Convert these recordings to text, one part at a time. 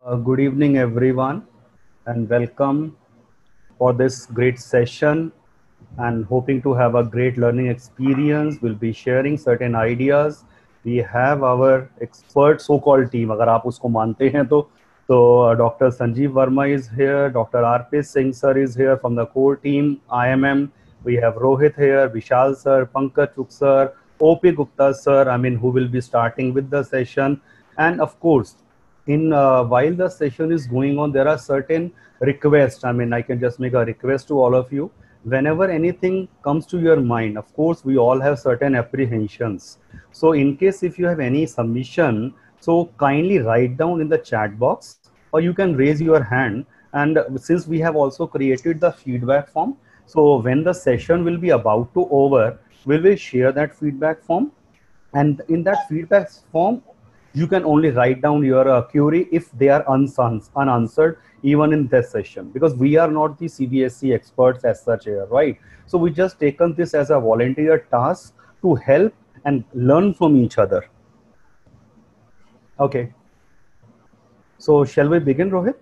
Good evening, everyone, and welcome for this great session. And hoping to have a great learning experience. We'll be sharing certain ideas. We have our expert so-called team. अगर आप उसको मानते हैं तो Dr. Sanjeev Verma is here. Dr. R.P. Singh sir is here from the core team. IMM. We have Rohit here, Vishal sir, Pankaj Chuk sir, O.P. Gupta sir. Who will be starting with the session, and of course in while the session is going on, there are certain requests. I can just make a request to all of you. Whenever anything comes to your mind, of course we all have certain apprehensions. So in case if you have any submission, so kindly write down in the chat box, or you can raise your hand. And since we have also created the feedback form, so when the session will be about to over, we will share that feedback form. And in that feedback form, you can only write down your query if they are unanswered even in this session, because we are not the CBSE experts as such here, right? So we just taken this as a volunteer task to help and learn from each other. Okay, so shall we begin, Rohit?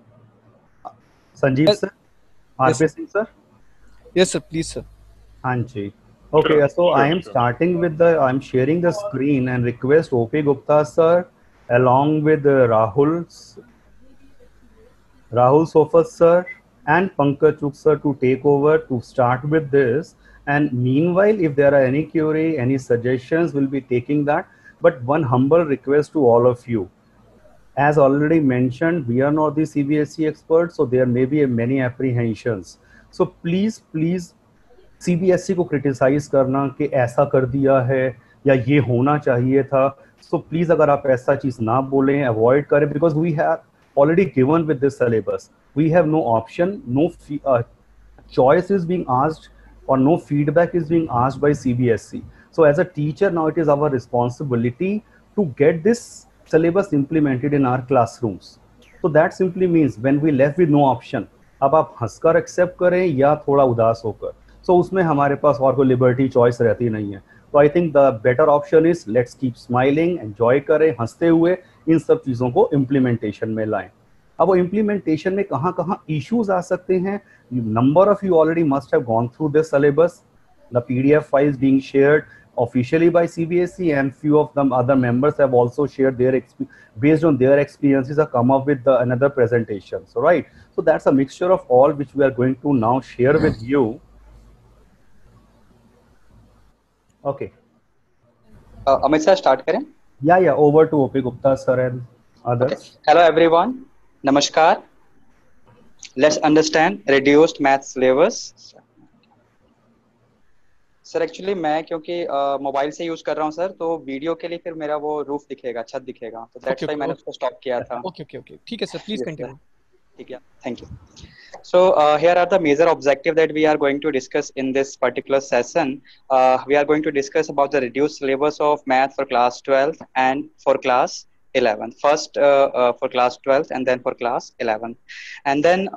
Sanjeev sir? RP Singh sir? Yes sir, please sir. Anji. Okay, so I am starting with I'm sharing the screen and request OP Gupta sir along with Rahul Sofas sir and Pankaj Chuk sir to take over to start with this. And meanwhile, if there are any query, any suggestions, we'll be taking that. But one humble request to all of you. As already mentioned, we are not the CBSE experts, so there may be many apprehensions. So please CBSE को criticise करना कि ऐसा कर दिया है या ये होना चाहिए था, सो प्लीज अगर आप ऐसा चीज ना बोलें, अवॉइड करें, because we have already given with this syllabus. We have no option, no choice is being asked, or no feedback is being asked by CBSE. So as a teacher, now it is our responsibility to get this syllabus implemented in our classrooms. So that simply means when we left with no option, अब आप हंसकर accept करें या थोड़ा उदास होकर, सो उसमें हमारे पास और कोई लिबर्टी चॉइस रहती नहीं है. तो I think the better option is let's keep smiling, enjoy करें हंसते हुए, इन सब चीज़ों को इम्प्लीमेंटेशन में लाएं. अब वो इम्प्लीमेंटेशन में कहाँ कहाँ इश्यूज आ सकते हैं, number of you already must have gone through this syllabus. The PDF files being shared officially by CBSE, and few of them other members have also shared their based on their experiences have come up with another presentation. So right, so that's a mixture of all which we are going to now share with you. Okay. Amit sir, start करें? Yeah. Over to OP Gupta sir and others. Okay. Hello everyone. Namaskar. Let's understand reduced math syllabus. Sir actually मैं क्योंकि mobile से use कर रहा हूँ sir, तो video के लिए फिर मेरा वो रूफ दिखेगा, छत दिखेगा, तो दैट्स व्हाई मैंने उसको स्टॉप किया था. ओके ठीक है सर, प्लीज कंटिन्यू. ठीक है, thank you. So here are the major objectives that we are going to discuss in this particular session. We are going to discuss about the reduced syllabus of math for class 12th and for class 11th. First for class 12th and then for class 11th. And then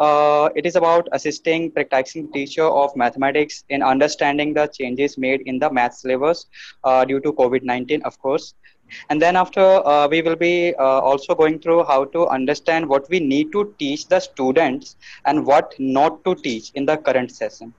it is about assisting practicing teacher of mathematics in understanding the changes made in the math syllabus due to COVID-19, of course. And then after we will be also going through how to understand what we need to teach the students and what not to teach in the current session.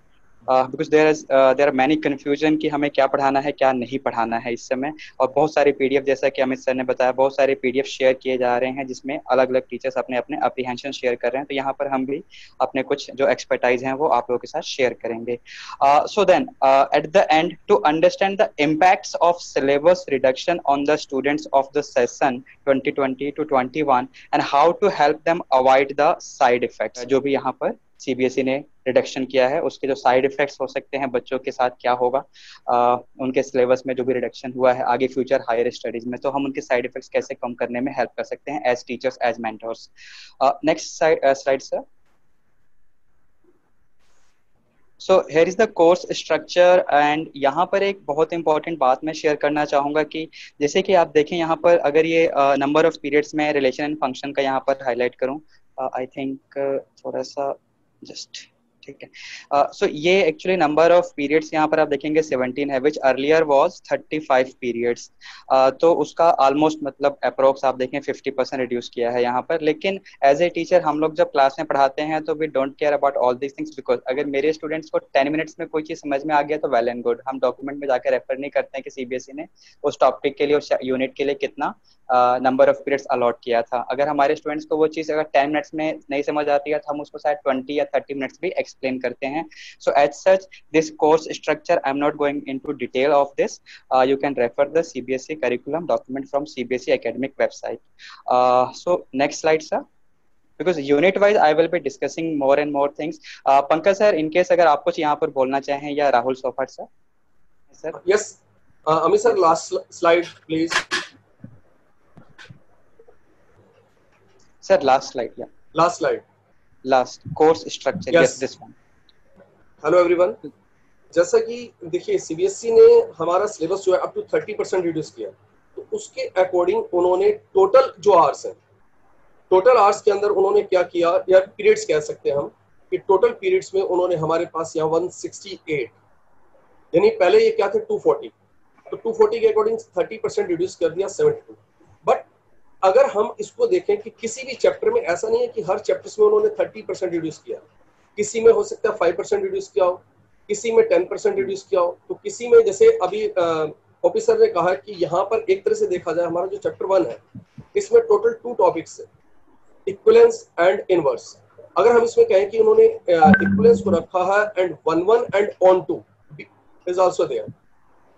Because there are many confusion कि हमें क्या पढ़ाना है क्या नहीं पढ़ाना है इस समय, और बहुत सारे पीडीएफ, जैसा कि अमित सर ने बताया, बहुत सारे पीडीएफ शेयर किए जा रहे हैं जिसमें अलग अलग टीचर्स अपने अपने अप्रीहेंशन शेयर कर रहे हैं. तो यहाँ पर हम भी अपने कुछ जो एक्सपर्टाइज हैं वो आप लोगों के साथ शेयर करेंगे. So then at the end, to understand the impacts of syllabus reduction on the students of the session 2020 to 21 and how to help them avoid the side effects. जो भी यहाँ पर सीबीएसई ने रिडक्शन किया है उसके जो साइड इफेक्ट्स हो सकते हैं बच्चों के साथ, क्या होगा उनके सिलेबस में जो भी रिडक्शन हुआ है आगे फ्यूचर हायर स्टडीज में, तो हम उनके साइड इफेक्ट्स कैसे कम करने में हेल्प कर सकते हैं as teachers, as mentors. Next slide sir. So here is the course structure, and यहाँ पर एक बहुत इंपॉर्टेंट बात मैं शेयर करना चाहूँगा कि जैसे कि आप देखें यहाँ पर, अगर ये नंबर ऑफ पीरियड्स में रिलेशन एंड फंक्शन का यहाँ पर हाईलाइट करूँ, आई थिंक थोड़ा सा जस्ट ठीक है। सो ये एक्चुअली नंबर ऑफ पीरियड्स यहाँ पर आप देखेंगे 17 है, विच अर्लियर वाज 35 पीरियड्स। तो उसका ऑलमोस्ट मतलब अप्रोक्स आप देखें 50% रिड्यूस किया है यहाँ पर। लेकिन एज ए टीचर हम लोग जब क्लास में पढ़ाते हैं तो we don't care about all these things, because अगर मेरे स्टूडेंट्स को 10 मिनट्स में कोई चीज समझ में आ गया तो वेल एंड गुड। हम डॉक्यूमेंट में जाकर रेफर नहीं करते हैं कि सीबीएसई ने उस टॉपिक के लिए, उस यूनिट के लिए कितना नंबर ऑफ पीरियड्स अलॉट किया था। अगर हमारे स्टूडेंट्स को वो चीज़ अगर 10 मिनट्स में नहीं समझ आती है तो हम उसको शायद 20 या 30 मिनट्स भी एक्सप्लेन करते हैं। So as such this course structure I am not going into detail of this. You can refer the CBSE curriculum document from CBSE academic website. So next slide, sir. Because unit wise I will be discussing more and more things. Pankaj sir, in case अगर आप कुछ यहाँ पर बोलना चाहें, या Rahul Sophat sir? Sir yes, Amit sir, last slide please. Sir, last slide. Yeah, Last slide. last course structure. Yes. Yes, this one. Hello everyone, जैसा कि देखिए सीबीएसई ने हमारा सिलेबस जो है अप टू 30% रिड्यूस किया, तो उसके अकॉर्डिंग उन्होंने टोटल जो आवर्स हैं, टोटल आवर्स के अंदर उन्होंने क्या किया, या पीरियड्स कह सकते हैं हम, कि टोटल पीरियड्स में उन्होंने हमारे पास यहाँ 168, यानी पहले ये क्या थे 240, तो 240 के अकॉर्डिंग 30% रिड्यूस कर दिया 72। बट अगर हम इसको देखें कि किसी भी चैप्टर में ऐसा नहीं है कि हर चैप्टर्स में उन्होंने 30% रिड्यूस किया, किसी में हो सकता है 5% रिड्यूस किया हो, किसी में 10% रिड्यूस किया हो, तो किसी में जैसे अभी ऑफिसर ने कहा कि यहाँ पर एक तरह से देखा जाए हमारा जो चैप्टर 1 है इसमें टोटल 2 टॉपिक्स है, इक्विवेलेंस एंड इनवर्स। अगर हम इसमें कहें कि उन्होंने इक्विवेलेंस को रखा है and 1 and on 2 is also there,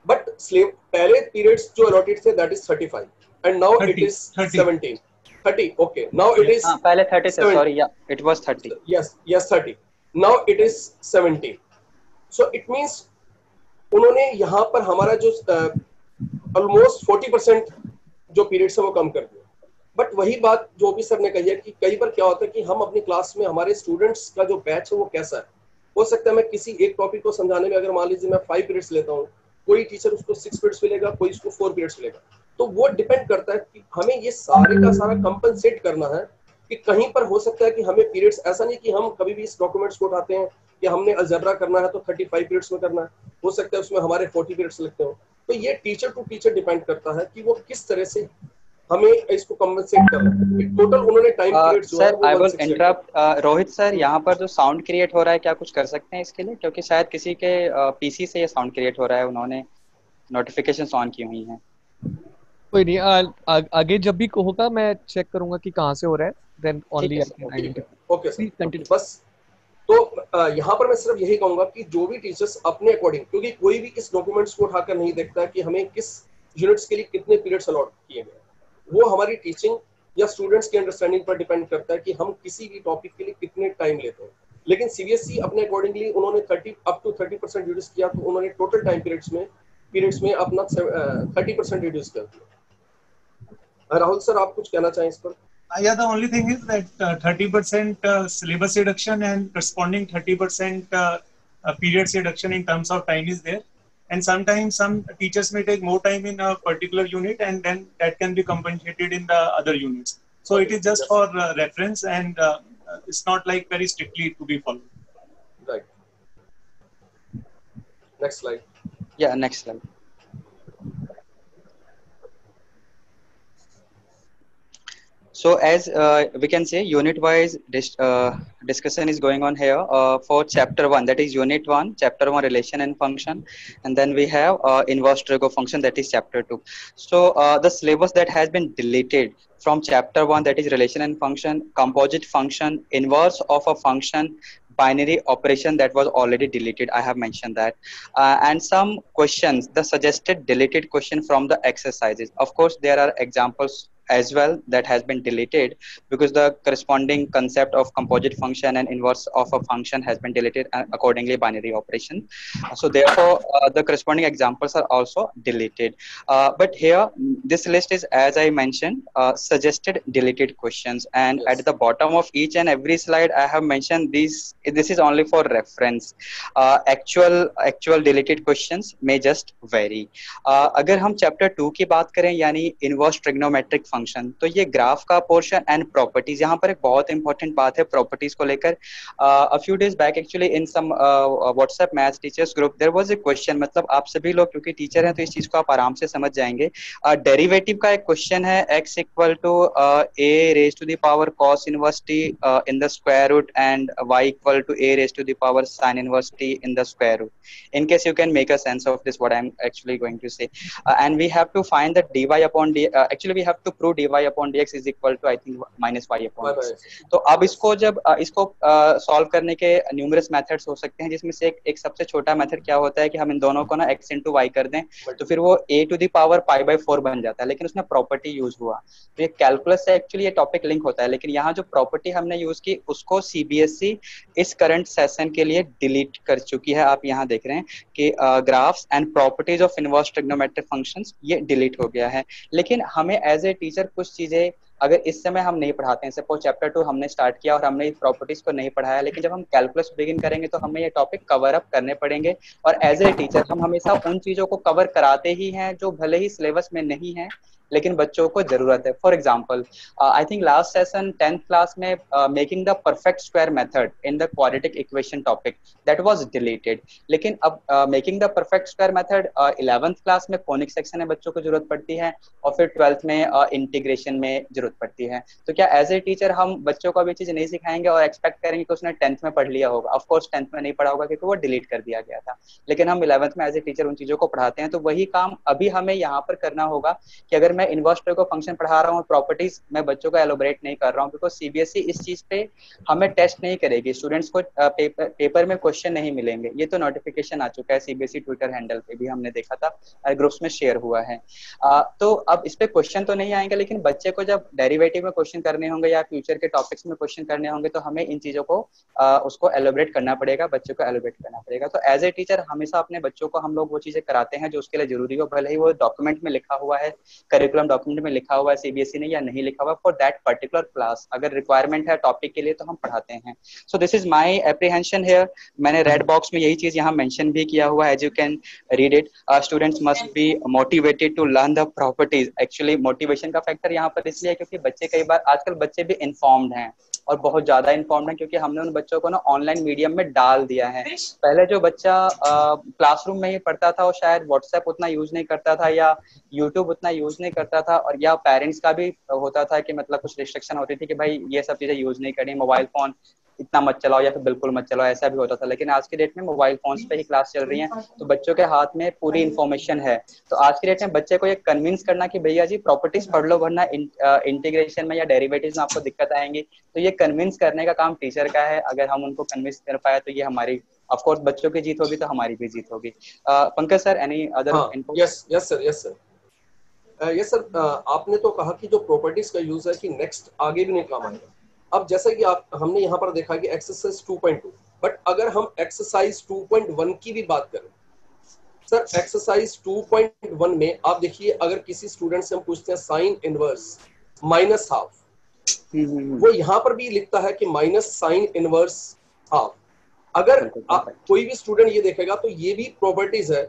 but पहले पीरियड्स जो अलॉटेड थे that is 35 and now 30, it is 17 30 okay, now it is पहले 30 से, sorry, yeah, it was 30, yes 30, now it is 17, so it means उन्होंने यहाँ पर हमारा जो almost 40% जो पीरियड्स है वो कम कर दिया। बट वही बात जो भी सर ने कही है कि कई बार क्या होता है कि हम अपनी क्लास में हमारे स्टूडेंट्स का जो बैच है वो कैसा है, हो सकता है मैं किसी एक टॉपिक को समझाने में अगर मान लीजिए मैं 5 पीरियड्स लेता हूँ, कोई टीचर उसको 6 पीरियड्स मिलेगा, कोई उसको 4 पीरियड्स मिलेगा, तो वो डिपेंड करता है कि हमें ये सारे का सारा कंपनसेट करना है कि कहीं पर हो सकता है कि हमें पीरियड्स, ऐसा नहीं कि हम कभी भी इस डॉक्यूमेंट्स को उठाते हैं कि हमने अलजेब्रा करना है तो 35 पीरियड्स में करना है, हो सकता है उसमें हमारे 40 पीरियड्स लगते हो। तो ये टीचर टू टीचर डिपेंड करता है कि वो किस तरह से हमें इसको कंपनसेट करना है। टोटल उन्होंने टाइम पीरियड्स जो है sir I will interrupt Rohit sir, यहाँ पर जो साउंड क्रिएट हो रहा है क्या कुछ कर सकते हैं इसके लिए, क्योंकि शायद किसी के पीसी से ये साउंड क्रिएट हो रहा है, उन्होंने नोटिफिकेशंस ऑन की हुई हैं। कोई नहीं, आगे जब भी होगा मैं चेक करूंगा कि कहाँ से हो रहा है, then only I can identify. Okay sir, बस तो यहाँ पर मैं सिर्फ यही कहूंगा कि जो भी टीचर्स अपने अकॉर्डिंग, क्योंकि कोई भी इस डॉक्यूमेंट्स को उठाकर नहीं देखता कि हमें किस यूनिट्स के लिए कितने पीरियड्स अलॉट किए गए, वो हमारी टीचिंग या स्टूडेंट्स की अंडरस्टैंडिंग पर डिपेंड करता है कि हम किसी भी टॉपिक के लिए कितने टाइम लेते हैं। लेकिन सीबीएसई अपने अकॉर्डिंगली उन्होंने 30% रिड्यूस किया, तो उन्होंने टोटल टाइम पीरियड्स में अपना 30% रिड्यूस कर दिया। राहुल सर, आप कुछ कहना चाहें इस पर? Yeah, the only thing is that 30% syllabus reduction and corresponding 30% periods reduction in terms of time is there. And sometimes some teachers may take more time in a particular unit and then that can be compensated in the other units. So it is just for reference and it's not like very strictly to be followed. Right. Next slide. Yeah, next slide. So as we can say, unit-wise discussion is going on here for chapter 1, that is unit 1, chapter 1 relation and function, and then we have inverse trigo function, that is chapter 2. So the syllabus that has been deleted from chapter 1, that is relation and function, composite function, inverse of a function, binary operation, that was already deleted, I have mentioned that, and some questions, the suggested deleted question from the exercises. Of course there are examples as well that has been deleted because the corresponding concept of composite function and inverse of a function has been deleted, and accordingly binary operation. So therefore the corresponding examples are also deleted, but here this list is, as I mentioned, suggested deleted questions, and yes, at the bottom of each and every slide I have mentioned this is only for reference. Actual deleted questions may just vary. अगर हम chapter 2 की बात करें, यानी inverse trigonometric function. तो ये graph का portion and properties, यहाँ पर एक बहुत इंपॉर्टेंट बात है प्रॉपर्टीज को लेकर। A few days back actually in some WhatsApp maths teachers group there was a question, मतलब आप सभी लोग क्योंकि टीचर हैं तो इस चीज को आप आराम से समझ जाएंगे। डेरिवेटिव का एक क्वेश्चन है, x equal to a raise to the power cos inverse t in the square root and y equal to a raise to the power sin inverse t in the square root. In case you can make a sense of this, what I'm actually going to say, and we have to find that dy upon d, actually we have to prove dy upon dx is equal to I think minus y upon x. तो अब इसको जब इसको solve करने के numerous methods हो सकते हैं, जिसमें से एक सबसे छोटा मेथड क्या होता है कि हम इन दोनों को ना x into y कर दें तो फिर वो a to the power pi by 4 बन जाता है, लेकिन उसमें प्रॉपर्टी यूज हुआ। तो ये कैलकुलस से एक्चुअली ये टॉपिक लिंक होता है, लेकिन यहाँ जो प्रॉपर्टी हमने यूज की उसको सीबीएसई इस करंट सेशन के लिए डिलीट कर चुकी है। आप यहाँ देख रहे हैं कि graphs and properties of inverse trigonometric functions ये डिलीट हो गया है। लेकिन हमें एज ए टीचर कुछ चीजें अगर इस समय हम नहीं पढ़ाते हैं, सपोज चैप्टर 2 हमने स्टार्ट किया और हमने प्रॉपर्टीज को नहीं पढ़ाया, लेकिन जब हम कैलकुलस बिगिन करेंगे तो हमें ये टॉपिक कवर अप करने पड़ेंगे। और एज ए टीचर हम हमेशा उन चीजों को कवर कराते ही हैं जो भले ही सिलेबस में नहीं है लेकिन बच्चों को जरूरत है। For example I think last session 10th class में making the perfect square method in the quadratic equation topic that was deleted, लेकिन अब making the perfect square method 11th class में कोनिक सेक्शन में बच्चों को जरूरत पड़ती है और फिर 12th में इंटीग्रेशन में जरूरत पड़ती है। तो क्या एज ए टीचर हम बच्चों को अभी चीज नहीं सिखाएंगे और एक्सपेक्ट करेंगे कि उसने 10th में पढ़ लिया होगा? ऑफकोर्स 10th में नहीं पढ़ा होगा क्योंकि वो डिलीट कर दिया गया था, लेकिन हम 11th में एज ए टीचर उन चीजों को पढ़ाते हैं। तो वही काम अभी हमें यहाँ पर करना होगा कि अगर मैं इनवर्स को फंक्शन पढ़ा रहा हूँ, प्रॉपर्टीज मैं बच्चों को एलोबरेट नहीं कर रहा हूँ, बिकॉज सीबीएसई इस चीज पे हमें टेस्ट नहीं करेगी, स्टूडेंट्स को पेपर में क्वेश्चन नहीं मिलेंगे। ये तो नोटिफिकेशन आ चुका है सीबीएसई ट्विटर हैंडल पे भी हमने देखा था और ग्रुप्स में शेयर हुआ है। तो अब इस पे क्वेश्चन तो नहीं आएंगे, लेकिन बच्चे को जब डेरिवेटिव में क्वेश्चन करने होंगे या फ्यूचर के टॉपिक्स में क्वेश्चन करने होंगे तो हमें इन चीजों को उसको एलोबरेट करना पड़ेगा, बच्चों को एलोबरेट करना पड़ेगा। तो एज ए टीचर हमेशा अपने बच्चों को हम लोग वो चीजें कराते हैं जो उसके लिए जरूरी हो, भले ही वो डॉक्यूमेंट में लिखा हुआ है, करिकुलम डॉक्यूमेंट में लिखा हुआ है सीबीएसई ने या नहीं लिखा हुआ, फॉर दैट पर्टिकुलर क्लास अगर रिक्वायरमेंट है टॉपिक के लिए तो हम पढ़ाते हैं। So this is my apprehension here. मैंने रेड बॉक्स में यही चीज यहाँ मेंशन भी किया हुआ है, as you can read it. Students must be motivated to learn the properties. Actually motivation का फैक्टर यहाँ पर इसलिए क्योंकि बच्चे कई बार आजकल बच्चे भी इन्फॉर्म्ड हैं और बहुत ज्यादा इन्फॉर्म्ड है क्योंकि हमने उन बच्चों को ना ऑनलाइन मीडियम में डाल दिया है। पहले जो बच्चा क्लासरूम में ही पढ़ता था वो शायद व्हाट्सएप उतना यूज नहीं करता था या यूट्यूब उतना यूज नहीं करता था, और या पेरेंट्स का भी होता था कि मतलब कुछ रिस्ट्रिक्शन होती थी कि भाई ये सब चीजें यूज नहीं करनी, मोबाइल फोन इतना मत चलाओ या फिर बिल्कुल मत चलाओ, ऐसा भी होता था। लेकिन आज के डेट में मोबाइल फोन्स पे ही क्लास चल रही है तो बच्चों के हाथ में पूरी इन्फॉर्मेशन है। तो आज के डेट में बच्चे को ये कन्विंस करना कि भैया जी प्रॉपर्टीज पढ़ लो वरना इंटीग्रेशन में या डेरिवेटिव्स में आपको दिक्कत आएंगी, तो ये कन्विंस करने का काम टीचर का है। अगर हम उनको कन्विंस कर पाए तो ये हमारी ऑफ कोर्स बच्चों की जीत होगी तो हमारी भी जीत होगी। Pankaj sir, any other input? Yes sir, आपने तो कहा कि जो प्रॉपर्टीज का यूज है कि नेक्स्ट आगे भी नहीं काम आएगा। अब जैसा कि हमने यहाँ पर देखा कि एक्सरसाइज 2.2, बट अगर हम एक्सरसाइज 2.1 की भी बात करें सर, एक्सरसाइज 2.1 में आप देखिए, अगर किसी स्टूडेंट से हम पूछते हैं साइन इनवर्स माइनस हाफ, वो यहाँ पर भी लिखता है कि माइनस साइन इनवर्स हाफ। अगर आप कोई भी स्टूडेंट ये देखेगा तो ये भी प्रॉपर्टीज है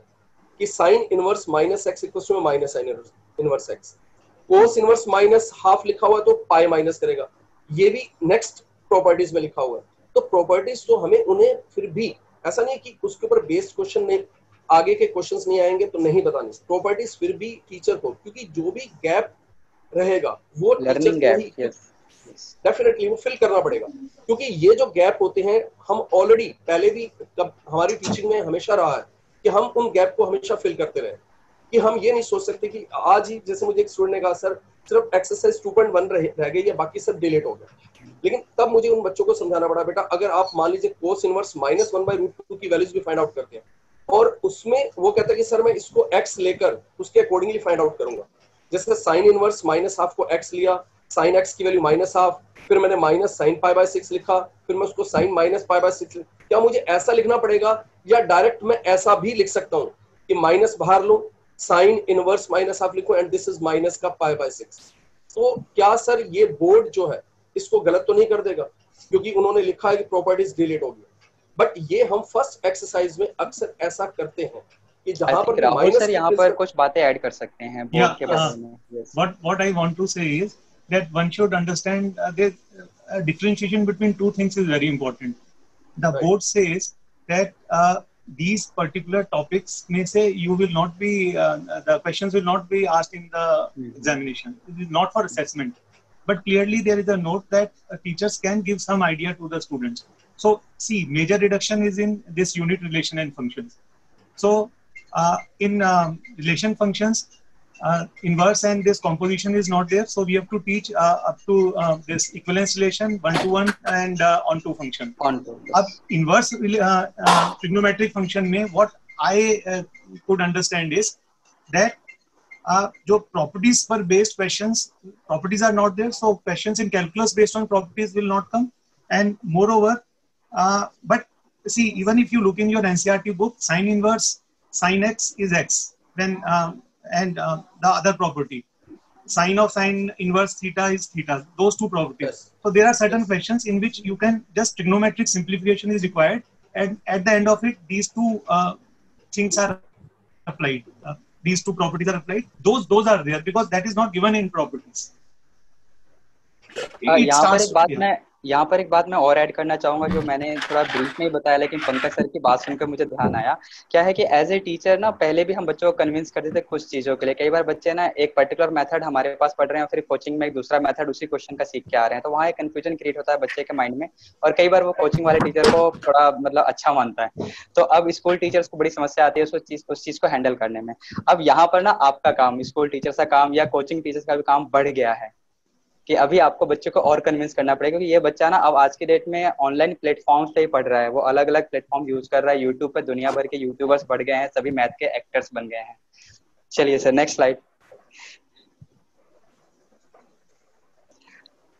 कि sine inverse minus x equal to minus sine inverse x, cos inverse minus half लिखा हुआ है तो पाई माइनस करेगा, ये भी नेक्स्ट प्रॉपर्टीज में लिखा हुआ है। तो प्रॉपर्टीज तो हमें उन्हें फिर भी ऐसा नहीं कि उसके ऊपर बेस्ड क्वेश्चन नहीं, आगे के क्वेश्चंस नहीं आएंगे तो नहीं बतानी प्रॉपर्टीज, फिर भी टीचर को, क्योंकि जो भी गैप रहेगा वो लर्निंग गैप डेफिनेटली वो फिल करना पड़ेगा, क्योंकि ये जो गैप होते हैं हम ऑलरेडी पहले भी कब हमारी टीचिंग में हमेशा रहा है कि हम उन गैप को हमेशा फिल करते रहे, कि हम ये नहीं सोच सकते कि आज ही, जैसे मुझे एक स्टूडेंट ने कहा सर सिर्फ एक्सरसाइज 2.1 रह गई है, बाकी सब डिलीट हो गया। लेकिन तब मुझे उन बच्चों को समझाना पड़ा, बेटा अगर आप मान लीजिए कोस इनवर्स माइनस 1/√2 की वैल्यूज भी फाइंड आउट करते हैं और उसमें वो कहता है कि सर मैं इसको एक्स लेकर उसके अकॉर्डिंगली फाइंड आउट करूंगा, जैसे साइन इनवर्स माइनस हाफ को एक्स लिया, साइन एक्स की वैल्यू माइनस हाफ, फिर मैंने माइनस साइन π/6 लिखा, फिर मैं उसको साइन माइनस π/6, क्या मुझे ऐसा लिखना पड़ेगा या डायरेक्ट मैं ऐसा भी लिख सकता हूँ कि माइनस बाहर लो, साइन इनवर्स माइनस हाफ लिखो एंड दिस इज माइनस का π/6। तो क्या सर ये बोर्ड जो है इसको गलत तो नहीं कर देगा, क्योंकि उन्होंने लिखा है कि प्रॉपर्टीज डिलीट होगी, बट ये हम फर्स्ट एक्सरसाइज में अक्सर ऐसा करते हैं कि I जहां think पर भी राहुल माइनस सर की यहाँ पर कुछ बातें ऐड कर सकते हैं बोर्ड Yeah, के बारे में. Yes. what I want to say is that one should understand that differentiation between two things is very important. The Right. board says that these particular topics may say you will not be the questions will not be asked in the examination. It is not for assessment, but clearly there is a note that teachers can give some idea to the students. So see, major reduction is in this unit relation and functions. So in relation functions, inverse and this composition is not there. So we have to teach up to this equivalence relation, one-to-one, and onto function. On to. अब Yes. inverse trigonometric function में what I could understand is that जो properties पर based questions, properties are not there, so questions in calculus based on properties will not come. And moreover, but see, even if you look in your NCERT book, sine inverse, sine x is x, then and the other property, sine of sine inverse theta is theta. Those two properties. Yes. So there are certain Yes. questions in which you can just trigonometric simplification is required, and at the end of it, these two things are applied. These two properties are applied. Those are there because that is not given in properties. It starts. Yeah. यहाँ पर एक बात मैं और add करना चाहूंगा जो मैंने थोड़ा ब्रीफ में ही बताया, लेकिन पंकज सर की बात सुनकर मुझे ध्यान आया. क्या है कि एज ए टीचर ना पहले भी हम बच्चों को कन्विंस करते थे कुछ चीजों के लिए. कई बार बच्चे ना एक पर्टिकुलर मेथड हमारे पास पढ़ रहे हैं और फिर कोचिंग में एक दूसरा मेथड उसी क्वेश्चन का सीख के आ रहे हैं, तो वहाँ एक कंफ्यूजन क्रिएट होता है बच्चे के माइंड में, और कई बार वो कोचिंग वाले टीचर को थोड़ा मतलब अच्छा मानता है. तो अब स्कूल टीचर्स को बड़ी समस्या आती है उस चीज को हैंडल करने में. अब यहाँ पर ना आपका काम, स्कूल टीचर्स का काम या कोचिंग टीचर्स का भी काम बढ़ गया है कि अभी आपको बच्चों को और कन्विंस करना पड़ेगा, क्योंकि ये बच्चा ना अब आज के डेट में ऑनलाइन प्लेटफॉर्म्स पे ही पढ़ रहा है. वो अलग अलग प्लेटफॉर्म यूज कर रहा है. यूट्यूब पे दुनिया भर के यूट्यूबर्स बढ़ गए हैं, सभी मैथ के एक्टर्स बन गए हैं. चलिए सर, नेक्स्ट स्लाइड.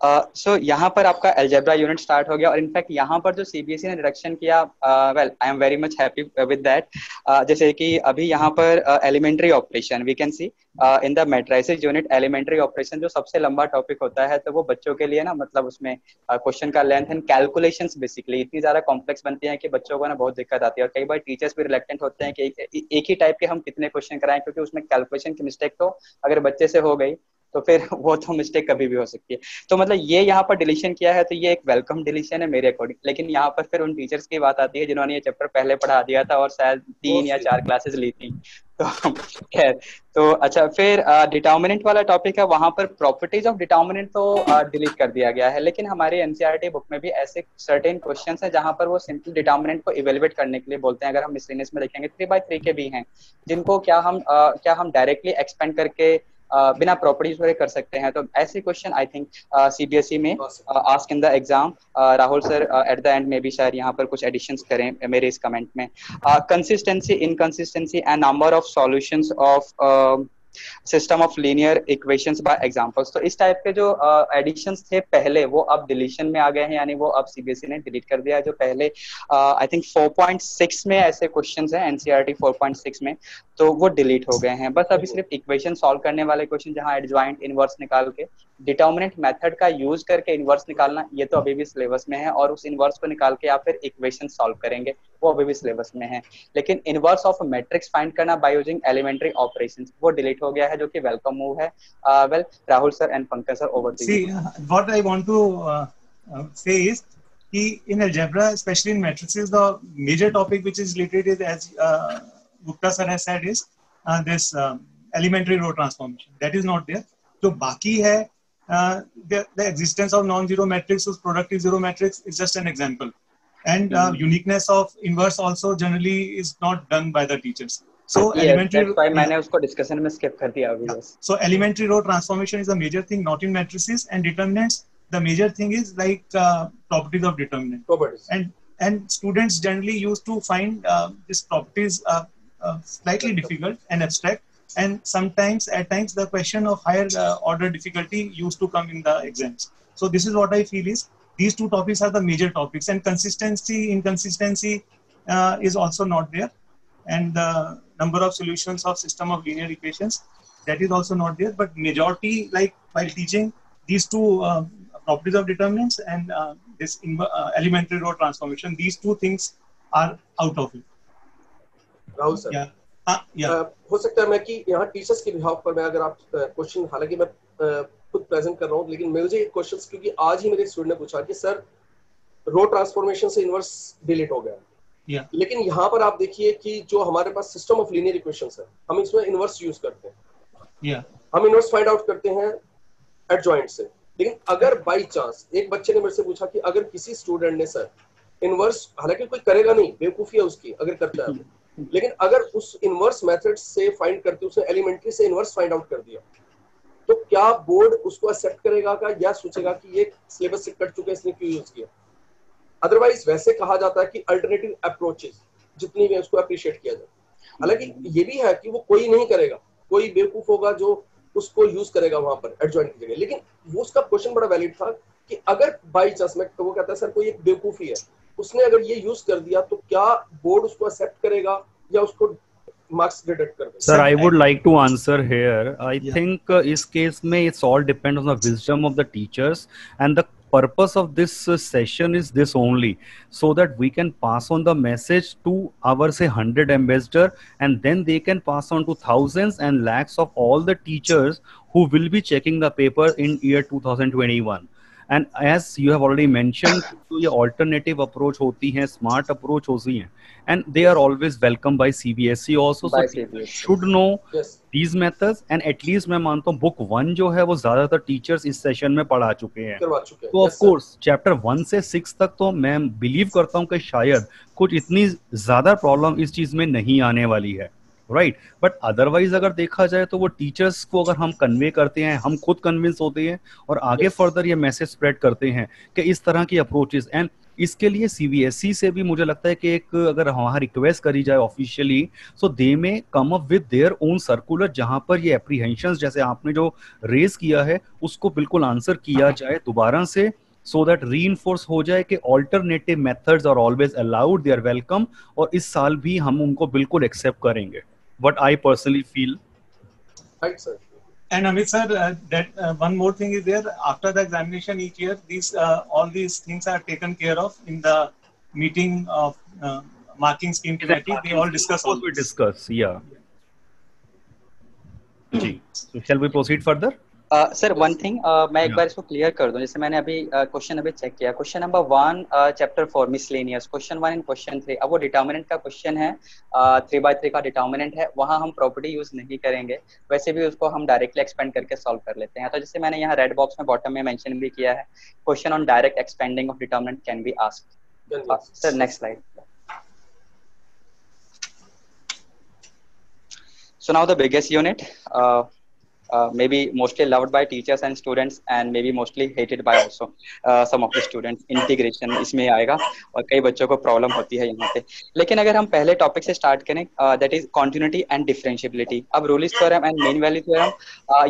सो यहाँ पर आपका अलजेब्रा यूनिट स्टार्ट हो गया, और इनफैक्ट यहाँ पर जो सीबीएसई ने रिडक्शन किया, well I am very much happy with that. जैसे कि अभी यहाँ पर elementary operation we can see in the matrices unit. Elementary operation जो सबसे लंबा टॉपिक होता है, तो वो बच्चों के लिए ना मतलब उसमें क्वेश्चन का लेंथ एंड कैलकुलेशंस बेसिकली इतनी ज्यादा कॉम्प्लेक्स बनती है कि बच्चों को ना बहुत दिक्कत आती है, और कई बार टीचर्स भी रिलेक्टेंट होते हैं कि एक ही टाइप के हम कितने क्वेश्चन कराएं, क्योंकि उसमें कैलकुलेशन की मिस्टेक तो अगर बच्चे से हो गई तो फिर वो तो मिस्टेक कभी भी हो सकती है. तो मतलब ये यहाँ पर डिलीशन किया है, तो ये एक वेलकम डिलीशन है मेरे अकॉर्डिंग. लेकिन यहाँ पर फिर उन टीचर्स की बात आती है जिन्होंने ये चैप्टर पहले पढ़ा दिया था और शायद 3 या 4 क्लासेस ली थी. तो खैर, तो अच्छा, फिर डिटर्मिनेंट वाला टॉपिक है, वहां पर प्रॉपर्टीज ऑफ डिटर्मिनेंट तो डिलीट कर दिया गया है. लेकिन हमारे एनसीईआरटी बुक में भी ऐसे सर्टेन क्वेश्चंस हैं जहां पर वो सिंपल डिटर्मिनेंट को इवेलुएट करने के लिए बोलते हैं. अगर हम मिसलेनियस में देखेंगे 3x3 के भी हैं, जिनको क्या हम डायरेक्टली एक्सपेंड करके बिना प्रॉपर्टीज वगैरह कर सकते हैं. तो ऐसे क्वेश्चन आई थिंक सीबीएसई में ask in the exam. Rahul sir eight the and में भी शायद यहाँ पर कुछ एडिशंस करें मेरे इस कमेंट में. Consistency, inconsistency and number of solutions of system of linear equations bye examples. तो इस टाइप के जो एडिशंस थे पहले, वो अब डिलीशन में आ गए हैं, यानी वो अब सीबीएसई ने डिलीट कर दिया है. जो पहले आई थिंक 4.6 में ऐसे क्वेश्चंस हैं एनसीईआरटी 4.6 में, तो वो डिलीट हो गए हैं. बस अभी सिर्फ इक्वेशन सॉल्व करने वाले क्वेश्चन, जहां एडजॉइंट इनवर्स निकाल के डिटर्मिनेंट मेथड का यूज करके इनवर्स निकालना, ये तो अभी भी सिलेबस में है, और उस इनवर्स को निकाल के आप फिर इक्वेशन सॉल्व करेंगे, वो अभी भी सिलेबस में है. लेकिन इनवर्स ऑफ मैट्रिक्स फाइंड करना बाय यूजिंग एलिमेंट्री ऑपरेशंस, वो डिलीट हो गया है, जो कि वेलकम मूव है. Well, Rahul sir and Pankaj sir, over to you. See, what I want to say is in algebra, especially in matrices, the major topic which is related is, as Gupta sir has said, is this elementary row transformation. That is not there. So बाकी है the existence of non-zero matrix, whose product is zero matrix, is just an example. And uniqueness of inverse also generally is not done by the teachers. So elementary. That's why मैंने उसको discussion में skip कर दिया अभी. So elementary row transformation is a major thing, not in matrices. And determinants, the major thing is like properties of determinant. Properties. And students generally used to find these properties slightly difficult and abstract. And sometimes, at times, the question of higher order difficulty used to come in the exams. So this is what I feel is these two topics are the major topics. And consistency, inconsistency is also not there. And the number of solutions of system of linear equations, that is also not there. But majority, like while teaching these two properties of determinants and this elementary row transformation, these two things are out of it. Rahul sir. Yeah. या हो सकता है मैं कि यहाँ teachers के behalf पर मैं अगर आप क्वेश्चन, हालांकि मैं खुद प्रेजेंट कर रहा हूँ, लेकिन मुझे क्वेश्चंस, क्योंकि आज ही मेरे स्टूडेंट ने पूछा कि सर रो ट्रांसफॉर्मेशन से इनवर्स डिलीट हो गया, या लेकिन यहाँ पर आप देखिए कि जो हमारे पास सिस्टम ऑफ लीनियर इक्वेशंस है, हम इसमें इनवर्स यूज करते हैं, या हम इनवर्स फाइंड आउट करते हैं एडजॉइंट से। लेकिन अगर बाई चांस एक बच्चे ने मेरे से पूछा कि अगर किसी स्टूडेंट ने सर इनवर्स, हालांकि कोई करेगा नहीं, बेवकूफी है उसकी अगर करता है तो, लेकिन अगर उस इनवर्स मेथड से फाइंड करते उसने एलिमेंट्री से इनवर्स फाइंड आउट कर दिया, तो क्या बोर्ड उसको एक्सेप्ट करेगा का, या सोचेगा कि ये सिलेबस से कट चुका है इसने क्यों यूज किया? अदरवाइज वैसे कहा जाता है कि अल्टरनेटिव अप्रोचेस जितनी भी उसको अप्रिशिएट किया जाए। हालांकि ये भी है कि वो कोई नहीं करेगा, कोई बेवकूफ होगा जो उसको यूज करेगा वहां पर एडजॉइंट की जगह। लेकिन वो उसका क्वेश्चन बड़ा वैलिड था कि अगर बाई चांस में, तो वो कहता है सर कोई एक बेवकूफी है, उसने अगर ये यूज कर दिया तो क्या बोर्ड उसको एक्सेप्ट करेगा या उसको मार्क्स डिडक्ट कर देगा? Sir, I would like to answer here. I Yeah. think इस case में it's all depends on the wisdom of the teachers, and the purpose of this session is this only, so that we can pass on the message to our say 100 ambassador, and then they can pass on to thousands and lakhs of all the teachers who will be checking the paper in year 2021. And as you have already mentioned, तो ये alternative approach होती हैं, smart approach होती हैं, and they are always welcomed by CBSE also. By So teachers CBSE. should know Yes. these methods, and at least मैं मानता हूँ book 1 जो है वो ज्यादातर teachers इस सेशन में पढ़ा चुके हैं। करवा चुके हैं। तो Yes, of sir. Course chapter 1 से 6 तक तो मैं बिलीव करता हूँ कि शायद कुछ इतनी ज्यादा प्रॉब्लम इस चीज में नहीं आने वाली है, राइट। बट अदरवाइज अगर देखा जाए तो वो टीचर्स को अगर हम कन्वे करते हैं, हम खुद कन्विंस होते हैं और आगे Yes. फर्दर ये मैसेज स्प्रेड करते हैं कि इस तरह की अप्रोचेस, एंड इसके लिए सीबीएसई से भी मुझे लगता है कि एक अगर वहाँ रिक्वेस्ट करी जाए ऑफिशियली, सो दे में कम up with their own circular, जहां पर ये एप्रीहेंशंस जैसे आपने जो रेज किया है उसको बिल्कुल आंसर किया जाए दोबारा से, so that reinforce हो जाए कि alternative methods are always allowed, they are welcome, और इस साल भी हम उनको बिल्कुल एक्सेप्ट करेंगे, what I personally feel. Right, sir. And Amit sir, that one more thing is there. After the examination each year, these all these things are taken care of in the meeting of marking scheme committee. They all discuss all we this. discuss, yeah. जी, so shall we proceed further? Sir one thing मैं एक Yeah. बार इसको clear कर दूं। जैसे मैंने अभी question अभी चेक किया, question number 1 chapter 4 miscellaneous, question 1 and question 3, अब वो डिटर्मिनेंट का क्वेश्चन है, 3/3 का डिटर्मिनेंट है, वहां हम प्रॉपर्टी यूज नहीं करेंगे, वैसे भी उसको हम डायरेक्टली एक्सपेंड करके सॉल्व कर लेते हैं। तो जैसे मैंने यहाँ रेड बॉक्स में बॉटम में मेंशन भी किया है, question on direct expanding of determinant can be asked. Sir next slide. So now the biggest unit, maybe mostly loved by teachers and students and maybe mostly hated by also some of the students, integration इसमें आएगा और कई बच्चों को problem होती है यहाँ पे। लेकिन अगर हम पहले टॉपिक से स्टार्ट करें, that is continuity and differentiability. अब Rolle's theorem and mean value theorem,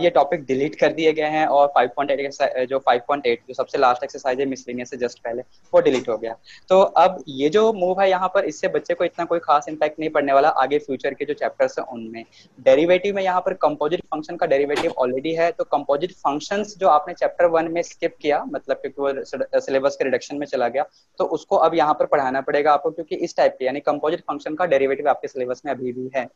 ये टॉपिक डिलीट कर दिए गए हैं और 5.8 जो 5.8 जो सबसे लास्ट एक्सरसाइज है मिसलेनियस से जस्ट पहले, वो डिलीट हो गया। तो अब ये जो मूव है यहाँ पर, इससे बच्चे को इतना कोई खास इंपैक्ट नहीं पड़ने वाला आगे फ्यूचर के जो चैप्टर्स हैं उनमें। डेरिवेटिव में यहाँ पर कंपोजिट फंक्शन का डेरिवेटिव ऑलरेडी है, तो कंपोजिट फंक्शंस जो आपने चैप्टर 1 में स्किप किया, मतलब क्योंकि वो सिलेबस के रिडक्शन में चला गया, तो उसको अब यहाँ पर पढ़ाना पड़ेगा आपको, क्योंकि इस टाइप के यानी कंपोजिट फंक्शन का डेरिवेटिव आपके सिलेबस में अभी भी है।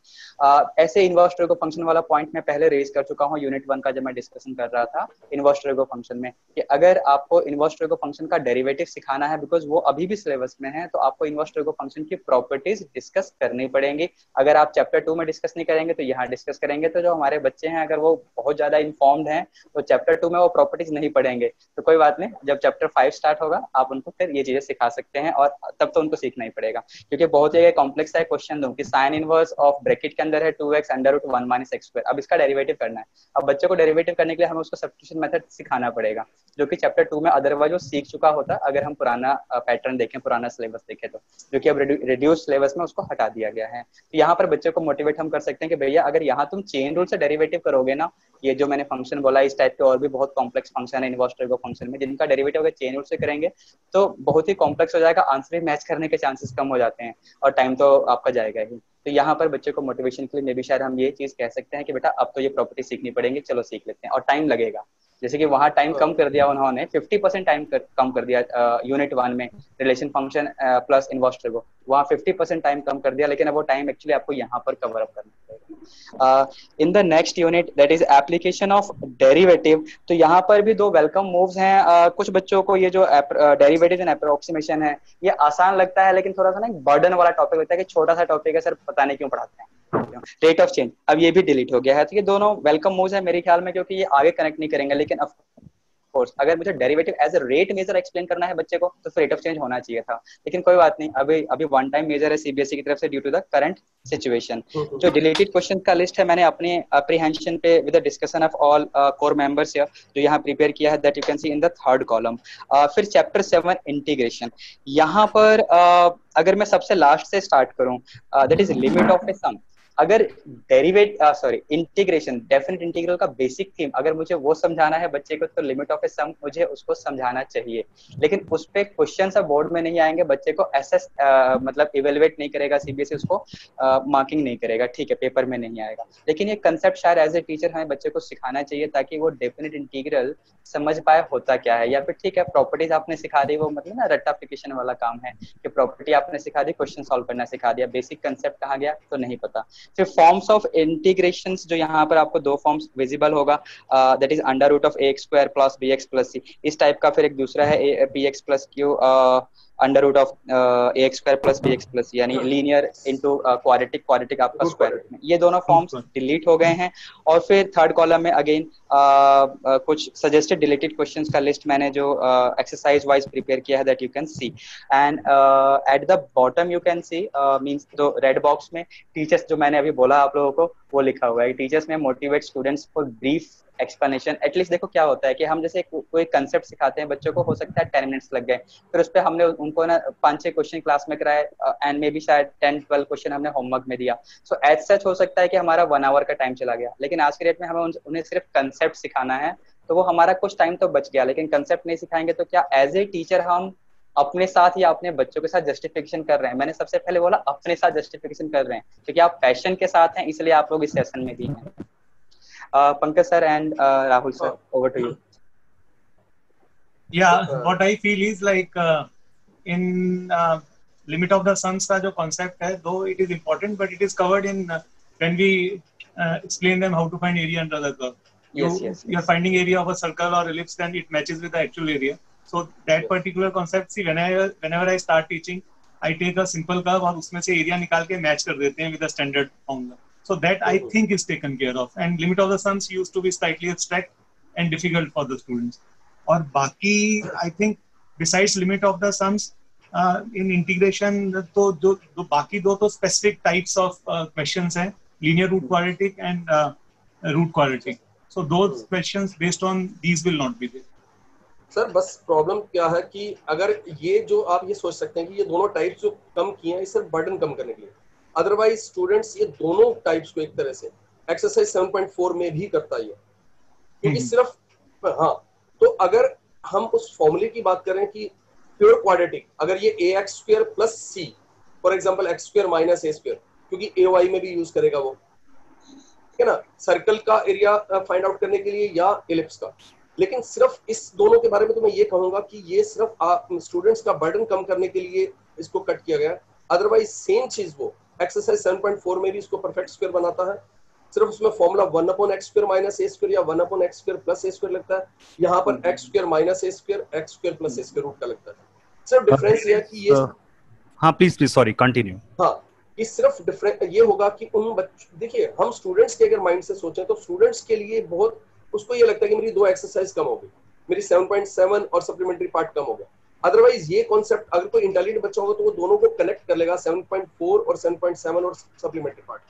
ऐसे इनवर्स ट्रिगो फंक्शन वाला पॉइंट मैं पहले रेज कर चुका हूँ यूनिट 1 का जब मैं डिस्कशन कर रहा था इनवर्स ट्रिगो फंक्शन में, कि अगर आपको इनवर्स ट्रिगो फंक्शन का डेरिवेटिव सिखाना है, बिकॉज वो अभी भी सिलेबस में है, तो आपको इनवर्स ट्रिगो फंक्शन की प्रॉपर्टीज डिस्कस करनी पड़ेंगी। अगर आप चैप्टर 2 में डिस्कस नहीं करेंगे तो यहाँ डिस्कस करेंगे। तो जो हमारे बच्चे हैं अगर वो बहुत ज्यादा इन्फॉर्म्ड हैं तो चैप्टर 2 में वो प्रॉपर्टीज नहीं पढ़ेंगे, तो कोई बात नहीं, जब चैप्टर 5 स्टार्ट होगा आप उनको फिर ये चीजें सिखा सकते हैं, और तब तो उनको सीखना ही पड़ेगा, क्योंकि बहुत ही कॉम्प्लेक्स है क्वेश्चन दूं कि साइन इनवर्स ऑफ ब्रैकेट के अंदर है 2x √1 - x², अब इसका डेरिवेटिव करना है। अब बच्चे को डेरिवेटिव करने के लिए हमें उसको सब्स्टिट्यूशन मेथड सिखाना पड़ेगा, जो कि चैप्टर 2 में अदरवाइज वो सीख चुका होता अगर हम पुराना पैटर्न देखें, पुराना सिलेबस देखें, तो जो कि अब रिड्यूस सिलेबस में उसको हटा दिया गया है। तो यहाँ पर बच्चे को मोटिवेट हम कर सकते हैं कि भैया अगर यहाँ तुम चेन रूल से डेरिवेटिव करोगे ना, ये जो मैंने फंक्शन बोला इस टाइप के और भी बहुत कॉम्प्लेक्स फंक्शन है इनवर्स ट्रिगो फंक्शन में, जिनका डेरिवेटिव अगर चेन रूल से करेंगे तो बहुत ही कॉम्प्लेक्स हो जाएगा, आंसर भी मैच करने के चांसेस कम हो जाते हैं और टाइम तो आपका जाएगा ही। तो यहाँ पर बच्चे को मोटिवेशन के लिए मे भी शायद हम ये चीज कह सकते हैं कि बेटा अब तो ये प्रॉपर्टी सीखनी पड़ेगी, चलो सीख लेते हैं, और टाइम लगेगा। जैसे कि वहाँ टाइम कम कर दिया उन्होंने, 50% टाइम कम कर दिया यूनिट 1 में relation function plus inverse trigo, वहाँ 50% टाइम कम कर दिया, लेकिन अब वो टाइम एक्चुअली आपको यहाँ पर कवर अप करना पड़ेगा। In the next unit that is application of derivative, तो यहाँ पर भी दो वेलकम मूव्स हैं। कुछ बच्चों को ये जो डेरिवेटिव एंड अप्रोक्सीमेशन है ये आसान लगता है, लेकिन थोड़ा सा ना बर्डन वाला टॉपिक लगता है कि छोटा सा टॉपिक है सर, पता नहीं क्यों पढ़ाते हैं। रेट ऑफ चेंज अब ये भी डिलीट हो गया है, तो ये दोनों वेलकम मूव्स है मेरे ख्याल में, क्योंकि ये आगे कनेक्ट नहीं करेंगे, लेकिन ऑफ कोर्स अगर मुझे derivative as a rate measure explain करना है बच्चे को तो फिर रेट ऑफ चेंज होना चाहिए था, लेकिन कोई बात नहीं, अभी वन टाइम मेजर है सीबीएसई की तरफ से due to the current situation. जो डिलीटेड क्वेश्चन का लिस्ट है मैंने अपने अप्रीहेंशन पे with the discussion of all core members जो यहाँ प्रिपेयर किया है, that you can see in the third column. फिर चैप्टर 7 इंटीग्रेशन, यहाँ पर अगर मैं सबसे लास्ट से स्टार्ट करूँ, that is limit of a sum. अगर इंटीग्रेशन डेफिनेट इंटीग्रल का बेसिक थीम अगर मुझे वो समझाना है बच्चे को, तो लिमिट ऑफ ए सम मुझे उसको समझाना चाहिए, लेकिन उस पे क्वेश्चन सब बोर्ड में नहीं आएंगे, बच्चे को एसेस मतलब इवेलुएट नहीं करेगा सीबीएसई, उसको मार्किंग नहीं करेगा, ठीक है, पेपर में नहीं आएगा, लेकिन ये कंसेप्ट शायद एज ए टीचर हमें बच्चे को सिखाना चाहिए ताकि वो डेफिनेट इंटीग्रल समझ पाए होता क्या है। या फिर ठीक है प्रॉपर्टीज आपने सिखा दी, वो मतलब ना रट्टा एप्लीकेशन वाला काम है कि प्रॉपर्टी आपने सिखा दी, क्वेश्चन सॉल्व करना सिखा दिया, बेसिक कंसेप्ट कहाँ गया तो नहीं पता। फिर फॉर्म्स ऑफ इंटीग्रेशंस, जो यहाँ पर आपको दो फॉर्म्स विजिबल होगा, that is under root of ax square plus bx plus c, इस टाइप का। फिर एक दूसरा है px plus q under root of ax square plus bx plus c, यानी लीनियर इनटू क्वाड्रेटिक आपका स्क्वायर रूट में, ये दोनों फॉर्म्स डिलीट हो गए हैं। और फिर थर्ड कॉलम में अगेन कुछ सजेस्टेड डिलीटेड क्वेश्चंस का लिस्ट मैंने जो एक्सरसाइज वाइज प्रिपेयर किया है, that you can C. And at the bottom you can C means तो रेड बॉक्स में टीचर्स, जो मैंने अभी बोला आप लोगों को, वो लिखा हुआ है। टीचर्स में motivate students for brief explanation. At least देखो क्या होता है कि हम जैसे कोई कंसेप्ट सिखाते हैं बच्चों को, हो सकता है 10 मिनट्स लग गए, फिर उस पर हमने उनको ना 5-6 क्वेश्चन क्लास में कराए, एंड मे बी शायद 10-12 क्वेश्चन हमने होमवर्क में दिया। सो एज सच हो सकता है कि हमारा 1 आवर का टाइम चला गया, लेकिन आज के डेट में हमें उन्हें सिर्फ कंसेप्ट सिखाना है, तो वो हमारा कुछ टाइम तो बच गया, लेकिन कंसेप्ट नहीं सिखाएंगे तो क्या एज ए टीचर हम अपने साथ या अपने बच्चों के साथ जस्टिफिकेशन कर रहे हैं? मैंने सबसे पहले बोला अपने साथ जस्टिफिकेशन कर रहे हैं, क्योंकि आप पैशन के साथ हैं, इसलिए आप लोग इस सेशन में भी हैं। Pankaj sir and Rahul sir, over to you. Yeah, what I feel is like in limit of the sums का जो concept है, though it is important, but it is covered in when we explain them how to find area under the curve. Yes. You are finding area of a circle or ellipse, then it matches with the actual area. So that particular concept, see, whenever I start teaching, I take a simple curve और उसमें से area निकाल के match कर देते हैं with the standard formula. So that I think is taken care of. And limit of the sums used to be slightly abstract and difficult for the students. और बाकी I think besides limit of the sums in integration, तो जो बाकी दो तो specific types of questions हैं, linear root quadratic and root quadratic. So those questions based on these will not be there. Sir बस problem क्या है कि अगर ये जो आप ये सोच सकते हैं कि ये दोनों टाइप्स जो कम किए हैं, ये सिर्फ बर्डन कम करने के लिए, अदरवाइज स्टूडेंट्स ये दोनों टाइप्स को एक तरह से एक्सरसाइज 7.4 में भी करता ही है, क्योंकि सिर्फ हाँ, तो अगर हम उस फॉर्मूले की बात करें कि प्योर क्वाड्रेटिक, अगर ये ax square plus c, for example x square minus a square, क्योंकि ay में भी यूज करेगा वो, ठीक है ना, सर्कल का एरिया फाइंड आउट करने के लिए या एलिप्स का। लेकिन सिर्फ इस दोनों के बारे में तो मैं ये कहूंगा कि ये सिर्फ स्टूडेंट्स का बर्डन कम करने के लिए इसको कट किया गया, अदरवाइज सेम चीज वो एक्सरसाइज 7.4 में भी इसको परफेक्ट स्क्वायर बनाता है, सिर्फ उसमें formula 1/x square minus a square या 1/x square plus a square लगता है, यहाँ पर x square minus a square x square plus a square root का लगता है। सिर्फ डिफरेंस ये है कि ये हाँ प्लीज सॉरी कंटिन्यू। हाँ, ये सिर्फ डिफरेंस ये होगा कि उन बच्चों, देखिए हम स्टूडेंट्स के अगर माइंड से सोचें तो स्टूडेंट्स के लिए बहुत, उसको ये लगता है कि मेरी 2 एक्सरसाइज कम हो गई, मेरी 7.7 और सप्लीमेंट्री पार्ट कम हो गया। अदरवाइज ये कॉन्सेप्ट अगर कोई इंटेलिजेंट बच्चा होगा तो वो दोनों को कनेक्ट कर लेगा, 7.4 और 7.7 और सप्लीमेंट्री पार्ट,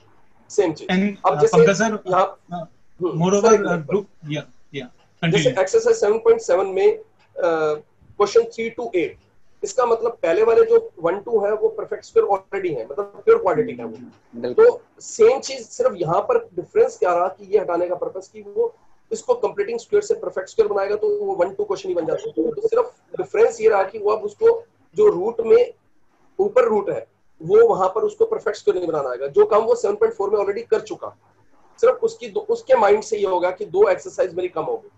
सेम चीज। अब जैसे यहाँ मोरओवर जैसे एक्सरसाइज 7.7 में क्वेश्चन 3 to 8, इसका मतलब पहले वाले जो 1-2 है वो परफेक्ट स्क्वायर ऑलरेडी है, मतलब प्योर क्वाड्रेटिक है वो। तो सेम चीज, सिर्फ यहाँ पर डिफरेंस क्या रहा कि ये हटाने का पर्पस कि वो इसको कंप्लीटिंग स्क्वायर से परफेक्ट स्क्वायर बनाएगा तो वो 1-2 क्वेश्चन ही बन जाते हैं। तो सिर्फ डिफरेंस ये रहा कि वो अब उसको जो रूट में ऊपर रूट है वो वहां पर उसको परफेक्ट स्क्वायर नहीं बनाना आएगा, जो काम वो 7.4 में ऑलरेडी कर चुका। सिर्फ उसके माइंड से ये होगा कि 2 एक्सरसाइज मेरी कम होगी,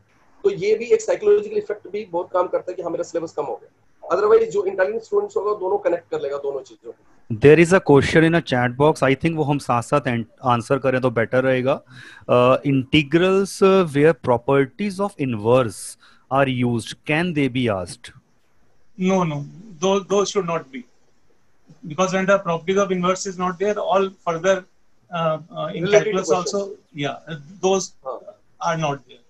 तो ये भी एक साइकोलॉजिकल इफेक्ट भी बहुत काम करता है कि हमारा सिलेबस कम हो गया। अदरवाइज जो इंटेलिजेंट स्टूडेंट्स होगा दोनों कनेक्ट कर लेगा दोनों चीजों को। There is a question in a chat box, I think वो हम साथ साथ आंसर करें तो बेटर रहेगा। Integrals where properties of inverse are used, can they be asked? No, no, those should not be, because when the properties of inverse is not there, all further in Related calculus questions. also, yeah, those are not there.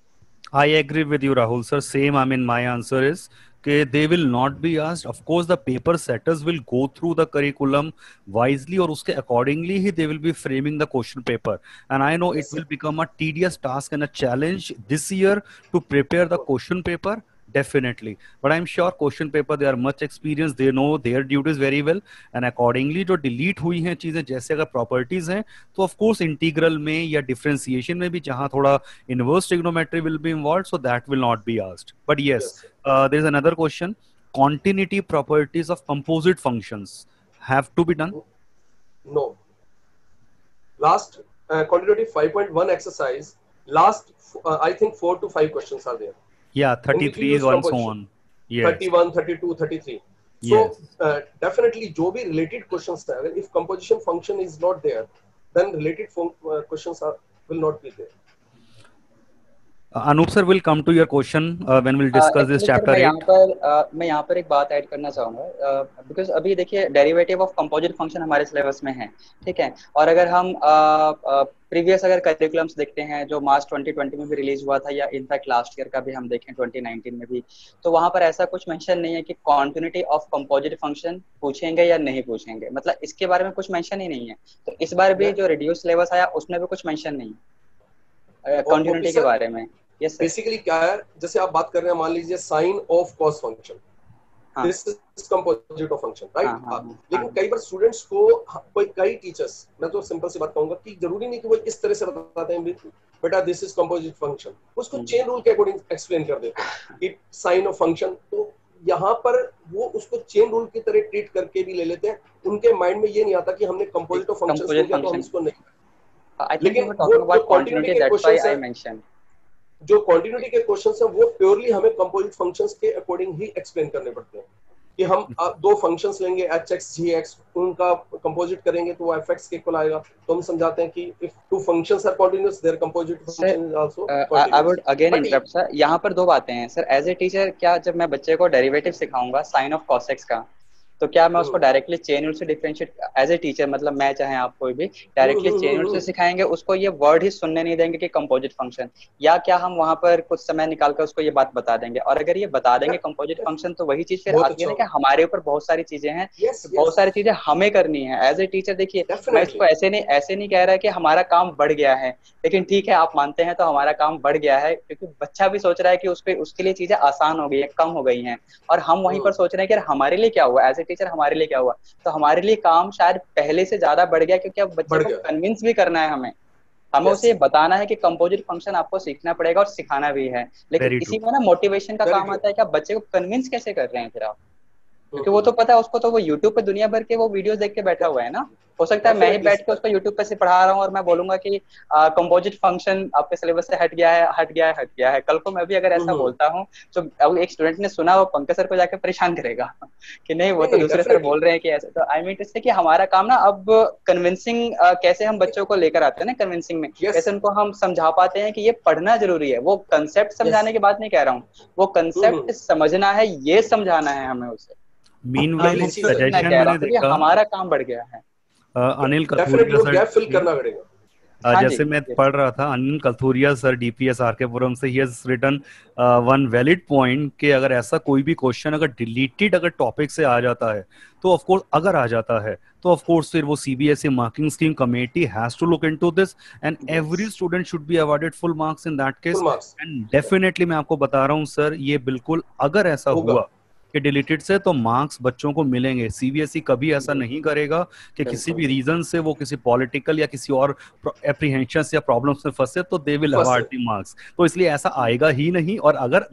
I agree with you, Rahul sir. Same, I mean, my answer is that they will not be asked. Of course, the paper setters will go through the curriculum wisely, और उसके accordingly he they will be framing the question paper. And I know Yes, it will become a tedious task and a challenge this year to prepare the question paper. Definitely, but I'm sure question paper they are much experienced, they know their duties very well, and accordingly जो delete हुई हैं चीजें, जैसे अगर properties हैं तो of course integral में या differentiation में भी जहाँ थोड़ा inverse trigonometry will be involved, so that will not be asked. But yes, there is another question: continuity properties of composite functions have to be done? No. Last continuity 5.1 exercise, last I think 4 to 5 questions are there. Yeah, In which 33 we use and so composition. on. Yes. 31, 32, 33. Yes. So definitely जो भी related questions है, अगर if composition function is not there, then related questions will not be there. Anup sir will come to your question when we'll discuss this chapter 8. मैं यहाँ पर एक बात add करना चाहूँगा, बिकॉज अभी देखिए डेरिवेटिव ऑफ कंपोजिट फंक्शन हमारे सिलेबस में है, ठीक है, और अगर हम प्रीवियस अगर करिकुलम्स देखते हैं जो मार्च 2020 में भी रिलीज हुआ था, या इनफैक्ट लास्ट ईयर का भी हम देखें 2019 में भी, तो वहाँ पर ऐसा कुछ मेंशन नहीं है कि कॉन्टिन्यूटी ऑफ कंपोजिट फंक्शन पूछेंगे या नहीं पूछेंगे, मतलब इसके बारे में कुछ मेंशन ही नहीं है। तो इस बार भी जो रिड्यूस सिलेबस आया उसमें भी कुछ मेंशन नहीं है कॉन्टिन्यूटी के बारे में। Yes, बेसिकली क्या है, जैसे आप बात कर रहे हैं, मान लीजिए sine of cos function, this is composite of function, right. लेकिन कई बार स्टूडेंट्स को कई टीचर्स, मैं तो सिंपल सी बात कहूंगा कि जरूरी नहीं कि वो इस तरह से बताते हैं बेटा दिस इज कंपोजिट फंक्शन, उसको चेन रूल के अकॉर्डिंग एक्सप्लेन कर देते हैं कि साइन ऑफ फंक्शन, तो यहाँ पर वो उसको चेन रूल की तरह ट्रीट करके भी ले लेते हैं। उनके माइंड में ये नहीं आता कि हमने कंपोजिट ऑफ फंक्शन किया तो हम इसको नहीं, लेकिन वो कॉन्टिन्यूटी के क्वेश्चंस हैं, जो कॉन्टिन्यूटी के क्वेश्चंस हैं वो प्योरली हमें कंपोजिट फंक्शंस के अकॉर्डिंग ही एक्सप्लेन करने पड़ते हैं कि हम दो फंक्शंस लेंगे h(x) g(x), उनका कंपोजिट करेंगे तो वो f(x) के इक्वल आएगा, तो हम समझाते हैं कि if two functions are continuous their composite function is also continuous. I would again interrupt sir, यहाँ पर दो बातें हैं सर। एज ए टीचर क्या जब मैं बच्चे को डेरिवेटिव सिखाऊंगा साइन ऑफ cos x का, तो क्या मैं उसको डायरेक्टली चेन रूल से डिफरेंशिएट, एज ए टीचर मतलब मैं चाहे आप कोई भी डायरेक्टली चेन रूल से सिखाएंगे, उसको ये वर्ड ही सुनने नहीं देंगे कि कंपोजिट फंक्शन, या क्या हम वहां पर कुछ समय निकाल कर उसको ये बात बता देंगे? और अगर ये बता देंगे कंपोजिट फंक्शन तो वही चीज फिर आती है ना कि हमारे ऊपर बहुत सारी चीजें हैं, बहुत सारी चीजें हमें करनी है एज ए टीचर। देखिए मैं इसको ऐसे नहीं कह रहा कि हमारा काम बढ़ गया है, लेकिन ठीक है आप मानते हैं तो हमारा काम बढ़ गया है, क्योंकि बच्चा भी सोच रहा है कि उसके लिए चीजें आसान हो गई है, कम हो गई हैं, और हम वहीं पर सोच रहे हैं कि हमारे लिए क्या हुआ, एज ए टीचर हमारे लिए क्या हुआ। तो हमारे लिए काम शायद पहले से ज्यादा बढ़ गया, क्योंकि अब बच्चे को कन्विंस भी करना है, हमें उसे बताना है कि कंपोजिट फंक्शन आपको सीखना पड़ेगा और सिखाना भी है। लेकिन इसी में ना मोटिवेशन का काम आता है कि आप बच्चे को कन्विंस कैसे कर रहे हैं फिर आप, क्योंकि वो तो पता है उसको, तो वो यूट्यूब पे दुनिया भर के वो वीडियोस देख के बैठा हुआ है ना। हो सकता है मैं ही बैठ के उसको यूट्यूब पे से पढ़ा रहा हूँ और मैं बोलूंगा कि कंपोजिट फंक्शन आपके सिलेबस से हट गया है। कल को मैं भी अगर ऐसा बोलता हूँ तो अब एक स्टूडेंट ने सुना, वो पंकज सर को जाकर परेशान करेगा कि नहीं वो तो दूसरे सर बोल रहे हैं कि ऐसे। तो आई मीन इससे कि हमारा काम ना अब कन्विंसिंग, कैसे हम बच्चों को लेकर आते हैं ना कन्विंसिंग में, कैसे उनको हम समझा पाते हैं कि ये पढ़ना जरूरी है। वो कंसेप्ट समझाने की बात नहीं कह रहा हूँ, वो कंसेप्ट समझना है, ये समझाना है हमें उसे। मीनवाइल सजेशन मैंने देखा, हमारा काम बढ़ गया है। Anil Kathuria sir gap fill करना पड़ेगा। जैसे मैं पढ़ रहा था, अनिल कथूरिया सर डीपीएस आरकेपुरम से, ही has written one valid point कि अगर ऐसा कोई भी क्वेश्चन अगर डिलीटेड अगर टॉपिक से आ जाता है तो ऑफ कोर्स, अगर आ जाता है तो ऑफ कोर्स फिर वो CBSE marking scheme committee has to look into this and every student should be awarded full marks in that case. And definitely मैं आपको बता रहा हूँ सर, ये बिल्कुल अगर ऐसा हुआ कि डिलीटेड से तो मार्क्स बच्चों को मिलेंगे। सीबीएसई कभी ऐसा नहीं करेगा कि किसी भी रीजन से वो किसी पॉलिटिकल या किसी और एप्रीहेंशंस या प्रॉब्लम्स में फंसे तो they will award the marks. तो इसलिए ऐसा आएगा ही नहीं, और अगर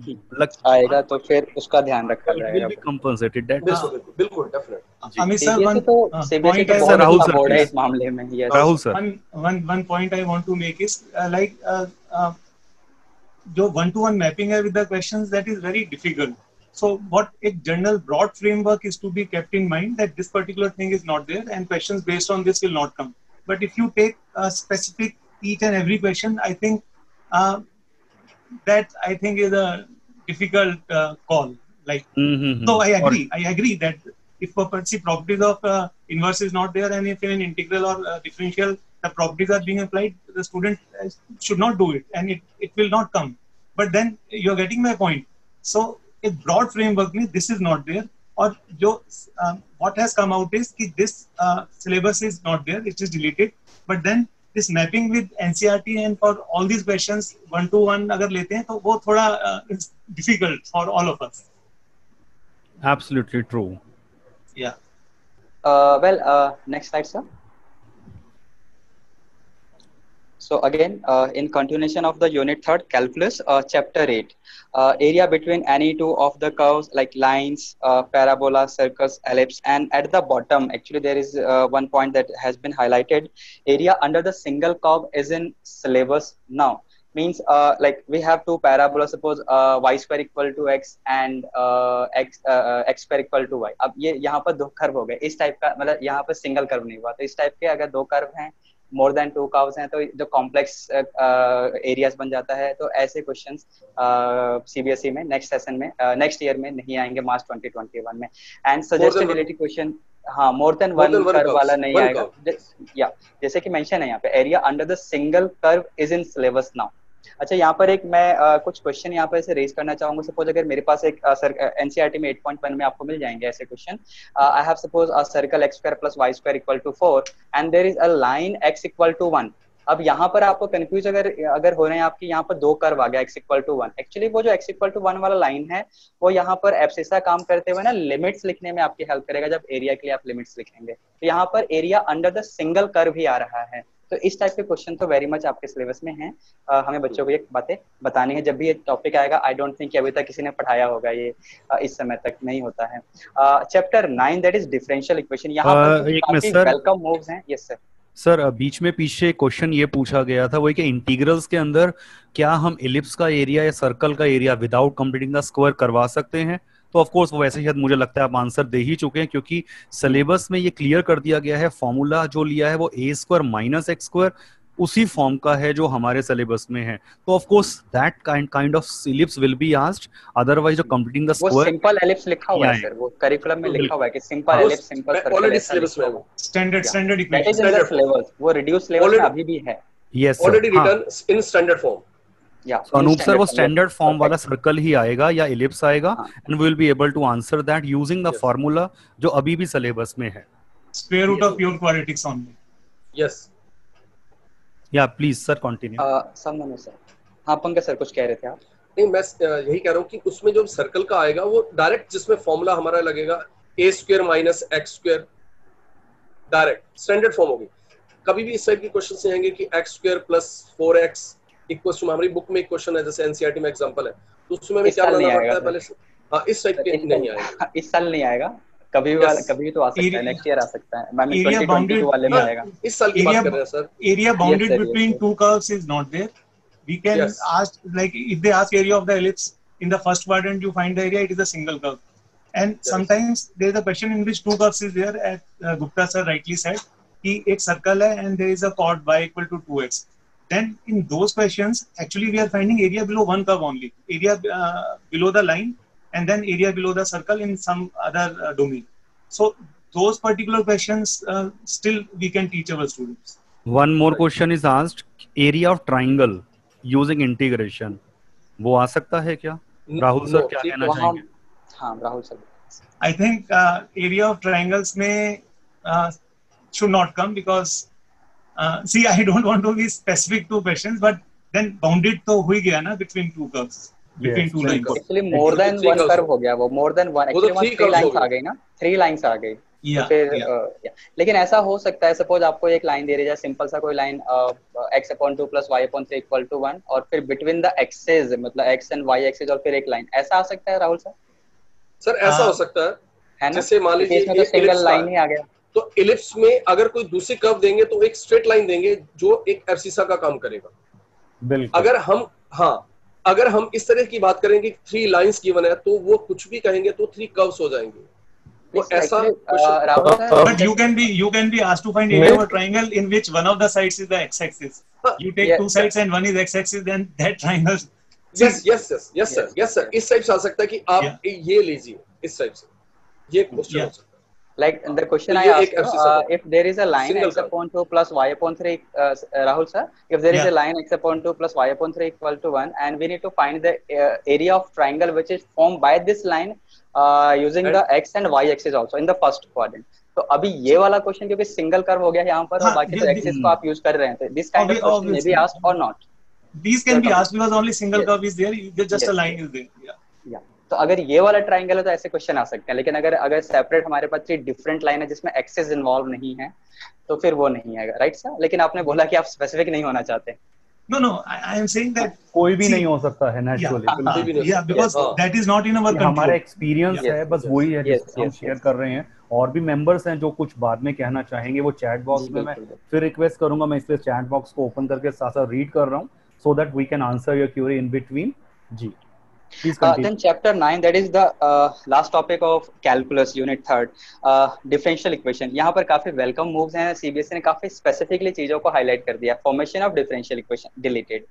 आएगा तो फिर उसका ध्यान रखा जाएगा, कंपनसेटेड। बिल्कुल डेफिनेटली। अमित सर, तो सीबीएसई का बहुत राहुल बोर्ड है इस मामले में। Rahul sir, one point I want to make is जो 1-to-1 मैपिंग है with the questions, that is very difficult. So what a general broad framework is to be kept in mind, that this particular thing is not there and questions based on this will not come. But if you take a specific each and every question, I think that I think is a difficult call. Like, so I agree that if see properties of inverse is not there, and if in an integral or differential the properties are being applied, the student should not do it, and it will not come. But then you're getting my point. So a broad framework means this is not there, or jo what has come out is कि this syllabus is not there, it is deleted. But then this mapping with NCERT and for all these questions 1-to-1 अगर लेते हैं तो वो थोड़ा it's difficult for all of us. Absolutely true. Yeah. Next slide, sir. So again, in continuation of the unit 3rd, calculus, chapter 8, area between any two of the curves like lines, parabola, circles, ellipse, and at the bottom, actually there is one point that has been highlighted. Area under the single curve is in syllabus now. Means like we have two parabola, suppose y square equal to x and x square equal to y. अब ये यहाँ पर दो curve हो गए, इस type का, मतलब यहाँ पर सिंगल कर्व नहीं हुआ, तो इस टाइप के अगर दो कर्व हैं, मोर देन 2 कर्व्स हैं, तो जो कॉम्प्लेक्स एरियाज बन जाता है, तो ऐसे क्वेश्चंस सीबीएसई में नेक्स्ट सेशन में नेक्स्ट ईयर में नहीं आएंगे, मार्च 2021 में. एंड सजेस्टेड रिलेटेड क्वेश्चन, हाँ, मोर देन वन कर्व वाला नहीं आएगा. या जैसे कि मेंशन है यहाँ पे, area under the single curve is in syllabus now. अच्छा, यहाँ पर एक मैं कुछ क्वेश्चन यहाँ पर ऐसे रेज करना चाहूंगा. सपोज अगर मेरे पास एक एनसीईआरटी में 8.1 में आपको मिल जाएंगे ऐसे question. I have suppose a circle x square plus y square equal to 4 and there is a line x equal to 1. अब यहाँ पर आपको कंफ्यूज अगर हो रहे हैं आपकी, यहाँ पर दो कर्व आ गया x इक्वल टू 1. एक्चुअली वो जो x इक्वल टू 1 वाला लाइन है, वो यहाँ पर एब्सिसा काम करते हुए ना लिमिट्स लिखने में आपकी हेल्प करेगा. जब एरिया के लिए आप लिमिट्स लिखेंगे, तो यहाँ पर area under the single curve ही आ रहा है. तो इस टाइप के क्वेश्चन तो वेरी मच आपके सिलेबस में हैं. हमें बच्चों को ये बातें बतानी है. जब भी ये टॉपिक आएगा, आई डोंट थिंक अभी तक किसी ने पढ़ाया होगा ये, इस समय तक नहीं होता है. Chapter 9 that is differential equation. यहाँ पर काफी वेलकम मूव्स हैं. Yes sir. सर बीच में पीछे क्वेश्चन ये पूछा गया था, वही कि इंटीग्रल्स के अंदर क्या हम एलिप्स का एरिया या सर्कल का area without completing the square करवा सकते हैं? तो ऑफ कोर्स वो वैसे शायद मुझे लगता है आप आंसर दे ही चुके हैं, क्योंकि सिलेबस में ये क्लियर कर दिया गया है. फॉर्मूला जो लिया है वो a square minus x square उसी फॉर्म का है जो हमारे सिलेबस में है. तो of course that kind of ellipse will be asked. Otherwise जो कंप्लीटिंग द स्क्वायर, वो सिंपल एलिप्स लिखा हुआ है सर, वो करिकुलम में लिखा हुआ है कि simple ellipse, simple circle. Already syllabus में है, स्टैंडर्ड इक्वेशन, स्टैंडर्ड सिलेबस. वो रिड्यूस लेवल में अभी भी है. Yes, already written in standard form. Anup sir, वो स्टैंडर्ड फॉर्म वाला सर्कल ही आएगा या एलिप्स आएगा, and we will be able to answer that using the formula जो अभी भी सिलेबस में है. Square root of pure quadratics only. Yes. Yeah please sir continue. समझो सर. हाँ पंकज सर, कुछ कह रहे थे आप? नहीं, मैं यही कह रहा हूँ कि उसमें जो सर्कल का आएगा वो डायरेक्ट, जिसमें फॉर्मूला हमारा लगेगा a square minus x square, direct standard form होगी. कभी भी इस टाइप के क्वेश्चन से आएंगे कि x square plus 4x equal to, हमारी बुक में एक क्वेश्चन है जैसे एनसीईआरटी में एग्जांपल है, तो उसमें हमें क्या बनाना पड़ता है पहले से. हाँ, इस टाइप के नहीं आएगा. इस साल नहीं आएगा, कभी भी तो आ सकता है, नेक्स्ट ईयर आ सकता है. मैं 2022 वाले में आएगा. इस साल की बात कर रहे हैं sir. Area bounded between two curves is not there. We can ask, like if they ask area of the ellipse in the first quadrant, you find the area, it is a single curve. And sometimes there is a question in which two curves is there, as Gupta sir rightly said, कि एक circle है and there is a chord y equal to 2x. Then in those questions, actually we are finding area below one curve only, area below the line, and then area below the circle in some other domain. So those particular questions still we can teach our students. One more question is asked, area of triangle using integration, वो आ सकता है क्या? Rahul sir क्या कहना चाहेंगे? हाँ Rahul sir. I think area of triangles में should not come because see, I don't want to be specific to questions, but then bounded तो हो ही गया ना between two curves, between two lines. Actually more than one curve हो गया, वो more than one. Actually 3 lines आ गई ना, 3 lines आ गई. Yeah, फिर लेकिन ऐसा हो सकता है, सपोज आपको एक लाइन दे रही है, सिंपल सा कोई लाइन x/2 + y/3 = 1, और फिर बिटवीन द एक्सेस, मतलब x एंड y एक्सेस, और फिर एक लाइन, ऐसा आ सकता है राहुल सर? सर ऐसा हो सकता है ना, जैसे मान लीजिए इसमें तो सिंगल लाइन ही आ गया, तो इलिप्स में अगर कोई दूसरी कर्व देंगे तो एक स्ट्रेट लाइन देंगे जो एक एब्सिसा का काम करेगा. बिल्कुल. अगर हम, हाँ, अगर हम इस तरह की बात करेंगे 3 लाइंस गिवन है तो वो कुछ भी कहेंगे तो 3 कर्व्स हो जाएंगे, वो ऐसा question. Rahul sir, But you can be asked to find area of a triangle in which one of the sides is the x-axis. You take Yeah. two sides and one is x-axis, then that triangle. Yes sir, इस type से आ सकता है कि आप ये लीजिए, इस type से ये क्वेश्चन हो सकता है। like the question I ये asked एक you, abscissa if there is a line Single x curve. upon 2 plus y upon 3, Rahul sir, if there is Yeah. a line x upon 2 plus y upon 3 equal to 1 and we need to find the area of triangle which is formed by this line using And- the x and y axis also in the first quadrant. तो अभी ये वाला question क्योंकि single curve हो गया यहाँ पर और बाकी तो एक्सिस को आप यूज कर रहे हैं, तो this kind of question may be asked और not. These can be asked because only single Yes. curve is there. Just a Yes. line is there. Yeah. या तो अगर ये वाला ट्रायंगल है तो ऐसे क्वेश्चन आ सकते हैं, लेकिन अगर सेपरेट हमारे पास 3 डिफरेंट लाइन है जिसमें एक्सेस इन्वॉल्व नहीं है तो फिर वो नहीं आएगा, राइट सर? लेकिन आपने बोला कि आप स्पेसिफिक नहीं होना चाहते। No, I am saying that कोई भी See, नहीं हो सकता है नेचुरली, बिल्कुल भी नहीं yeah, because हाँ। that is not in our control. हमारा एक्सपीरियंस Yes, है, बस yes, वही है yes, जिसको हम yes, शेयर yes. कर रहे हैं। और भी मेंबर्स हैं जो कुछ बाद में कहना चाहेंगे, वो चैट बॉक्स में मैं बिल्कुल। फिर रिक्वेस्ट करूंगा, मैं इसलिए चैट बॉक्स को ओपन करके साथ साथ रीड कर रहा हूँ so that we can answer your query in between. जी please continue. Then chapter 9, that is the last topic of calculus unit 3rd, differential equation। यहाँ पर काफी वेलकम मूव्स हैं, सीबीएसई ने काफी स्पेसिफिकली चीजों को हाईलाइट कर दिया। Formation of differential equation deleted.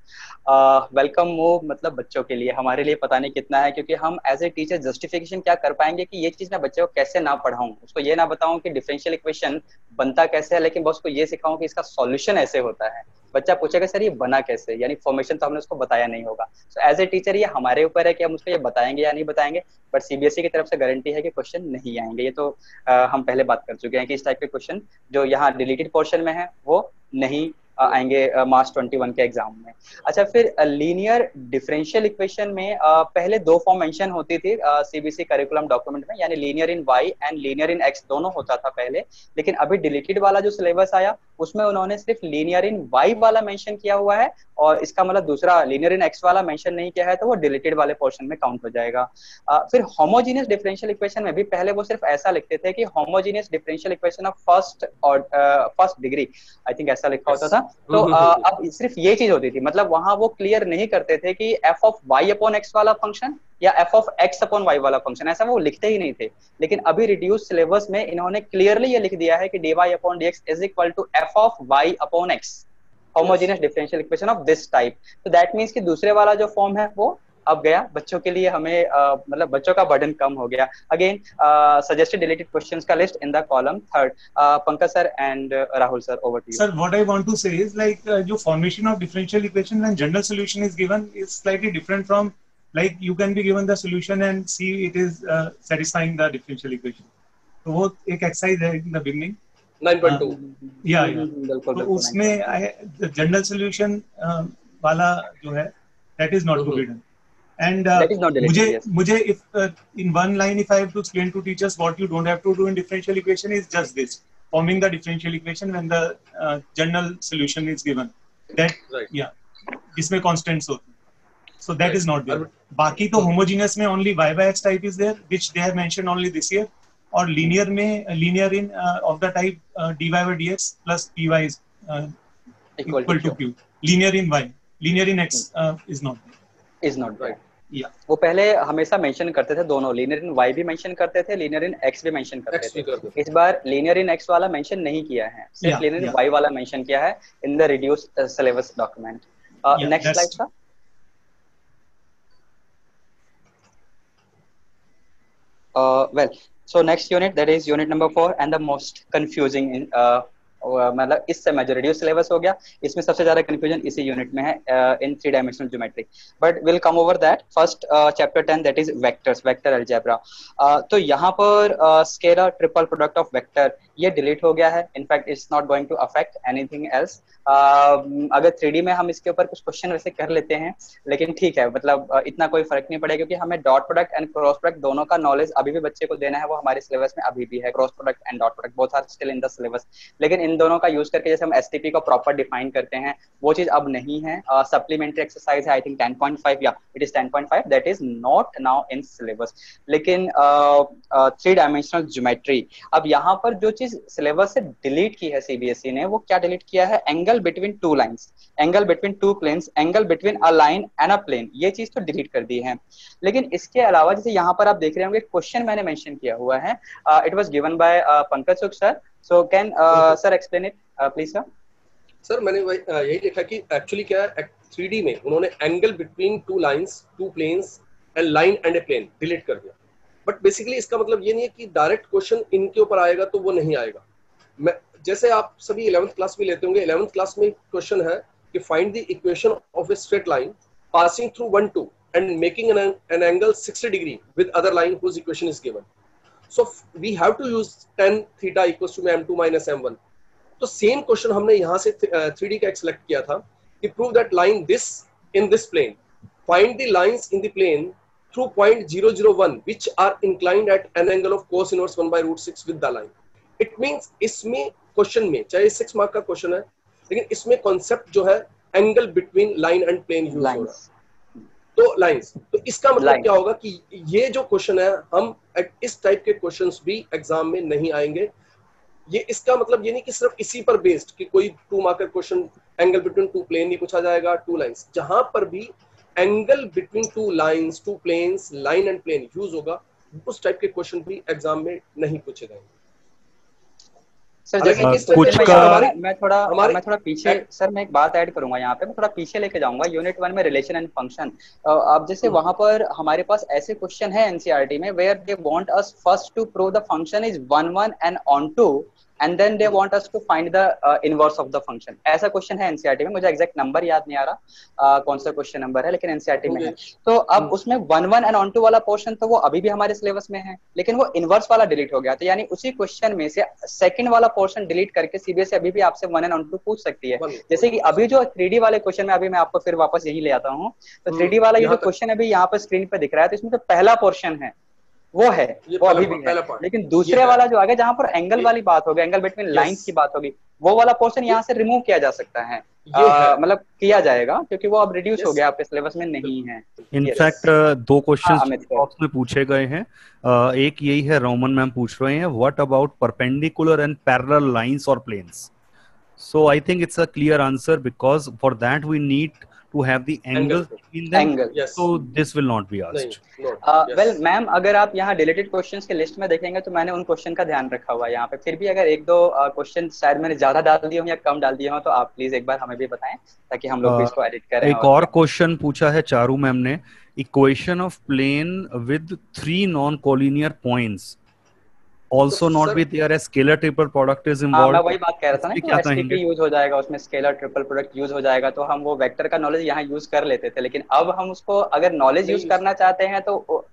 Welcome move मतलब बच्चों के लिए, हमारे लिए पता नहीं कितना है, क्योंकि हम एज ए टीचर जस्टिफिकेशन क्या कर पाएंगे कि ये चीज मैं बच्चे को कैसे ना पढ़ाऊं, उसको ये ना बताऊं कि डिफरेंशियल इक्वेशन बनता कैसे है, लेकिन बस उसको ये सिखाऊं कि इसका सॉल्यूशन ऐसे होता है। बच्चा पूछेगा सर ये बना कैसे, यानी फॉर्मेशन तो हमने उसको बताया नहीं होगा। सो एज ए टीचर ये हमारे ऊपर है कि हम उसको ये बताएंगे या नहीं बताएंगे, बट सीबीएसई की तरफ से गारंटी है कि क्वेश्चन नहीं आएंगे। ये तो हम पहले बात कर चुके हैं कि इस टाइप के क्वेश्चन जो यहाँ डिलीटेड पोर्शन में है वो नहीं आएंगे मार्च 21 के एग्जाम में। अच्छा, फिर लीनियर डिफरेंशियल इक्वेशन में पहले 2 फॉर्म मेंशन होती थी सीबीएसई करिकुलम डॉक्यूमेंट में, यानी linear in y and linear in x दोनों होता था पहले, लेकिन अभी डिलीटेड वाला जो सिलेबस आया उसमें उन्होंने सिर्फ लीनियर इन वाई वाला मेंशन किया हुआ है, और इसका मतलब दूसरा लीनियर इन एक्स वाला मेंशन नहीं किया है, तो वो डिलीटेड वाले पोर्शन में काउंट हो जाएगा। फिर होमोजेनियस डिफरेंशियल इक्वेशन में भी पहले वो सिर्फ ऐसा लिखते थे कि homogeneous differential equation of first degree, I think ऐसा लिखा होता था। तो अब सिर्फ ये चीज होती थी, मतलब वहां वो क्लियर नहीं करते थे कि f of y upon x वाला फंक्शन या f of x upon y वाला फंक्शन, ऐसा वो लिखते ही नहीं थे। लेकिन अभी रिड्यूस सिलेबस में इन्होंने क्लियरली ये लिख दिया है कि dy upon dx is equal to f of y upon x, homogeneous differential equation of this type. तो दैट मींस कि दूसरे वाला जो फॉर्म है वो अब गया बच्चों के लिए, हमें मतलब बच्चों का बर्डन कम हो गया। अगेन सजेस्टेड डिलीटेड क्वेश्चंस का list in the column 3rd। Pankaj sir and Rahul sir, over to you. Sir, what I want to say is like your formation of differential equation when general solution is given is slightly different from like you can be given the solution and see it is satisfying the differential equation. तो वो एक exercise है in the beginning. 9.2 Yeah. बिल्कुल तो उसमें general solution वाला जो है that is not to be done. And That is not deleted, मुझे if in one line if I have to explain to teachers what you don't have to do in differential equation is just this, forming the differential equation when the general solution is given, that Right. yeah जिसमें constants होते हैं, so that Right. is not there. बाकी तो homogeneous में only y by x type is there which they have mentioned only this year, और linear में linear in of the type dy by dx plus py is equal to q. Linear in y, linear in x is not there. Is not right. Yeah. वो पहले हमेशा mention करते थे दोनों, linear in y भी mention करते थे, linear in x भी मेंशन करते X भी करते थे। इस बार लीनियर इन एक्स वाला मेंशन नहीं किया है, सिर्फ Yeah, linear in yeah. Y वाला मेंशन किया है in the reduce syllabus document. Yeah, next that's- slide sir. Well, so next unit, that is unit number 4 and the most confusing in मतलब इस समय जो रिड्यूस सिलेबस हो गया इसमें सबसे ज्यादा कंफ्यूजन इसी यूनिट में है in 3 dimensional geometry, but will come over that. First chapter 10 that is vectors, vector algebra. तो यहाँ पर scalar triple product of vector ये डिलीट हो गया है, in fact it's not going to affect anything else. अगर 3D में हम इसके ऊपर कुछ क्वेश्चन वैसे कर लेते हैं, लेकिन ठीक है, मतलब इतना कोई फर्क नहीं पड़ेगा क्योंकि हमें dot product and cross product दोनों का नॉलेज अभी भी बच्चे को देना है, वो हमारे सिलेबस में अभी भी है। Cross product and dot product both are still in the syllabus, लेकिन इन इन दोनों का यूज करके जैसे हम एसटीपी को प्रॉपर डिफाइन करते हैं, वो चीज अब नहीं है। सप्लीमेंट्री एक्सरसाइज है आई थिंक 10.5, या it is 10.5, that is not now in syllabus. लेकिन 3 डायमेंशनल ज्योमेट्री, अब यहाँ पर जो चीज सिलेबस से डिलीट की है सीबीएसई ने, वो क्या डिलीट किया है? Angle between two lines, angle between two planes, angle between a line and a plane, ये चीज तो डिलीट कर दी है। लेकिन इसके अलावा जैसे यहाँ पर आप देख रहे होंगे क्वेश्चन मैंने मेंशन किया हुआ है, it was given by Pankaj Sukh sir, so can sir explain it please sir. Sir मैंने यही लिखा कि एक्चुअली क्या है, 3D में उन्होंने angle between two lines, two planes and line and a plane delete कर दिया। बट बेसिकली इसका मतलब ये नहीं है कि डायरेक्ट क्वेश्चन इनके ऊपर आएगा तो वो नहीं आएगा। मैं जैसे आप सभी 11th क्लास में लेते होंगे, 11th क्लास में क्वेश्चन है कि find the equation of a straight line passing through 1 2 and making an angle 60 degree with other line whose equation is given. So we have to use tan theta equals to m2 minus m1. तो same question हमने यहाँ से 3D का select किया था कि prove that line this in this plane, find the lines in the plane through point 001 which are inclined at an angle of cos inverse 1/√6 with the line. It means इसमें question में चाहे 6 mark का question है, लेकिन इसमें concept जो है angle between line and plane use हो रहा है। तो लाइंस, तो इसका मतलब क्या होगा कि ये जो क्वेश्चन है, हम इस टाइप के क्वेश्चंस भी एग्जाम में नहीं आएंगे। ये इसका मतलब ये नहीं कि सिर्फ इसी पर बेस्ड कि कोई 2 marker question angle between two plane नहीं पूछा जाएगा, टू लाइंस, जहां पर भी angle between two lines, two planes, line and plane use होगा, उस टाइप के क्वेश्चन भी एग्जाम में नहीं पूछे जाएंगे। सर जैसे कुछ मैं थोड़ा पीछे, सर मैं एक बात ऐड करूंगा यहाँ पे, मैं थोड़ा पीछे लेके जाऊंगा यूनिट 1 में रिलेशन एंड फंक्शन। अब जैसे वहां पर हमारे पास ऐसे क्वेश्चन है एनसीईआरटी में where they want us first to prove the function is 1 1 and onto and then they want us to find the inverse of the function. ऐसा क्वेश्चन है एनसीईआरटी में, मुझे एग्जैक्ट नंबर याद नहीं आ रहा कौन सा क्वेश्चन नंबर है, लेकिन एनसीईआरटी में है। तो अब उसमें 1 1 एंड ऑन टू वाला पोर्शन तो वो अभी भी हमारे सिलेबस में है, लेकिन वो इनवर्स वाला डिलीट हो गया। तो यानी उसी क्वेश्चन में से सेकंड वाला पोर्शन डिलीट करके सीबीएसई अभी भी आपसे 1 एंड ऑन टू पूछ सकती है। जैसे कि अभी जो 3D वाले क्वेश्चन में, अभी मैं आपको फिर वापस यही ले आता हूँ, तो 3D वाला ये जो क्वेश्चन अभी यहाँ पर स्क्रीन पे दिख रहा है, तो इसमें तो पहला पोर्शन है वो है, वो अभी भी है। लेकिन दूसरे वाला जो आगे जहां पर एंगल वाली बात होगी, एंगल बिटवीन लाइंस की बात होगी, वो वाला पोर्शन यहाँ से रिमूव किया जा सकता है, मतलब किया जाएगा, क्योंकि वो अब रिड्यूस हो गया, आपके सिलेबस में नहीं है। इनफैक्ट 2 क्वेश्चंस बॉक्स में पूछे गए हैं। एक यही है, रोमन मैम पूछ रहे हैं, what about perpendicular and parallel lines और planes? So I think it's a clear answer because for that we need to have the angle between them. Yes. So this will not be asked. Well, ma'am अगर आप यहाँ deleted questions के list में देखेंगे तो मैंने उन question का ध्यान रखा हुआ है यहाँ पे। फिर भी अगर 1-2 क्वेश्चन शायद मैंने ज्यादा डाल दिए हो या कम डाल दिए हो, तो आप प्लीज एक बार हमें भी बताएं ताकि हम लोग भी इसको एडिट करें। एक और क्वेश्चन पूछा है चारू मैम ने, equation of plane with 3 non-collinear points also not be there as scalar triple product is involved. मैं वही बात कह रहा था ना कि एसटीपी यूज हो जाएगा, उसमें स्केलर ट्रिपल प्रोडक्ट यूज हो जाएगा, तो हम वो वेक्टर का नॉलेज यहाँ यूज कर लेते थे, लेकिन अब हम उसको अगर नॉलेज यूज करना चाहते हैं तो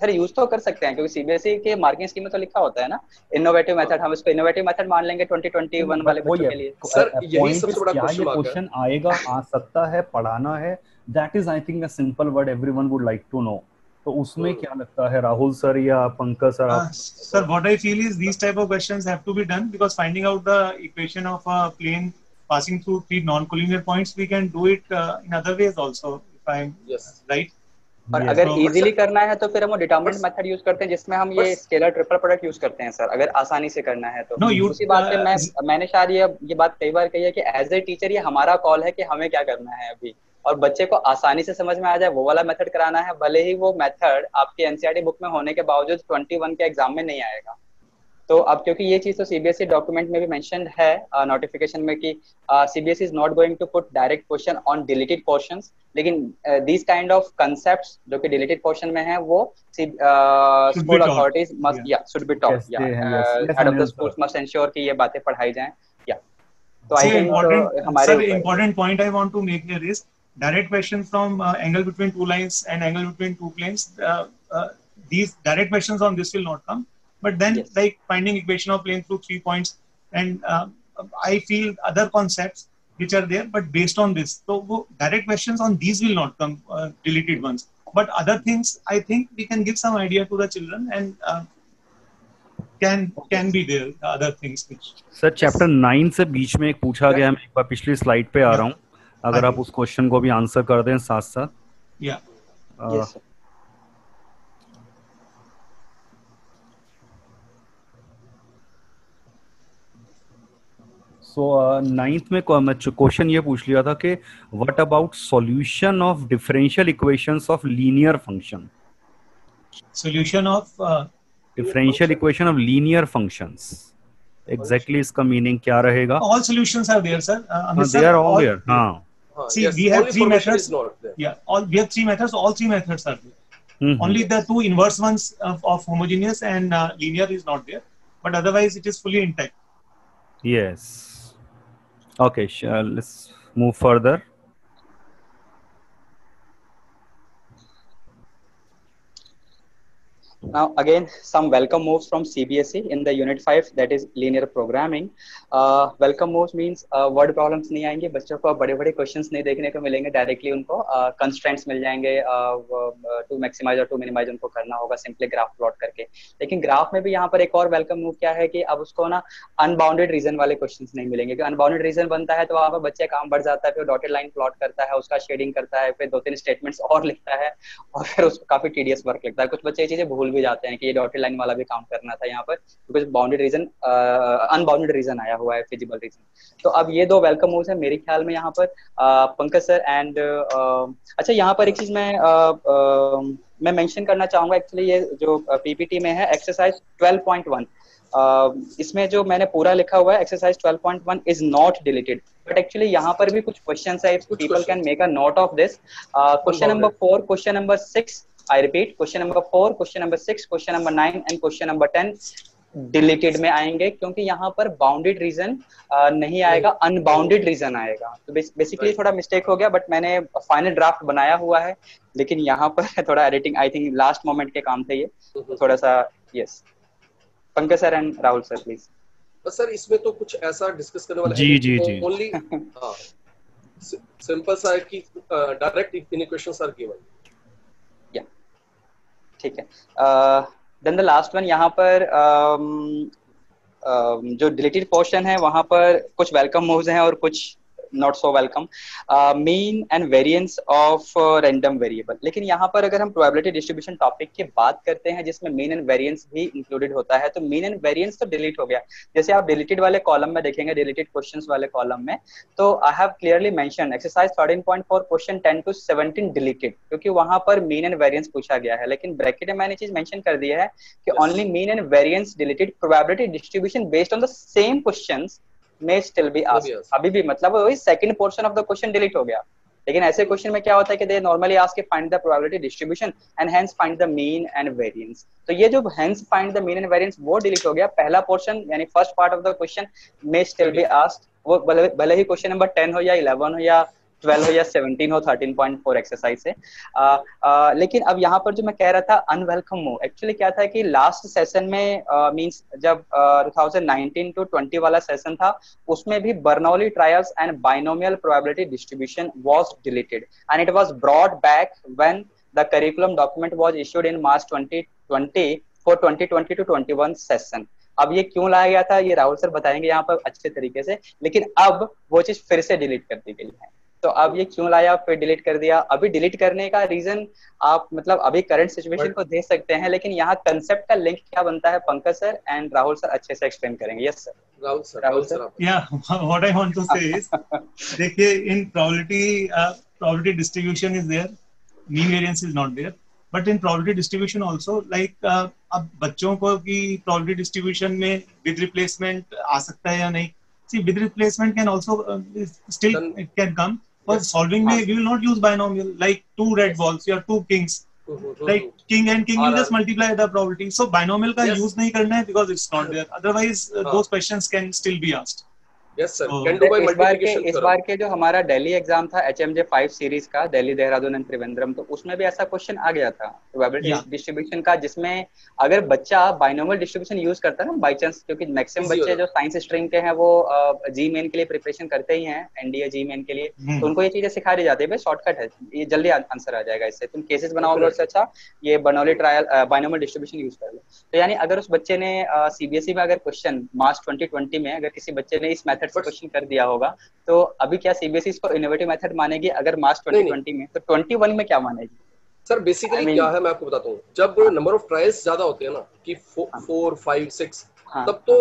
सर यूज तो कर सकते हैं, क्योंकि सीबीएसई के मार्किंग स्कीम में तो लिखा होता है ना इनोवेटिव मेथड। हम इसको इनोवेटिव मेथड मान लेंगे 2021 वाले बच्चों के लिए। सर यही सबसे बड़ा क्वेश्चन आएगा, आ सकता है, पढ़ाना है, that is I think a simple word everyone would like to know. तो उसमें क्या लगता है राहुल सर या Pankaj sir? Sir, what I feel is these type of questions have to be done because finding out the equation of a plane passing through 3 non-collinear points, we can do it in other ways also, if I'm right. और अगर easily करना है तो फिर हम determinant method use करते हैं, जिसमें हम ये स्केलर ट्रिपल प्रोडक्ट यूज करते हैं सर, अगर आसानी से करना है तो। उसी बात पे मैंने शायद ये बात कई बार कही है कि एज ए टीचर ये हमारा कॉल है कि हमें क्या करना है अभी, और बच्चे को आसानी से समझ में आ जाए वो वाला मेथड कराना है, भले ही वो मेथड आपके एनसीईआरटी बुक में होने के बावजूद 21 के एग्जाम में नहीं आएगा। तो अब क्योंकि ये चीज तो सीबीएसई डॉक्यूमेंट में भी मेंशन्ड है नोटिफिकेशन में कि CBSE is not going to put direct question on deleted portions, लेकिन दिस काइंड ऑफ कांसेप्ट्स जो कि डिलीटेड पोर्शन में है वो school authorities must should be taught, head of the schools must ensure कि ये बातें पढ़ाई जाएं। तो आई थिंक हमारे important point I want to make here is direct questions from angle between two lines and angle between two planes. These direct questions on this will not come, but then like finding equation of plane through 3 points and I feel other concepts which are there, but based on this, so direct questions on these will not come, deleted ones. But other things, I think we can give some idea to the children and can be there other things which sir chapter 9 से बीच में एक पूछा गया, मैं एक बार पिछली slide पे आ रहा हूँ, अगर आप उस क्वेश्चन को भी आंसर कर दें साथ साथ. yeah Yes, sir. सो 9th में क्वेश्चन ये पूछ लिया था कि what about solution of differential equations of linear function. solution of differential equation of linear functions, exactly इसका मीनिंग क्या रहेगा? all solutions are there, sir. Amit they sir, are all there. हाँ. see, yes, we have only three formation methods. is not there. Yeah, we have three methods. All three methods are there. Mhm. Only the two inverse ones of homogeneous and linear is not there, but otherwise it is fully intact. Yes. Okay, let's move further. Now again some welcome moves from CBSE in the unit 5, that is linear programming. Welcome moves means word problems नहीं आएंगे बच्चों को, बड़े बड़े questions नहीं देखने को मिलेंगे डायरेक्टली, उनको constraints मिल जाएंगे, to maximize और to minimize उनको करना होगा simply graph plot करके. लेकिन ग्राफ में भी यहाँ पर एक और वेलकम मूव क्या है कि अब उसको ना अनबाउंडेड रीजन वाले क्वेश्चंस नहीं मिलेंगे, क्योंकि अनबाउंडेड रीजन बनता है तो वहाँ पर बच्चे काम बढ़ जाता है, फिर डॉटेड लाइन प्लॉट करता है, उसका शेडिंग करता है, फिर 2-3 स्टेटमेंट्स और लिखता है और फिर उसको काफी टीडियस वर्क लगता है. कुछ बच्चे ये चीजें भूल भी जाते हैं कि ये डॉटेड लाइन वाला भी काम करना था यहाँ पर, because bounded region unbounded region आया हुआ है, फिजिबल रीजन. तो अब ये दो वेलकम मूव्स है मेरे ख्याल में यहाँ पर. पंकज सर एंड अच्छा यहाँ पर एक चीज मैं मेंशन करना चाहूंगा. एक्चुअली ये जो पीपीटी में है एक्सरसाइज 12.1, इसमें जो मैंने पूरा लिखा हुआ है exercise 12.1 is not deleted, but actually यहाँ पर भी कुछ क्वेश्चंस है, if people can make a note of this. Question number 4, question number 6, I repeat, question number 4, question number 6, question number 9 and question number 10 deleted में आएंगे, क्योंकि यहाँ पर बाउंडेड रीजन नहीं आएगा, अनबाउंडेड रीजन आएगा. तो बेसिकली थोड़ा मिस्टेक हो गया, बट मैंने फाइनल ड्राफ्ट बनाया हुआ है, लेकिन यहाँ पर थोड़ा editing I think last moment के काम थे ये, थोड़ा सा. Yes, Pankaj sir and Rahul sir please. Sir इसमें तो कुछ ऐसा डिस्कस करने वाला जी है जी जी. ओनली सिंपल सा है कि डायरेक्ट इक्वेशंस आर गिवन. ठीक है. देन द लास्ट वन, यहाँ पर जो डिलीटेड पोर्शन है वहां पर कुछ वेलकम मूव्स हैं और कुछ not so welcome. Mean and variance of random variable. लेकिन यहाँ पर अगर हम प्रोबेबिलिटी डिस्ट्रीब्यूशन टॉपिक की बात करते हैं जिसमें मीन एंड वेरिएंस भी इंक्लूडेड होता है, तो मीन एंड वेरिएंस तो डिलीट हो गया. जैसे आप डिलीटेड वाले कॉलम में देखेंगे, डिलीटेड क्वेश्चंस वाले कॉलम में, तो I have clearly mention exercise 13.4 question 10 to 17 deleted, क्योंकि वहां पर मीन एंड वेरिएंस पूछा गया है. लेकिन ब्रैकेट में मैंने चीज मेंशन कर दिया है कि only mean and variance deleted, probability distribution based on the same questions may still be asked. अभी भी मतलब वही second portion of the question delete हो गया. लेकिन ऐसे क्वेश्चन में क्या होता है कि दे नॉर्मली आस्क के find the probability distribution and hence find the mean and variance. तो ये जो hence find the mean and variance वो डिलीट हो गया. पहला पोर्शन यानी first part of the question may still be asked, वो भले ही क्वेश्चन नंबर 10 हो या 11 हो या 12 हो या 17 हो 13.4 एक्सरसाइज से. लेकिन अब यहाँ पर जो मैं कह रहा था अनवेलकम मूव, एक्चुअली क्या था कि लास्ट सेशन में मींस जब 2019 to 20 वाला सेशन था, उसमें भी Bernoulli trials and binomial probability distribution was deleted and it was brought back when the curriculum document was issued in March 2020 for 2020 to 21 session. अब ये क्यों लाया गया था ये राहुल सर बताएंगे यहाँ पर अच्छे तरीके से, लेकिन अब वो चीज फिर से डिलीट कर दी गई है. तो अब ये क्यों लाया, फिर डिलीट कर दिया. अभी डिलीट करने का रीजन आप मतलब अभी करंट सिचुएशन को देख सकते हैं, लेकिन यहाँ कंसेप्ट का लिंक क्या बनता है Pankaj sir and Rahul sir अच्छे से एक्सप्लेन करेंगे. Yes sir. Rahul sir. Yeah what I want to say is, देखिए in probability distribution is there, mean variance is not there, but in probability distribution also like अब बच्चों को की प्रोबेबिलिटी डिस्ट्रीब्यूशन में with replacement आ सकता है या नहीं. See, with replacement can also still it can come. For solving में we will not use binomial like two red balls. You have two kings. Like king and king, you just multiply the probability. So binomial का use नहीं करना है because it's not there. Otherwise those questions can still be asked. Yes sir, तो can do by इस multiplication बार के जो हमारा Delhi exam था HMJ 5 सीरीज का, दिल्ली देहरादून एंड त्रिवेंद्रम, तो उसमें भी ऐसा क्वेश्चन आ गया था प्रोबेबिलिटी या डिस्ट्रीब्यूशन का, जिसमें अगर बच्चा बाइनोमियल डिस्ट्रीब्यूशन यूज करता है ना बाई चांस, क्योंकि मैक्सिमम Easy हो बच्चे जो जाता साइंस स्ट्रीम के हैं वो जी मेन के लिए प्रिपरेशन करते ही हैं, NDA जी मेन के लिए, तो उनको ये चीजें सिखा दी जाती है, भाई शॉर्टकट है, ये जल्दी आंसर आ जाएगा, इससे तुम केसेस बनाओगे उससे अच्छा ये Bernoulli trial binomial distribution use कर लो। तो यानी अगर उस बच्चे ने CBSE में अगर क्वेश्चन मार्च 2020 में अगर किसी बच्चे ने इस मेथड से बट क्वेश्चन कर दिया होगा, तो अभी क्या CBSE इसको इनोवेटिव मेथड मानेगी अगर मार्च नहीं नहीं 2020 में, तो 21 में क्या मानेगी? सर, आई बेसिकली मीन क्या है मैं आपको बताता हूँ, जब हाँ नंबर ऑफ ट्रायल्स ज्यादा होते हैं ना कि हाँ 4 5 6, हाँ तब तो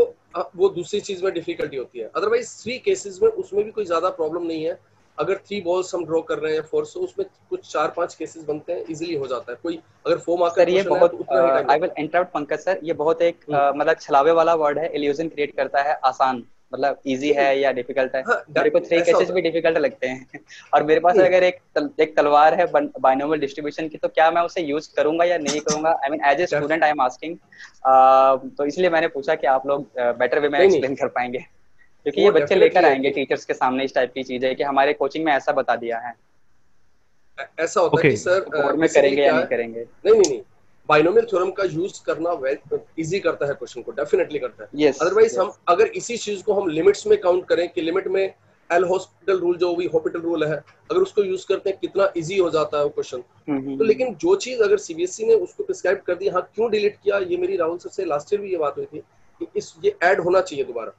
वो दूसरी चीज में डिफिकल्टी होती है। अदरवाइज 3 केसेस में उसमें भी कोई ज्यादा प्रॉब्लम नहीं है। अगर 3 बॉल्स हम ड्रॉ कर रहे हैं 4, so उसमें कुछ 4-5 केसेस बनते हैं, इजीली हो जाता है। कोई अगर 4 मार्क का सर ये क्वेश्चन है बहुत तो उतना ही टाइम आई लगता विल इंटरप्ट पंकज सर, ये बहुत एक है। मतलब छलावे वाला वर्ड है, इल्यूजन क्रिएट करता है, आसान मतलब इजी है या डिफिकल्ट है। हाँ, मेरे को 3 ऐसा केसेस होता भी है। डिफिकल्ट लगते हैं और मेरे पास नहीं अगर एक तलवार है बाइनोमियल डिस्ट्रीब्यूशन की, तो क्या मैं उसे यूज करूंगा या नहीं करूंगा? I mean as a deaf student I am asking, तो इसलिए मैंने पूछा कि आप लोग बेटर वे में नहीं नहीं, एक्सप्लेन कर पाएंगे, क्योंकि वो ये बच्चे लेकर डेफिनेटली है आएंगे कि टीचर्स के सामने इस टाइप की चीजें कि हमारे कोचिंग में ऐसा बता दिया है, ऐसा होता है Okay. कि सर तो बोर्ड में बेसिकली करेंगे या क्या नहीं है, करेंगे? नहीं, बाइनोमियल थ्योरम का यूज करना इजी करता है क्वेश्चन को, डेफिनेटली करता है। यस अदरवाइज हम यस अगर इसी चीज को हम लिमिट्स में काउंट करें कि लिमिट में एल हॉस्पिटल रूल, जो भी हॉस्पिटल रूल है, अगर उसको यूज करते हैं कितना इजी हो जाता है वो क्वेश्चन। तो लेकिन जो चीज अगर CBSE ने उसको प्रिस्क्राइब कर दी, हाँ क्यों डिलीट किया, ये मेरी राहुल सर से लास्ट ईयर भी ये बात हुई थी कि ये ऐड होना चाहिए दोबारा,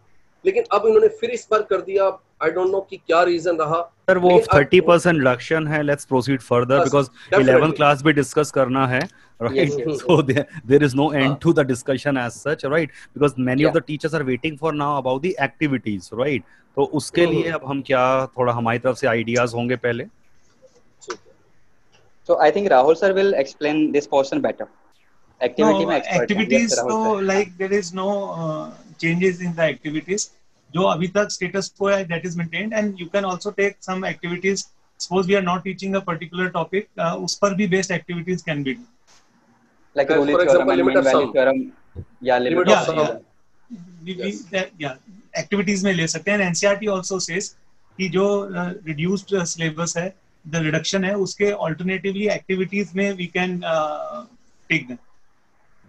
लेकिन अब इन्होंने फिर इस बार कर दिया। आई डोंट नो कि क्या रीजन रहा, सर वो लेकिन अब 30% रिडक्शन है, लेट्स प्रोसीड फर्दर बस बिकॉज 11th डेफिनेटली। क्लास भी डिस्कस करना है, yes right? Yes So there is no end हाँ to the discussion as such, right? Because many या of the teachers are waiting for now about the activities, right? तो उसके लिए अब हम क्या, थोड़ा हमारी तरफ से आइडियाज होंगे पहले। ठीक है। So I think Rahul sir will explain this portion better. Activity No, में expert हैं. Yes, activities, Rahul so sir. like there is no changes in the activities. जो अभी तक status quo है, that is maintained, and you can also take some activities. Suppose we are not teaching a particular topic, उस पर भी based activities can be done. Like Rowley For theorem example, and limit mean of value sum, theorem या limit limit of of Yeah, sum. sum, yeah. yes, Activities में ले सकते हैं. NCERT also says कि जो reduced syllabus है, the reduction है, उसके alternatively activities में we can take them.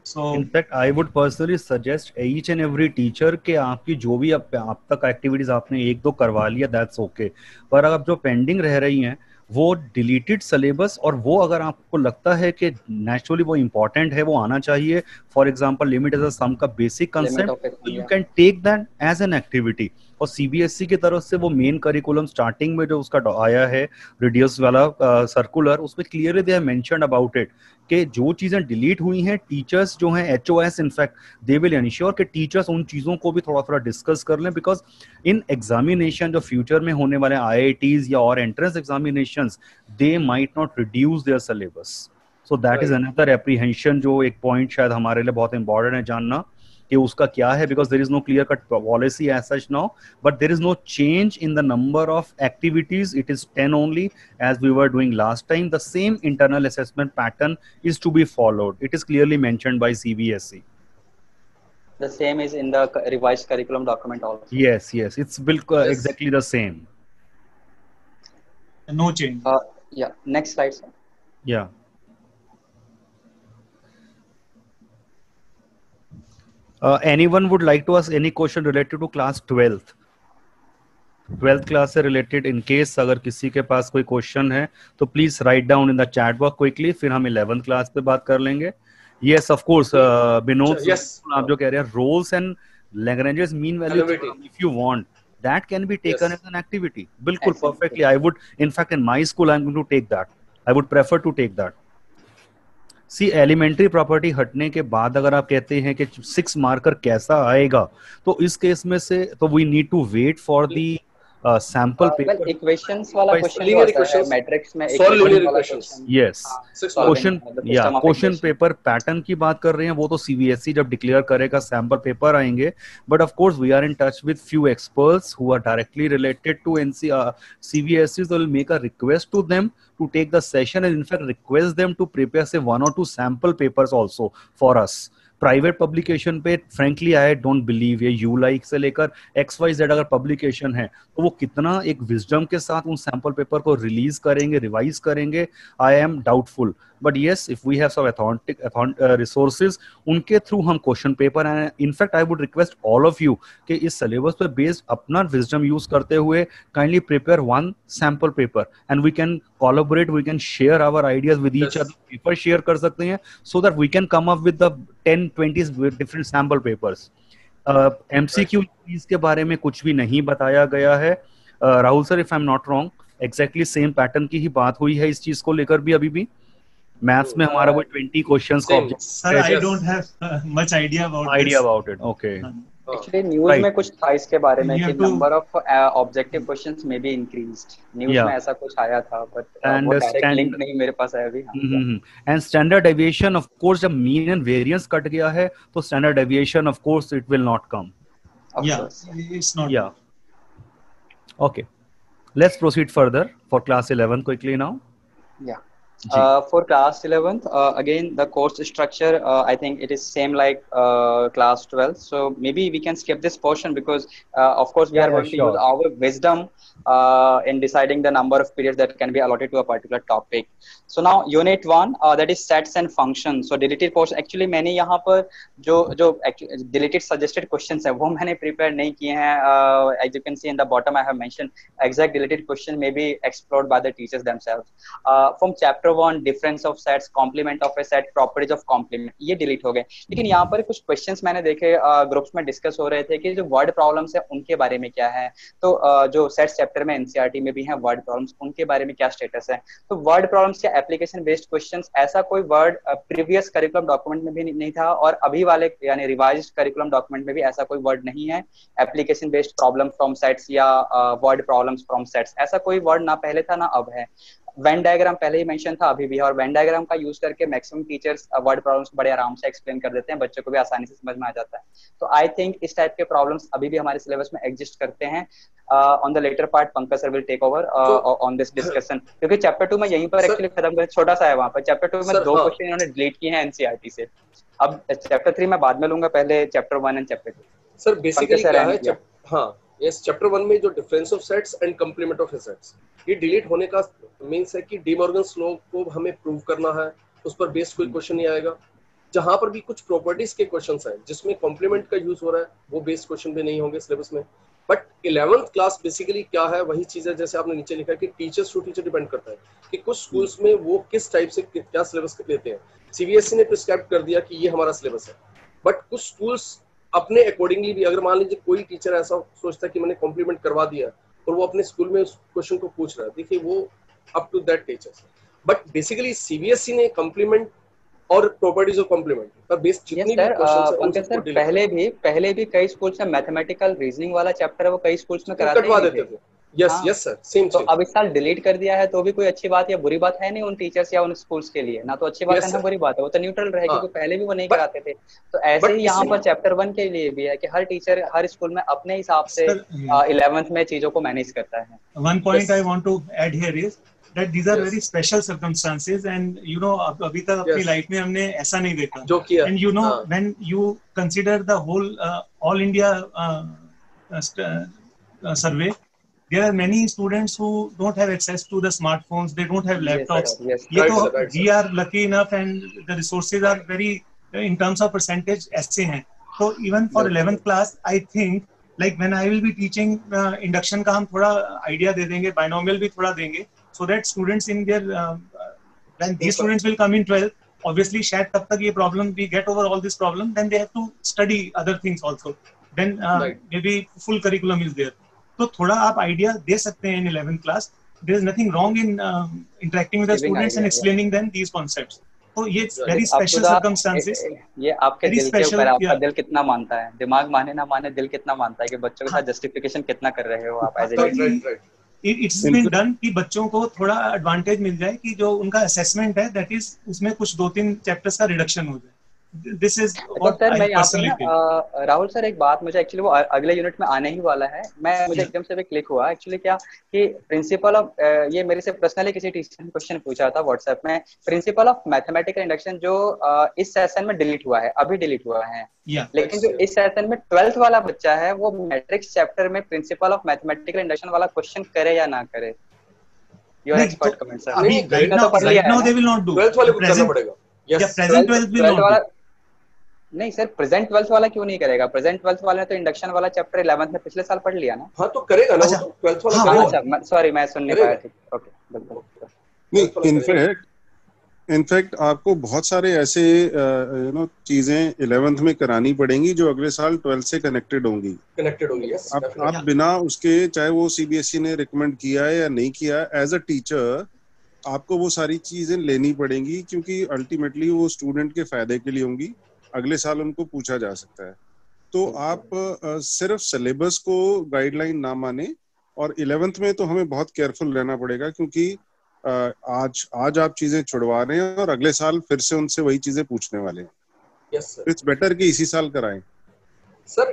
So in fact I would personally suggest each and every teacher के आपकी जो भी आप तक एक्टिविटीज आपने एक दो करवा लिया, दैट्स ओके, पर अब जो पेंडिंग रह रही हैं वो डिलीटेड सिलेबस, और वो अगर आपको लगता है कि नेचुरली वो इंपॉर्टेंट है, वो आना चाहिए, for example limit as a sum का बेसिक Limit कंसेप्ट, of तो sum. You Yeah. Can take that as an activity. और CBSE की तरफ से वो मेन करिकुलम स्टार्टिंग में जो उसका आया है रिड्यूस वाला सर्कुलर, उसमें clearly they have mentioned about it कि जो चीजें डिलीट हुई हैं, टीचर्स जो हैं HOS in fact they will ensure कि टीचर्स उन चीजों को भी थोड़ा थोड़ा डिस्कस कर लें, बिकॉज इन एग्जामिनेशन जो फ्यूचर में होने वाले IITs या और entrance examinations, they might not reduce there syllabus. So that is right, another apprehension, जो एक पॉइंट शायद हमारे लिए बहुत इंपॉर्टेंट है जानना कि उसका क्या है, because there is no clear cut policy as such now, but there is no change in the number of activities. It is 10 only as we were doing last time. The same internal assessment pattern is to be followed. It is clearly mentioned by CBSE. The same is in the revised curriculum document also. Yes, yes, it's yes. exactly the same. no change. Yeah. Next slide, sir. Yeah. Anyone would like to ask any question related to class 12th? 12th class से related in case अगर किसी के पास कोई question है तो please write down in the chat box quickly, फिर हम 11th क्लास पे बात कर लेंगे। Yes of course Vinod, yes, आप जो कह रहे हैं Rolle's and Lagrange's mean value Elevating. If you want that can be taken yes, as an activity. बिल्कुल Excellent. perfectly. I would, in fact, in my school, I'm going to take that. I would prefer to take that. See elementary property हटने के बाद अगर आप कहते हैं कि 6 marker कैसा आएगा, तो इस केस में से तो we need to wait for the sample Well, paper. equations वाला By question जो linear आता है equations, मैट्रिक्स में, solve equation linear वाला equations, question. यस, हाँ, 6 solving क्वेश्चन the या system of question equation. Paper pattern की बात कर रहे हैं, वो तो CBSE जब डिक्लेयर करेगा सैंपल पेपर आएंगे, but of course we are in touch with few experts who are directly related to CBSE, so we'll make a request to them to take the session and in fact request them to prepare say 1 or 2 sample papers also for us, private publication पे frankly I don't believe, ये you like से लेकर XYZ अगर publication है तो वो कितना एक विजडम के साथ उन सैंपल पेपर को रिलीज करेंगे, रिवाइज करेंगे, I am doubtful. But yes, if we have some authentic resources, उनके थ्रू हम question paper and in fact I would request all of you कि इस सिलेबस पे बेस्ड अपना विजडम यूज करते हुए kindly prepare one sample paper and we can collaborate, we can share our ideas with each other. Paper share कर सकते हैं so that we can come up with the 10-20 different sample papers. MCQ के बारे में कुछ भी नहीं बताया गया है. Rahul sir, if I am not wrong, exactly same pattern की ही बात हुई है इस चीज को लेकर भी. अभी भी मैथ्स में हमारा वो 20 क्वेश्चंस का object. Sir I don't have much idea about it. Okay, actually news में कुछ था इसके बारे में कि number of objective questions may be increased. News में ऐसा कुछ आया था, बट वो डायरेक्ट लिंक नहीं मेरे पास है अभी. And standard deviation of course, जब मीन एंड वेरिएंस कट गया है तो standard deviation of course it will not come. It's not. Okay, let's proceed further for class 11 quickly now. For class 11th, again the course structure, I think it is same like class 12, so maybe we can skip this portion because of course we are going to use our wisdom in deciding the number of periods that can be allotted to a particular topic. So now unit 1, that is sets and functions. So deleted portion, actually मैंने यहाँ पर जो deleted suggested questions है वो मैंने prepare नहीं किए हैं. As you can see in the bottom I have mentioned exact deleted question may be explored by the teachers themselves. From chapter 1, difference of sets, complement of a set, properties of complement, ये delete हो गए. लेकिन यहाँ पर कुछ questions मैंने देखे groups में डिस्कस हो रहे थे कि जो वर्ड प्रॉब्लम्स है उनके बारे में क्या है. तो जो सेट्स चैप्टर में एनसीईआरटी में भी हैं वर्ड प्रॉब्लम्स, उनके बारे में क्या स्टेटस है. तो वर्ड प्रॉब्लम्स या एप्लीकेशन बेस्ड क्वेश्चंस, ऐसा कोई वर्ड प्रीवियस करिकुलम डॉक्यूमेंट में भी नहीं था और अभी वाले यानी रिवाइज्ड करिकुलम डॉक्यूमेंट में भी ऐसा कोई वर्ड नहीं है. Application based problem from sets या वर्ड प्रॉब्लम्स फ्रॉम सेट्स, ऐसा कोई वर्ड ना पहले था ना अब है. वेन डायग्राम पहले ही मेंशन था, अभी भी है, और वेन डायग्राम का यूज करके मैक्सिमम टीचर्स वर्ड प्रॉब्लम्स बड़े आराम से एक्सप्लेन कर देते हैं, बच्चों को भी आसानी से समझ में आ जाता है. तो आई थिंक इस टाइप के प्रॉब्लम्स अभी भी हमारे सिलेबस में एग्जिस्ट करते हैं. On the latter part Pankaj sir will take over on this discussion, क्योंकि चैप्टर 2 में यहीं पर एक्चुअली खत्म कर, छोटा सा है वहां पर. चैप्टर 2 में 2 क्वेश्चन इन्होंने डिलीट किए हैं एनसीईआरटी से. अब चैप्टर 3 में बाद में लूंगा, पहले chapter 1 and chapter 2. Sir basically क्या है, हाँ यस, चैप्टर 1 में जो difference of sets and complement of sets, ये डिलीट होने का मीन्स है कि डी मॉर्गन्स लॉ को हमें प्रूव करना है, उस पर बेस्ड कोई क्वेश्चन नहीं आएगा. जहां पर भी कुछ प्रॉपर्टीज के क्वेश्चंस हैं जिसमें कॉम्प्लीमेंट का यूज हो रहा है, वो बेस्ड क्वेश्चन भी नहीं होंगे सिलेबस में. बट 11th क्लास बेसिकली क्या है, वही चीज है जैसे आपने नीचे लिखा है कि टीचर्स टू टीचर डिपेंड करता है कि कुछ स्कूल्स में वो किस टाइप से क्या सिलेबस लेते हैं. सीबीएसई ने प्रिस्क्राइब कर दिया कि ये हमारा सिलेबस है, बट कुछ स्कूल्स अपने अकॉर्डिंगली भी, अगर मान लीजिए कोई टीचर ऐसा सोचता है कि मैंने कॉम्प्लीमेंट करवा दिया और वो अपने स्कूल में उस क्वेश्चन को पूछ रहा है, देखिए वो up to that teachers. But basically CBSE ने कॉम्प्लीमेंट और प्रॉपर्टीज ऑफ कॉम्प्लीमेंट पर बेस्ड जितनी भी क्वेश्चंस हैं सर पहले भी कई स्कूल्स में मैथमेटिकल रीजनिंग वाला चैप्टर है वो कई स्कूल्स में कराते थे. Yes yes sir, same. तो अब इस साल डिलीट कर दिया है तो भी कोई अच्छी बात या बुरी बात है नहीं उन टीचर्स या उन स्कूल्स के लिए, ना तो अच्छी बात है ना बुरी बात है, वो तो न्यूट्रल रहे, क्योंकि पहले भी वो नहीं कराते थे. तो ऐसे ही यहाँ पर चैप्टर 1 के लिए भी है कि हर टीचर हर स्कूल में अपने हिसाब से 11th में चीजों को मैनेज करता है. One point I want to add here is that these are very special circumstances and you know अभी तक अपनी लाइफ में हमने ऐसा नहीं देखा जो किया. And you know when you consider the whole all India survey, there are many students who don't have access to the smartphones, they don't have laptops. Yes, ये तो we are lucky enough and the resources are very in terms of percentage ऐसे हैं. So even for 11th class I think like when I will be teaching induction का हम थोड़ा idea दे देंगे, binomial भी थोड़ा देंगे, so that students in their when these students will come in 12th, obviously शायद तब तक ये problem we get over all this problem, then they have to study other things also, then maybe full curriculum is there. तो थोड़ा आप idea दे सकते हैं in 11th class. There is nothing wrong in interacting with the students and explaining them these concepts. तो ये very special circumstances. ये आपके दिल के ऊपर, आपका दिल कितना मानता है, दिमाग माने ना माने दिल कितना मानता है कि बच्चों के साथ जस्टिफिकेशन कितना कर रहे हो आप as a. It's been done कि बच्चों को थोड़ा एडवांटेज मिल जाए कि जो उनका असेसमेंट है दैट इज उसमें कुछ 2-3 चैप्टर्स का रिडक्शन हो जाए. this is तो what सर I मैं यहाँ पे personally feel. ना राहुल सर एक बात, मुझे एक्चुअली वो अगले यूनिट में आने ही वाला है, मुझे एकदम से भी क्लिक हुआ एक्चुअली क्या कि प्रिंसिपल ऑफ, ये मेरे से पर्सनली किसी टीचर ने क्वेश्चन पूछा था व्हाट्सएप में, प्रिंसिपल ऑफ मैथमेटिकल इंडक्शन जो इस सेशन में डिलीट हुआ है, अभी डिलीट हुआ है, लेकिन जो इस सेशन में 12th वाला बच्चा है वो मैट्रिक्स चैप्टर में प्रिंसिपल ऑफ मैथमेटिकल इंडक्शन वाला क्वेश्चन करे या ना करे, योर एक्सपर्ट कमेंट सर। अभी right now they will not do. 12th वाले को करना पड़ेगा। Yeah, present 12th will not do. नहीं सर, प्रेजेंट 12th वाला क्यों नहीं करेगा? प्रेजेंट 12th वाले ने तो इंडक्शन वाला चैप्टर 11th में पिछले साल पढ़ लिया ना। हाँ तो करेगा ना, अच्छा, वो तो 12th वाला करेगा। अच्छा सॉरी मैं सुन नहीं पाया, ठीक, ओके बिल्कुल। नहीं, इनफैक्ट आपको बहुत सारे ऐसे चीजें 11th में करानी पड़ेंगी जो अगले साल 12th से कनेक्टेड होंगी। यस। आप बिना उसके, चाहे वो सीबीएसई ने रिकमेंड किया है या नहीं किया, एज अ टीचर आपको वो सारी चीजें लेनी पड़ेंगी, क्योंकि अल्टीमेटली वो स्टूडेंट के फायदे के लिए होंगी, अगले साल उनको पूछा जा सकता है। तो आप सिर्फ सिलेबस को गाइडलाइन ना माने, और 11th में तो हमें बहुत केयरफुल रहना पड़ेगा, क्योंकि आज आप चीजें छुड़वा रहे हैं और अगले साल फिर से उनसे वही चीजें पूछने वाले हैं। Yes sir. इट्स बेटर कि इसी साल कराएं सर।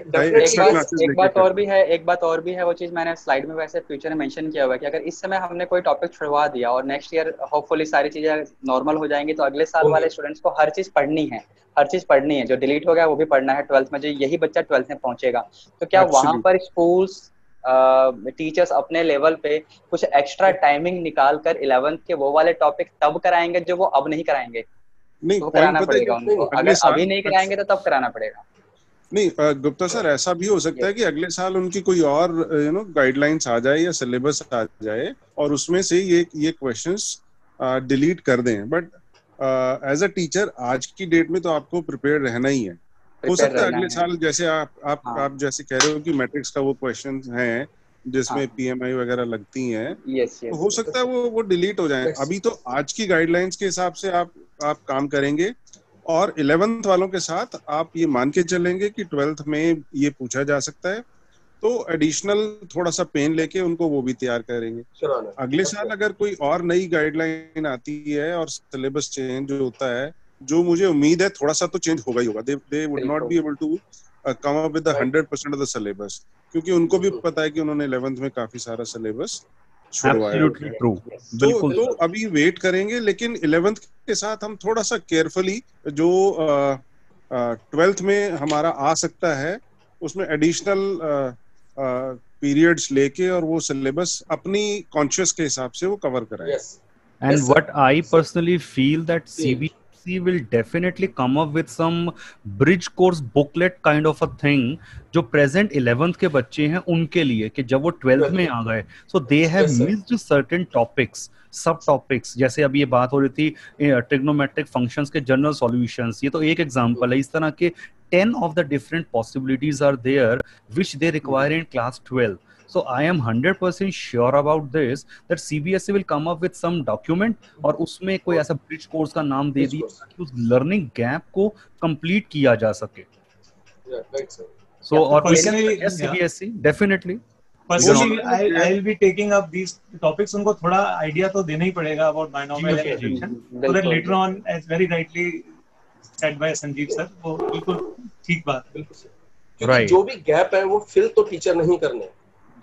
एक बात और भी है, वो चीज मैंने स्लाइड में वैसे फ्यूचर में मेंशन किया हुआ है कि अगर इस समय हमने कोई टॉपिक छुड़वा दिया और नेक्स्ट ईयर होपफुली सारी चीजें नॉर्मल हो जाएंगी, तो अगले साल वाले स्टूडेंट्स को हर चीज पढ़नी है, जो डिलीट हो गया वो भी पढ़ना है 12th में, जो यही बच्चा 12th में पहुंचेगा, तो क्या वहां पर स्कूल्स टीचर्स अपने लेवल पे कुछ एक्स्ट्रा टाइमिंग निकाल कर 11th के वो वाले टॉपिक तब कराएंगे जो वो अब नहीं कराएंगे? नहीं, तो कराना पड़ेगा उनको, अगर अभी नहीं कराएंगे तो तब कराना पड़ेगा। नहीं गुप्ता सर, ऐसा भी हो सकता है कि अगले साल उनकी कोई और गाइडलाइंस आ जाए या सिलेबस आ जाए और उसमें से ये क्वेश्चंस डिलीट कर दें, बट एज अ टीचर आज की डेट में तो आपको प्रिपेयर रहना ही है। हो सकता है अगले साल जैसे आप जैसे कह रहे हो कि मैट्रिक्स का वो क्वेश्चन है जिसमें पीएमआई वगैरह लगती हैं, तो हो सकता है वो डिलीट हो जाए। अभी तो आज की गाइडलाइंस के हिसाब से आप काम करेंगे, और 11th वालों के साथ आप ये मान के चलेंगे कि 12th में ये पूछा जा सकता है, तो एडिशनल थोड़ा सा पेन लेके उनको वो भी तैयार करेंगे। अगले साल अगर कोई और नई गाइडलाइन आती है और सिलेबस चेंज होता है, जो मुझे उम्मीद है थोड़ा सा तो चेंज होगा ही होगा, they would not be able to come up with 100% of the syllabus, क्योंकि उनको भी पता है कि उन्होंने 11th में काफी सारा सिलेबस छुड़वाया है। तो अभी वेट करेंगे, लेकिन 11th के साथ हम थोड़ा सा केयरफुली जो 12th में हमारा आ सकता है उसमें एडिशनल पीरियड्स लेके और वो सिलेबस अपनी कॉन्शियस के हिसाब से वो कवर कराएं। And what I personally feel that CBSE will definitely come up with some bridge course booklet kind of a thing जो present 11th के बच्चे हैं उनके लिए, कि जब वो 12th में आ गए so they have missed certain topics, सब टॉपिक्स, जैसे अभी ये बात हो रही थी ट्रिग्नोमेट्रिक फंक्शंस के जनरल सॉल्यूशंस, ये तो एक एग्जांपल है। इस तरह के 10 of the different possibilities are there which they require in class 12. So I am 100% sure about this that CBSE will come up with some document और उसमें कोई ऐसा ब्रिज कोर्स का नाम दे दिया ताकि उस लर्निंग गैप को कंप्लीट किया जा सके। So और CBSE definitely. Personally, I'll be taking up these topics. उनको थोड़ा आइडिया तो देना ही पड़ेगा about binomial extension, so that later on, as very rightly said by Sanjeev sir, वो बिल्कुल ठीक बात है। क्योंकि जो भी गैप है वो फिल तो टीचर नहीं करने,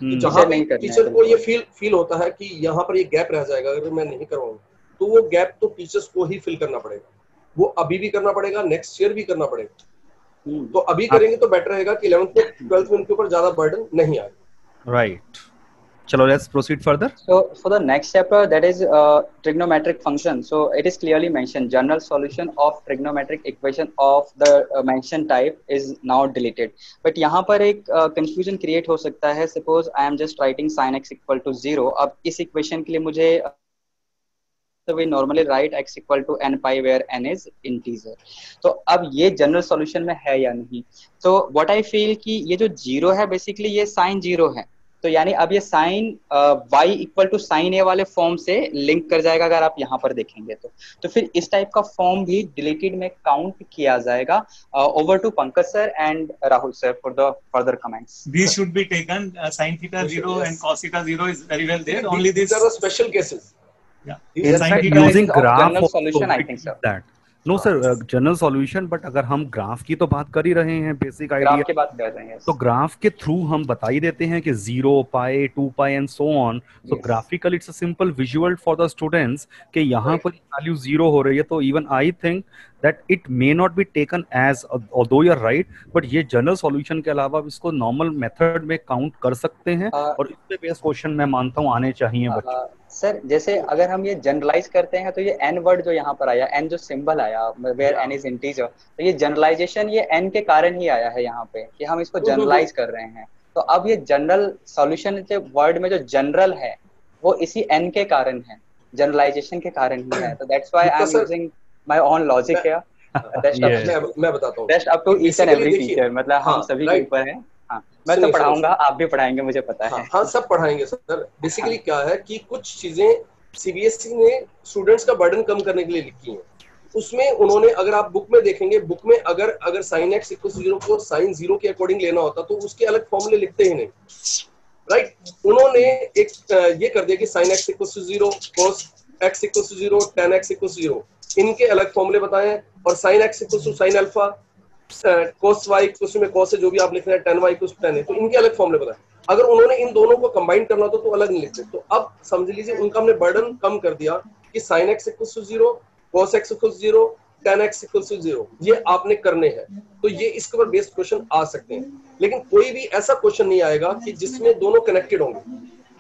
जहाँ टीचर को ये फील होता है कि यहाँ पर ये गैप रह जाएगा अगर मैं नहीं करवाऊँ, तो वो गैप तो टीचर्स को ही फिल करना पड़ेगा, वो अभी भी करना पड़ेगा, नेक्स्ट ईयर भी करना पड़ेगा। तो अभी करेंगे तो बेटर रहेगा कि 11th में 12th में उनके ऊपर ज्यादा बर्डन नहीं आए। Right. Chalo, let's proceed further. So for the next chapter, that is trigonometric function. So it is clearly mentioned general solution of trigonometric equation of the mentioned type is now deleted. But यहाँ पर एक confusion create हो सकता है. Suppose I am just writing sin x equal to 0. अब इस equation के लिए मुझे so we normally write x equal to n pi where n is integer. तो अब ये general solution में है या नहीं? So what I feel कि ये जो 0 है basically ये sin 0 है. तो यानी अब ये sine y equal to sine A वाले फॉर्म से लिंक कर जाएगा अगर आप यहाँ पर देखेंगे तो फिर इस टाइप का फॉर्म भी डिलीटेड में काउंट किया जाएगा। Over to Pankaj sir and Rahul sir for the further comments. These should be taken. Sin theta 0 and cos theta 0 is very well there. Only these are the special cases. Yeah. In fact, using graph general solution, I think so. That no sir, general solution, but अगर हम graph की तो बात कर ही रहे हैं, basic idea, graph की बात कर रहे हैं। तो ग्राफ के थ्रू हम बता ही देते हैं कि 0, pi, 2 pi and so on. So graphical it's a simple visual for the students कि यहाँ पर वैल्यू 0 हो रही है। तो even I think that it may not be taken as, although you are right, but ये जनरल सॉल्यूशन के अलावा आप इसको नॉर्मल मेथड में काउंट कर सकते हैं, और इससे बेस्ड क्वेश्चन मैं मानता हूँ आने चाहिए बच्चों। सर जैसे अगर हम ये जनरलाइज करते हैं तो ये n वर्ड जो यहाँ पर आया, n जो सिंबल आया, वेयर n इज इंटीजर, तो ये जनरलाइजेशन ये n के कारण ही आया है यहाँ पे, कि हम इसको जनरलाइज कर रहे हैं। तो अब ये जनरल सॉल्यूशन के वर्ड में जो जनरल है वो इसी n के कारण है, जनरलाइजेशन के कारण ही है। तो that's why I am using my own logic here. मैं बताता हूँ, best up to each and every teacher, मतलब हम सभी के ऊपर है। हाँ, मैं तो पढ़ाऊंगा, आप भी पढ़ाएंगे, मुझे पता है। हाँ, सब पढ़ाएंगे सर। बेसिकली क्या है कि कुछ चीजें सीबीएसई ने स्टूडेंट्स का बर्डन कम करने के लिए लिखी हैं। उसमें उन्होंने, अगर आप बुक में देखेंगे, बुक में अगर साइन एक्स इक्वल 0 को साइन 0 के अकॉर्डिंग लेना होता तो उसके अलग फॉर्मूले लिखते ही नहीं, राइट। उन्होंने एक ये कर दिया कि sine x equal 0, cos x equal 0, tan x equal 0, इनके अलग फॉर्मूले बताए, और sine x equal sine alpha, cos y में कोस से जो भी आप लिख रहे हैं, टेन वाई टेन है, तो इनके अलग फॉर्मूले बताए। अगर उन्होंने इन दोनों को कंबाइन करना होता तो अलग नहीं लिखते। तो अब समझ लीजिए उनका हमने बर्डन कम कर दिया कि sine x equal 0, cos x equal 0, tan x equal 0, ये आपने करने हैं। तो ये इसके ऊपर बेस्ड क्वेश्चन आ सकते हैं, लेकिन कोई भी ऐसा क्वेश्चन नहीं आएगा कि जिसमें दोनों कनेक्टेड होंगे,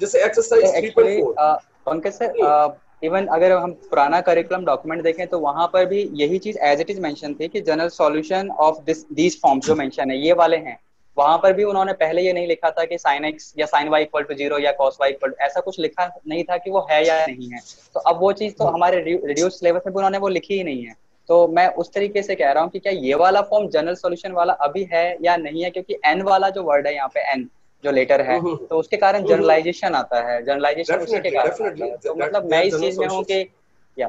जैसे एक्सरसाइज 3.4। पंकज सर, इवन अगर हम पुराना करिकुलम डॉक्यूमेंट देखें तो वहां पर भी यही चीज एज इट इज मेंशन थी कि general solution of these forms जो मेंशन है ये वाले हैं। वहां पर भी उन्होंने पहले ये नहीं लिखा था कि साइन एक्स या साइन वाई इक्वल टू 0 या कॉस वाई इक्वल, ऐसा कुछ लिखा नहीं था कि वो है या नहीं है। तो अब वो चीज तो हमारे रिड्यूस सिलेबस में भी उन्होंने वो लिखी ही नहीं है। तो मैं उस तरीके से कह रहा हूँ कि क्या ये वाला फॉर्म जनरल सॉल्यूशन वाला अभी है या नहीं है, क्योंकि एन वाला जो वर्ड है यहाँ पे, एन जो लेटर है, तो उसके कारण जनरलाइजेशन आता है, जनरलाइजेशन उसी के कारण आता है। तो मतलब मैं इस चीज में हूँ कि या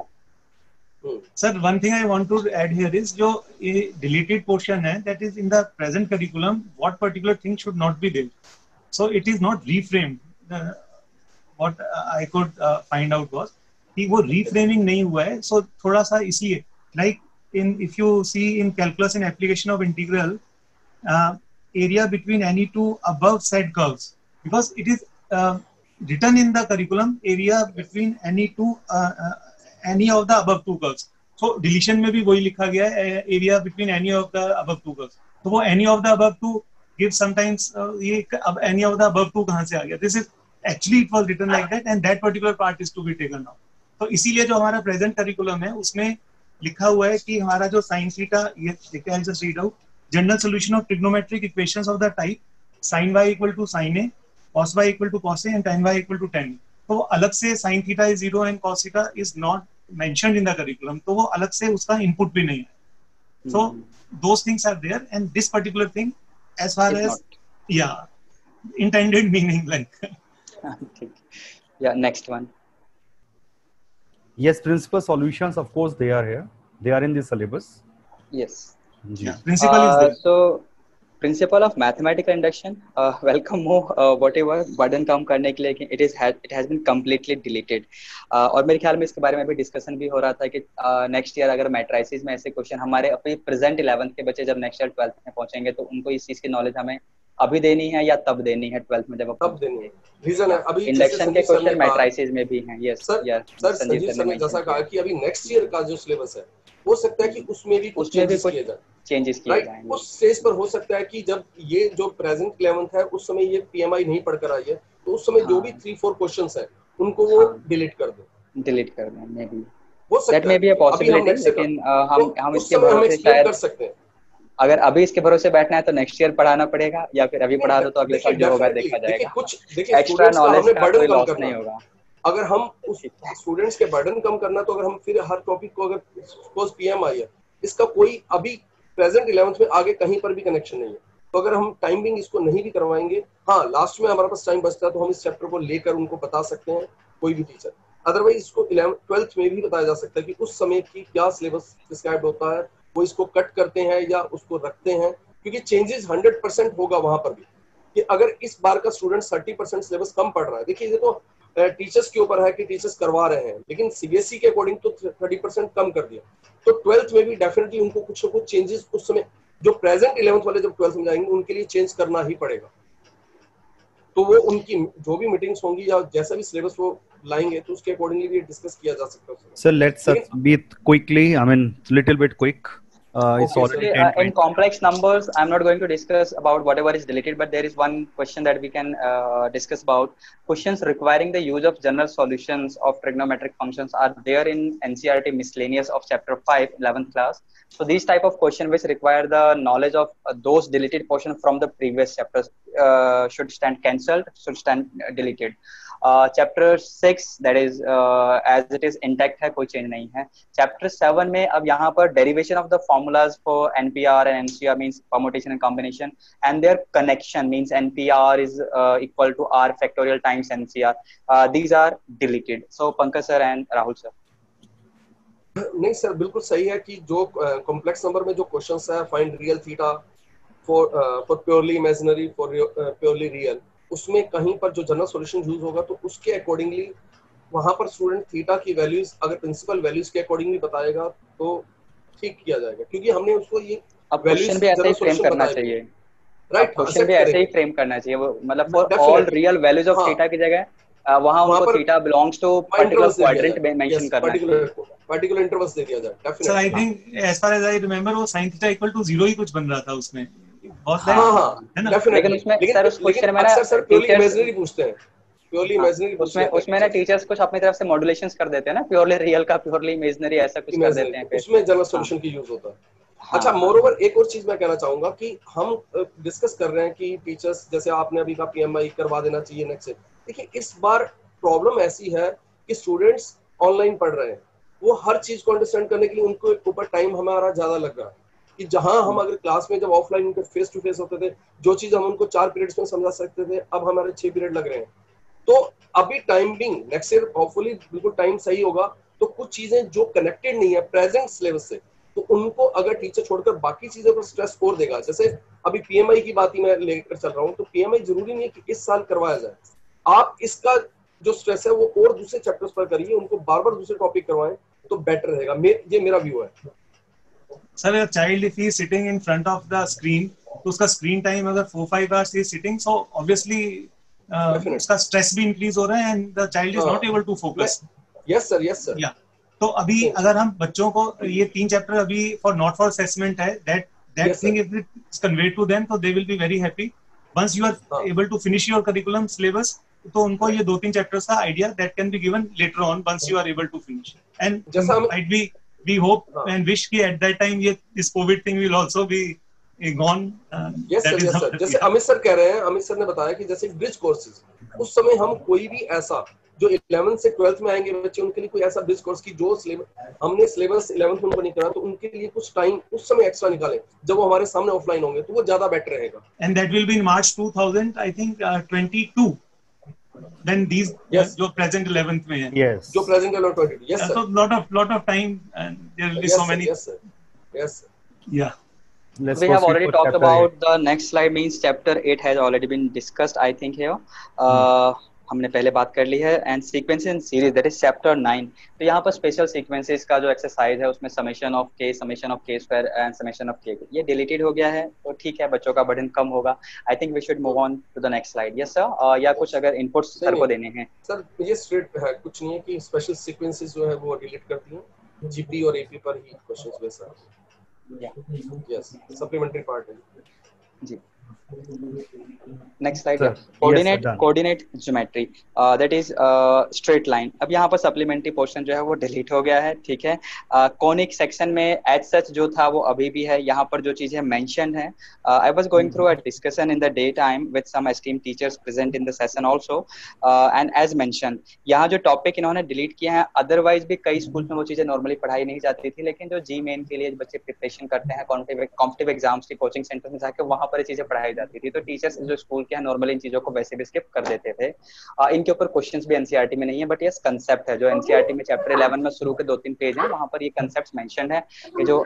Sir, one thing I want to add here is जो ये deleted portion है, that is in the present curriculum, what particular thing should not be there. So it is not reframed. What I could find out was कि वो reframing नहीं हुआ है, so थोड़ा सा इसलिए, like if you see in calculus in application of integral, area between any two above said curves, because it is written in the curriculum, area between any of the above two curves. So deletion में भी वही लिखा गया है, area between any of the above two curves. तो वो any of the above two gives sometimes ये अब any of the above two कहाँ से आ गया? This is actually it was written like that, and that particular part is to be taken out. तो इसीलिए जो हमारा present curriculum है उसमें लिखा हुआ है कि हमारा जो sin theta, ये देखते हैं, I'll just read out. General solution of trigonometric equations of the type sin y equal to sin a, cos y equal to cos a, and tan y equal to tan a. तो अलग से sin theta is 0 and cos theta is not mentioned in the curriculum, तो वो अलग से उसका input भी नहीं है. So those things are there, and this particular thing, as far as intended meaning, like yeah, next one. Yes, principal solutions, of course they are here, they are in the syllabus. Yes, principle is there. So principle of mathematical induction, welcome हो whatever burden कम करने के लिए, it has been completely deleted. और मेरे ख्याल में इसके बारे में भी डिस्कशन भी हो रहा था कि नेक्स्ट ईयर अगर मैट्राइसिस में ऐसे क्वेश्चन हमारे अभी प्रेजेंट 11th के बच्चे जब नेक्स्ट ईयर 12th में पहुंचेंगे तो उनको इस चीज की नॉलेज हमें अभी देनी है या तब देनी है 12th में जब तब देनी है. रीजन है अभी इंडक्शन के क्वेश्चन मैट्राइसिस में भी हैं. यस सर, संजीव सर ने जैसा कहा कि अभी नेक्स्ट ईयर का जो सिलेबस है हो सकता है कि उसमें भी कुछ चेंजेस किए जाए. उस स्टेज पर हो सकता है कि जब ये जो प्रेजेंट 11th है उस समय ये पीएमआई नहीं पढ़कर आई है तो उस समय जो भी 3-4 क्वेश्चंस है उनको वो डिलीट कर दें. मे बी हो सकता है, that may be a possibility. लेकिन हम इसके भरोसे शायद कर सकते हैं. अगर अभी इसके भरोसे बैठना है तो नेक्स्ट ईयर पढ़ाना पड़ेगा, या फिर अभी पढ़ा दो तो अगले साल जो होगा देखा जाएगा. कुछ एक्स्ट्रा नॉलेज का कोई लॉस नहीं होगा. अगर हम उस स्टूडेंट्स के बर्डन कम करना तो अगर हम फिर हर टॉपिक को अगर सपोज पीएमआई है इसका कोई अभी प्रेजेंट 11th में आगे कहीं पर भी कनेक्शन नहीं है तो अगर हम टाइमिंग इसको नहीं भी करवाएंगे, हाँ लास्ट में हमारे पास टाइम बचता है तो हम इस चैप्टर को लेकर उनको बता सकते हैं कोई भी टीचर. अदरवाइज इसको 12th में भी बताया जा सकता है कि उस समय की क्या सिलेबस प्रिस्क्राइब होता है, वो इसको कट करते हैं या उसको रखते हैं, क्योंकि चेंजेस 100% होगा वहां पर भी. कि अगर इस बार का स्टूडेंट 30% सिलेबस कम पढ़ रहा है, देखिए ये तो टीचर्स के ऊपर है कि टीचर्स करवा रहे हैं, लेकिन सीबीएसई के अकॉर्डिंग तो 30% कम कर दिया। तो 12th में भी डेफिनेटली उनको कुछ ना कुछ चेंजेस उस समय जो प्रेजेंट 11th वाले जब 12th में जाएंगे उनके लिए चेंज करना ही पड़ेगा। तो वो उनकी जो भी मीटिंग्स होंगी या जैसा भी सिलेबस वो लाएंगे तो उसके अकॉर्डिंगली भी डिस्कस किया जा सकता है। So let's be quickly, I mean, little bit quick. It's Okay, already sir. 10:20. In complex numbers, I'm not going to discuss about whatever is deleted, but there is one question that we can discuss about. Questions requiring the use of general solutions of trigonometric functions are there in NCERT miscellaneous of chapter 5, 11th class. So these type of question which require the knowledge of those deleted portion from the previous chapters should stand cancelled, should stand deleted. Chapter 6 that is as it is intact है, कोई change नहीं है. Chapter 7 में अब यहाँ पर derivation of the formulas for NPR and NCR means permutation and combination, and their connection means NPR is equal to R factorial times NCR. These are deleted. So Pankaj sir and Rahul sir. नहीं sir, बिल्कुल सही है कि जो complex number में जो questions है, find real theta for purely imaginary for purely real, उसमें कहीं पर जो जनरल सॉल्यूशन यूज होगा तो उसके अकॉर्डिंगली वहां पर स्टूडेंट थीटा की वैल्यूज अगर प्रिंसिपल वैल्यूज के अकॉर्डिंगली बताएगा तो ठीक किया जाएगा, क्योंकि हमने उसको ये क्वेश्चन भी ऐसे ही फ्रेम करना चाहिए, राइट? क्वेश्चन भी ऐसे ही फ्रेम करना चाहिए, वो मतलब for all real values of theta की जगह वहां उनको theta belongs to particular quadrant में मेंशन करना चाहिए, पर्टिकुलर इंटरवल्स दे दिया जाए। Definitely sir I think as far as I remember वो sin थीटा इक्वल टू 0 ही कुछ बन रहा था उसमें, बहुत है ना? लेकिन उसमें सर उस क्वेश्चन में ना सर प्योरली इमेजिनरी पूछते हैं, प्योरली इमेजिनरी उसमें ना टीचर्स कुछ अपनी तरफ से मॉड्यूलेशंस कर देते हैं ना, प्योरली रियल का प्योरली इमेजिनरी ऐसा कुछ कर देते हैं, उसमें जनरल सॉल्यूशन की यूज होता है। अच्छा, मोरओवर एक और चीज मैं कहना चाहूंगा कि हम डिस्कस कर रहे हैं कि टीचर्स जैसे आपने अभी कहा पीएमआई करवा देना चाहिए नेक्स्ट से। देखिए इस बार प्रॉब्लम ऐसी है कि स्टूडेंट्स ऑनलाइन पढ़ रहे हैं, वो हर चीज को अंडरस्टैंड करने के लिए उनको ऊपर टाइम हमारा ज्यादा लग रहा है कि जहां हम अगर क्लास में जब ऑफलाइन उनके फेस टू फेस होते थे, जो चीज हम उनको 4 पीरियड्स में समझा सकते थे, अब हमारे 6 पीरियड लग रहे हैं। तो अभी टाइमिंग नेक्स्ट ईयर होपफुली बिल्कुल टाइम सही होगा, तो कुछ चीजें जो कनेक्टेड नहीं है प्रेजेंट सिलेबस से, तो उनको अगर टीचर छोड़कर बाकी चीजों पर स्ट्रेस और देगा, जैसे अभी पीएमआई की बात ही मैं लेकर चल रहा हूँ, तो पीएमआई जरूरी नहीं है कि इस साल करवाया जाए, आप इसका जो स्ट्रेस है वो और दूसरे चैप्टर्स पर करिए, उनको बार बार दूसरे टॉपिक करवाएं तो बेटर रहेगा। ये मेरा व्यू है sir. A child if he is sitting in front of the screen, तो उसका स्क्रीन टाइम अगर 4-5 hours is sitting, so obviously उसका स्ट्रेस भी इंक्रीज हो रहा है and the child is not able to focus. Yes sir या तो अभी अगर हम बच्चों को ये 3 चैप्टर अभी फॉर नॉट फॉर असेसमेंट है, that thing if it is conveyed to them, तो they will be very happy once you are able to finish your curriculum syllabus. तो उनको ये 2-3 चैप्टर्स का idea that can be given later on once you are able to finish, and might be we hope and wish कि at that time ये this COVID thing will also be gone. Yes sir. जैसे Amit sir कह रहे हैं, Amit sir ने बताया कि जैसे ब्रिज कोर्सेज, उस समय हम कोई भी ऐसा जो 11th से 12th में आएंगे बच्चे, उनके लिए कोई ऐसा ब्रिज कोर्स की जो हमने सिलेबस 11th में उनको नहीं करा, तो उनके लिए कुछ टाइम उस समय एक्स्ट्रा निकालें जब वो हमारे सामने ऑफलाइन होंगे, तो वो ज्यादा बेटर रहेगा। And that will be in March 2022. Then these जो present 11th में है, Yes. जो present 11th 22, yes sir. So lot of time and there will be so many. Yes sir. Yeah. We have already talked about the next slide means chapter 8 has already been discussed I think here. हमने पहले बात कर ली है, and sequences in series that is chapter 9। तो यहाँ पर special sequences का जो एक्सरसाइज है उसमें समेशन ऑफ के स्क्वायर एंड समेशन ऑफ के, ये डिलीटेड हो गया है, तो ठीक है, बच्चों का बर्डन कम होगा। I think we should move on to the next slide. Yes sir, या कुछ अगर इनपुट्स सर को देने हैं? सर ये स्ट्रेट है, कुछ नहीं है कि स्पेशल सीक्वेंसेस जो है वो डिलीट कर दिए, जीपी और एपी पर ही क्वेश्चंस में सर। यस, सप्लीमेंट्री पार्ट है जी। Next slide, coordinate geometry that is straight line. अब यहाँ पर सप्लीमेंट्री पोर्शन जो है वो डिलीट हो गया है, ठीक है। कॉनिक सेक्शन में एज सच जो था वो अभी भी है, यहाँ पर जो चीजें मेंशन्ड है, I was going through a discussion in the day time with some esteemed teachers present in the session also, and as mentioned यहाँ जो टॉपिक इन्होंने डिलीट किए हैं, अदरवाइज भी कई स्कूल में वो चीजें नॉर्मली पढ़ाई नहीं जाती थी, लेकिन जो जी मेन के लिए बच्चे प्रिपरेशन करते हैं कॉम्पिटिटिव एग्जाम्स की कोचिंग सेंटर में जाकर, वहाँ पर ये चीजें पढ़ाई जाती थी, तो टीचर्स जो स्कूल के हैं नॉर्मली इन चीजों को वैसे भी स्किप कर देते थे। इनके ऊपर क्वेश्चंस भी एनसीईआरटी में नहीं है, बट यस कंसेप्ट है जो एनसीईआरटी में चैप्टर 11 में शुरू के 2-3 पेज हैं, वहां पर ये कंसेप्ट मेंशन है कि जो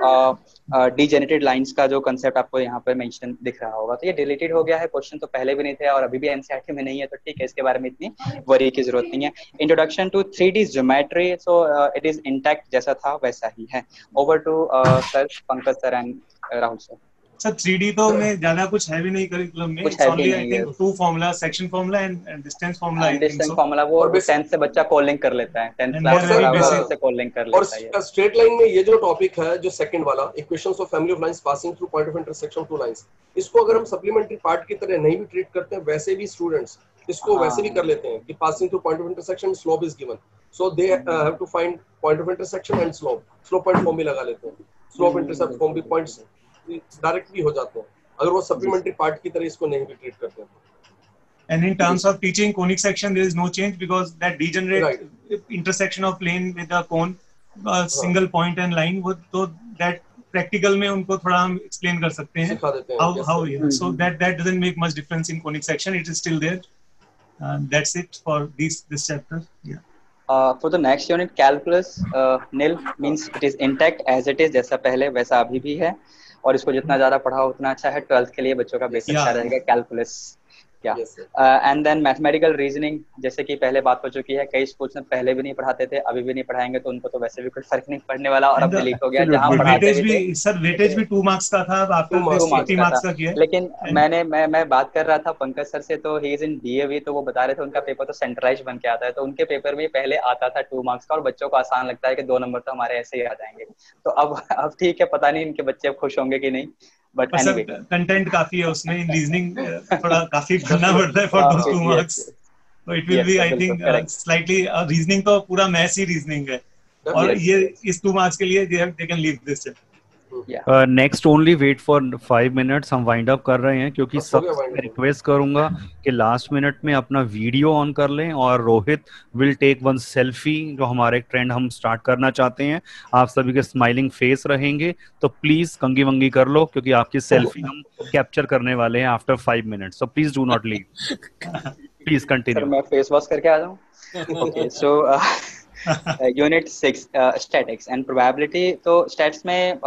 डीजेनरेटेड लाइंस का जो कंसेप्ट आपको यहाँ पर मेंशन दिख रहा होगा। तो ये डिलीटेड हो गया है, क्वेश्चन तो पहले भी नहीं थे और अभी भी एनसीईआरटी में नहीं है, तो ठीक है, इसके बारे में इतनी वरी की जरूरत नहीं है। Introduction to 3D geometry, so it is intact, जैसा था वैसा ही है। Over to sir Pankaj sir and Rahul sir. Sir 3D तो में ज्यादा कुछ है भी नहीं करिकुलम में, कुछ है भी ओनली आई नहीं थिंक है। 2 formula, section formula and distance formula, I think distance so. Formula वो और बेसिक 10th से बच्चा कॉलिंग कर लेता है, 10th And क्लास they're में very बराबर basic। से कॉलिंग कर और लेता है। स्ट्रेट लाइन में ये जो टॉपिक है, जो सेकंड वाला, equations of family of lines passing through point of intersection two lines, इसको अगर हम सप्लीमेंट्री पार्ट की तरह नहीं भी ट्रीट करते हैं, वैसे भी स्टूडेंट्स इसको वैसे भी कर लेते हैं कि passing through point of intersection slope is given, so they have to find point of intersection and slope point form भी लगा लेते हैं, स्लोप इंटरसेप्ट फॉर्म भी पॉइंट्स डायरेक्ट भी हो जाते हैं अगर वो सप्लीमेंट्री पार्ट की तरह इसको नहीं भी ट्रीट करते हैं। And in terms of teaching conic section, there is no change because that degenerate intersection of plane with the cone, single point and line, वो तो that practical में उनको थोड़ा हम explain कर सकते हैं सिखा देते हैं how yeah. So that doesn't make much difference in conic section. It is still there. That's it for this chapter. Yeah. For the next unit, calculus, nil means it is intact as it is, जैसा पहले वैसा अभी भी है, और इसको जितना ज्यादा पढ़ाओ उतना अच्छा है। 12th के लिए बच्चों का बेसिक अच्छा रहेगा कैलकुलस। क्या एंड देन मैथमेटिकल रीजनिंग, जैसे कि पहले बात हो चुकी है, कई स्कूल्स में पहले भी नहीं पढ़ाते थे, अभी भी नहीं पढ़ाएंगे, तो उनको तो वैसे भी कोई फर्क नहीं पड़ने वाला, और अब डिलीट हो गया। जहां पढ़ाते भी थे सर वेटेज भी 2 मार्क्स का था, अब आफ्टर दिस 80 मार्क्स का किया। लेकिन मैं बात कर रहा था पंकज सर से, तो ही इज इन डीएवी, तो वो बता रहे थे उनका पेपर तो सेंट्रलाइज बन के आता है, तो उनके पेपर में पहले आता था 2 मार्क्स का, और बच्चों को आसान लगता है कि 2 नंबर तो हमारे ऐसे ही आ जाएंगे। तो अब ठीक है, पता नहीं इनके बच्चे अब खुश होंगे कि नहीं, बट एनीवे कंटेंट काफी है उसमें, रीजनिंग थोड़ा काफी करना पड़ता है फॉर दोस 2 मार्क्स, तो it will be I think slightly reasoning तो पूरा मैथ्स ही रीजनिंग है, और ये इस 2 मार्क्स के लिए they can leave this. Next only wait for 5 minutes, हम वाइंड अप कर रहे हैं, क्योंकि सबसे मैं रिक्वेस्ट करूंगा कि लास्ट मिनट में अपना वीडियो ऑन कर लें, और Rohit will take one selfie, जो हमारे ट्रेंड हम स्टार्ट करना चाहते हैं। आप सभी के स्माइलिंग फेस रहेंगे, तो प्लीज कंगी वंगी कर लो, क्योंकि आपकी सेल्फी हम कैप्चर करने वाले हैं after 5 minutes, so please do not leave. Please continue. Sir मैं फेस वॉश करके आ जाऊं? Okay, so unit 6 statics and probability. तो स्टैट्स में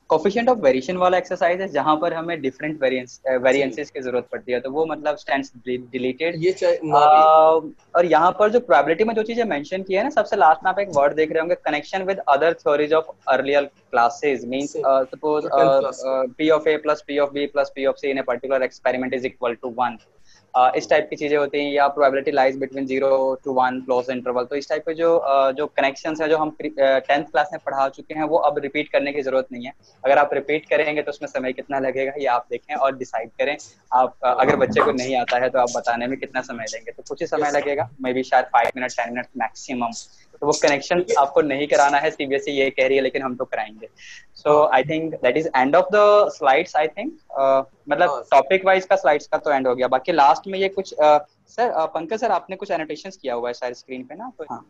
कोफिशिएंट ऑफ वेरिएशन वाला एक्सरसाइज है, जहां पर हमें डिफरेंट वेरिएंसेस की जरूरत पड़ती है, तो वो मतलब स्टैंड्स डिलीटेड। और यहाँ पर जो प्रोबेबिलिटी में जो चीजें मेंशन की है ना, सबसे लास्ट में आप एक वर्ड देख रहे होंगे, connection with other theories of earlier classes, means suppose P of A plus P of B plus P of C in a particular experiment is equal to 1। इस टाइप की चीजें होती हैं, या probability lies between 0 to 1 close interval. तो इस type के जो कनेक्शंस है, जो हम 10th क्लास में पढ़ा चुके हैं, वो अब रिपीट करने की जरूरत नहीं है। अगर आप रिपीट करेंगे तो उसमें समय कितना लगेगा ये आप देखें और डिसाइड करें। आप अगर बच्चे को नहीं आता है तो आप बताने में कितना समय लेंगे, तो कुछ ही समय लगेगा, मे बी शायद 5 मिनट 10 मिनट मैक्सिमम। तो वो कनेक्शन आपको नहीं कराना है, सीबीएसई ये कह रही है, लेकिन हम तो कराएंगे। So I think that is end of the slides. I think मतलब टॉपिक वाइज का स्लाइड्स का तो एंड हो गया। बाकी लास्ट में ये कुछ सर पंकज सर आपने कुछ एनोटेशंस किया हुआ है शायद स्क्रीन पे ना, तो हाँ।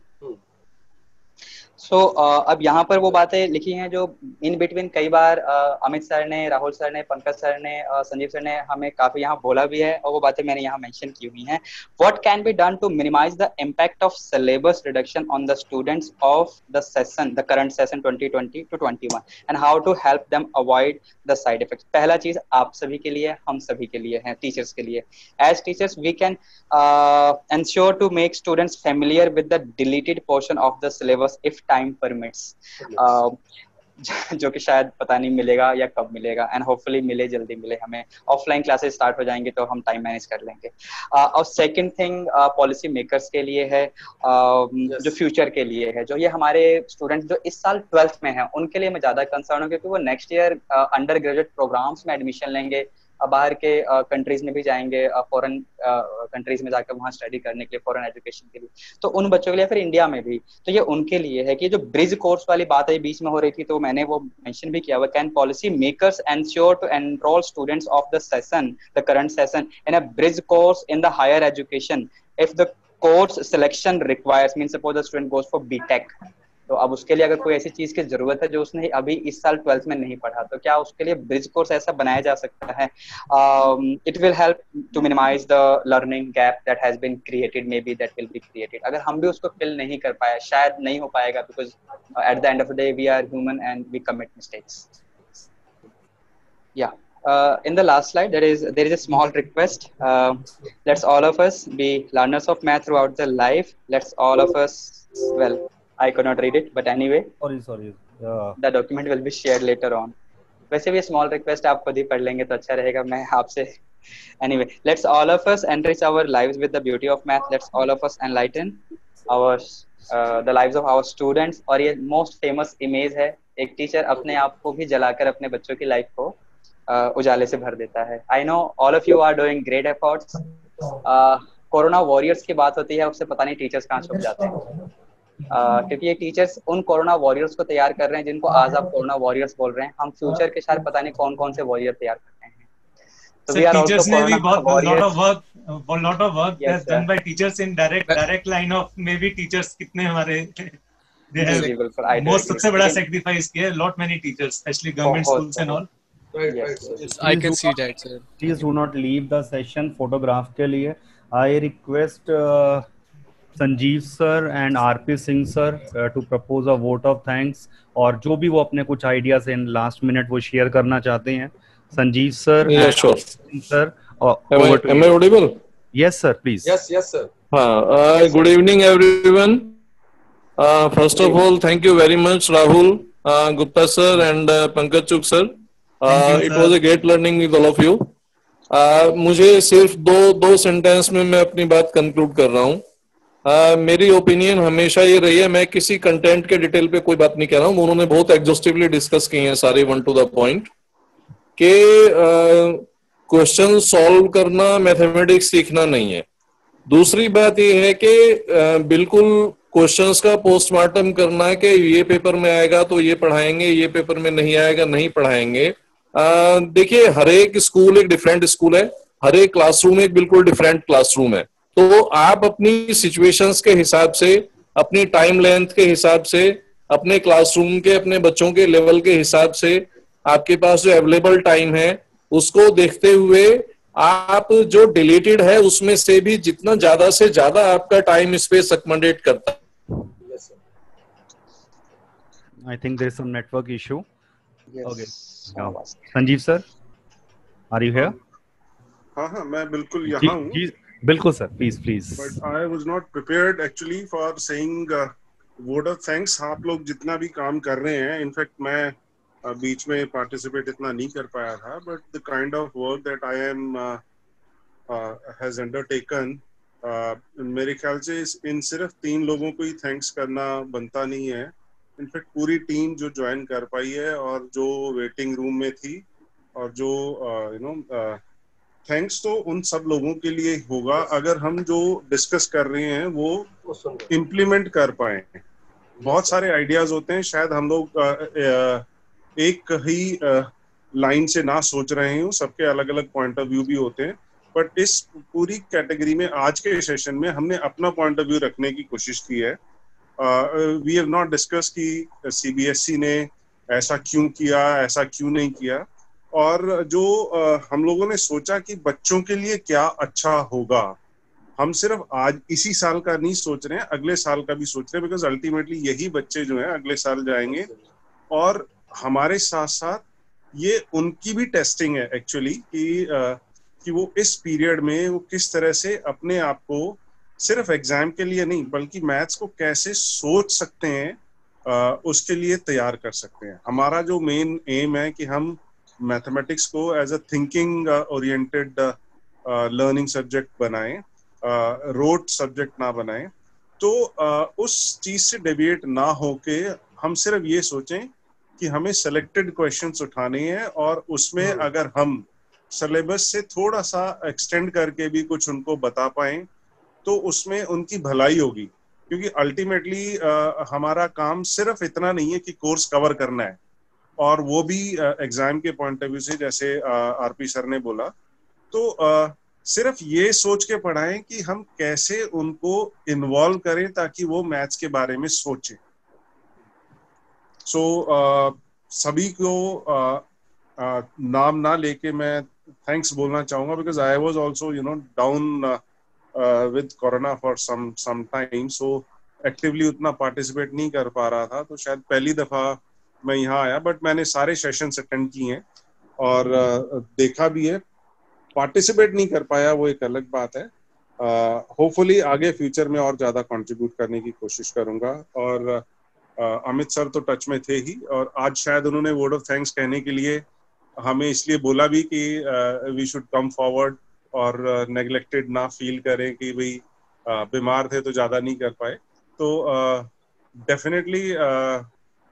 सो अब यहाँ पर वो बातें लिखी हैं जो इन बिटवीन कई बार अमित सर ने, राहुल सर ने, पंकज सर ने, संजीव सर ने हमें काफी यहाँ बोला भी है, और वो बातें मैंने यहाँ मेंशन की हुई हैं। What can be done to minimise the impact of syllabus reduction on the students of the session, the current session 2020 to 21, and how to help them avoid the side effects. पहला चीज आप सभी के लिए, हम सभी के लिए है, टीचर्स के लिए। As teachers we can ensure to make students familiar with the deleted portion of the syllabus if time permits, जो कि शायद पता नहीं मिलेगा या कब मिलेगा, एंड होपफुली मिले, जल्दी मिले हमें। ऑफलाइन क्लासेस स्टार्ट हो जाएंगे तो हम टाइम मैनेज कर लेंगे। और सेकंड थिंग पॉलिसी मेकर्स के लिए है, जो फ्यूचर के लिए है, जो ये हमारे स्टूडेंट्स जो इस साल 12th में हैं, उनके लिए मैं ज्यादा कंसर्न हूँ, क्योंकि वो next year under graduate programs में एडमिशन लेंगे, बाहर के कंट्रीज में भी जाएंगे, फॉरेन कंट्रीज में जाकर वहाँ स्टडी करने के लिए, फॉरेन एजुकेशन के लिए। तो उन बच्चों के लिए, फिर इंडिया में भी, तो ये उनके लिए है कि जो ब्रिज कोर्स वाली बात है बीच में हो रही थी, तो मैंने वो मेंशन भी किया हुआ। Can policy makers ensure to enrol students of the session, the current session, in a bridge course in the higher education if the course selection requires, mean suppose the student goes for BTech, तो अब उसके लिए अगर कोई ऐसी चीज की जरूरत है जो उसने अभी इस साल 12th में नहीं पढ़ा, तो क्या उसके लिए ब्रिज कोर्स ऐसा बनाया जा सकता है? It will help to minimise the learning gap that has been created, may be that will be created. अगर हम भी उसको फिल नहीं कर पाए, शायद नहीं हो पाएगा, because at the end of the day we are human and we commit mistakes. Yeah. In the last slide, there is a small request. Let's all of us be learners of math throughout the life. Let's all of us. Well, I could not read it, but anyway, sorry. the document will be shared later on. वैसे भी small request आप खुद ही पढ़ लेंगे तो अच्छा रहेगा, मैं आपसे anyway. Let's all of us enrich our lives with the beauty of math. Let's all of us enlighten our the lives of our students. और ये most famous image है, एक टीचर अपने आप को भी जलाकर अपने बच्चों की लाइफ को उजाले से भर देता है। I know all of you are doing great efforts. Corona warriors की बात होती है, उससे पता नहीं टीचर्स कहाँ छुप जाते हैं, क्योंकि ये टीचर्स उन कोरोना वॉरियर्स को तैयार कर रहे हैं जिनको आज आप कोरोना वॉरियर्स बोल रहे हैं। हम फ्यूचर के शायद पता नहीं कौन कौन से वॉरियर तैयार कर रहे हैं। तो we are also lot of work that's done by teachers in direct line of maybe teachers कितने हमारे they have most सबसे बड़ा sacrifice किया lot many teachers especially government schools and all. Yes, I can see that, sir. Please do not leave the session photograph के लिए. I request Sanjeev sir and RP Singh sir to propose a vote of thanks, और जो भी वो अपने कुछ ideas in last minute वो share करना चाहते हैं। Sanjeev sir, sir, am I audible? Yes sir, please. Yes sir. Good evening everyone. First of all, thank you very much Rahul, Gupta sir and Pankaj Chugh sir. It was a great learning with all of you. मुझे सिर्फ दो sentence में मैं अपनी बात conclude कर रहा हूँ। मेरी ओपिनियन हमेशा ये रही है, मैं किसी कंटेंट के डिटेल पे कोई बात नहीं कह रहा हूँ, उन्होंने बहुत एग्जॉस्टिवली डिस्कस किए हैं सारे, वन टू द पॉइंट के क्वेश्चन सॉल्व करना मैथमेटिक्स सीखना नहीं है। दूसरी बात ये है कि बिल्कुल क्वेश्चंस का पोस्टमार्टम करना है कि ये पेपर में आएगा तो ये पढ़ाएंगे, ये पेपर में नहीं आएगा नहीं पढ़ाएंगे। देखिए हर एक स्कूल एक डिफरेंट स्कूल है, हर एक क्लासरूम एक बिल्कुल डिफरेंट क्लासरूम है। तो आप अपनी सिचुएशंस के हिसाब से, अपनी टाइम लेंथ के हिसाब से, अपने क्लासरूम के, अपने बच्चों के लेवल के हिसाब से, आपके पास जो अवेलेबल टाइम है उसको देखते हुए आप जो डिलीटेड है उसमें से भी जितना ज्यादा से ज्यादा आपका टाइम स्पेस अकोमोडेट करता है। I think there is some network issue. Yes. Okay. Sanjeev sir, are you here? हाँ, मैं बिल्कुल यहाँ हूँ। बिल्कुल sir, please. But I was not prepared actually for saying word of thanks. आप लोग जितना भी काम कर रहे हैं, इनफैक्ट मैं बीच में पार्टिसिपेट इतना नहीं कर पाया था, but the kind of work that I am has undertaken, मेरे ख्याल से इन सिर्फ 3 लोगों को ही थैंक्स करना बनता नहीं है। इनफैक्ट पूरी टीम जो ज्वाइन कर पाई है और जो वेटिंग रूम में थी और जो थैंक्स तो उन सब लोगों के लिए होगा अगर हम जो डिस्कस कर रहे हैं वो इम्प्लीमेंट कर पाए। बहुत सारे आइडियाज होते हैं, शायद हम लोग एक ही लाइन से ना सोच रहे हैं, सबके अलग अलग पॉइंट ऑफ व्यू भी होते हैं, बट इस पूरी कैटेगरी में आज के सेशन में हमने अपना पॉइंट ऑफ व्यू रखने की कोशिश की है। वी हैव नॉट डिस्कस कि सीबीएसई ने ऐसा क्यों किया, ऐसा क्यों नहीं किया, और जो हम लोगों ने सोचा कि बच्चों के लिए क्या अच्छा होगा। हम सिर्फ आज इसी साल का नहीं सोच रहे हैं, अगले साल का भी सोच रहे हैं, बिकॉज अल्टीमेटली यही बच्चे जो हैं अगले साल जाएंगे, और हमारे साथ साथ ये उनकी भी टेस्टिंग है एक्चुअली कि वो इस पीरियड में वो किस तरह से अपने आप को सिर्फ एग्जाम के लिए नहीं बल्कि मैथ्स को कैसे सोच सकते हैं उसके लिए तैयार कर सकते हैं। हमारा जो मेन एम है कि हम मैथमेटिक्स को as a thinking oriented learning subject बनाएं, रोट सब्जेक्ट ना बनाएं। तो उस चीज से डेविएट ना होके हम सिर्फ ये सोचें कि हमें सेलेक्टेड क्वेश्चंस उठाने हैं और उसमें अगर हम सिलेबस से थोड़ा सा एक्सटेंड करके भी कुछ उनको बता पाएं तो उसमें उनकी भलाई होगी, क्योंकि अल्टीमेटली हमारा काम सिर्फ इतना नहीं है कि कोर्स कवर करना है, और वो भी एग्जाम के पॉइंट ऑफ व्यू से, जैसे आरपी सर ने बोला, तो सिर्फ ये सोच के पढ़ाएं कि हम कैसे उनको इन्वॉल्व करें ताकि वो मैथ्स के बारे में सोचें। सो सभी को नाम ना लेके मैं थैंक्स बोलना चाहूंगा, because I was also down with corona for some time, so actively उतना पार्टिसिपेट नहीं कर पा रहा था। तो शायद पहली दफा मैं यहाँ आया, बट मैंने सारे सेशंस अटेंड किए हैं और देखा भी है। पार्टिसिपेट नहीं कर पाया वो एक अलग बात है। होपफुली आगे फ्यूचर में और ज्यादा कंट्रीब्यूट करने की कोशिश करूंगा। और अमित सर तो टच में थे ही, और आज शायद उन्होंने वर्ड ऑफ थैंक्स कहने के लिए हमें इसलिए बोला भी कि वी शुड कम फॉरवर्ड और नेग्लेक्टेड ना फील करें कि भाई बीमार थे तो ज्यादा नहीं कर पाए। तो डेफिनेटली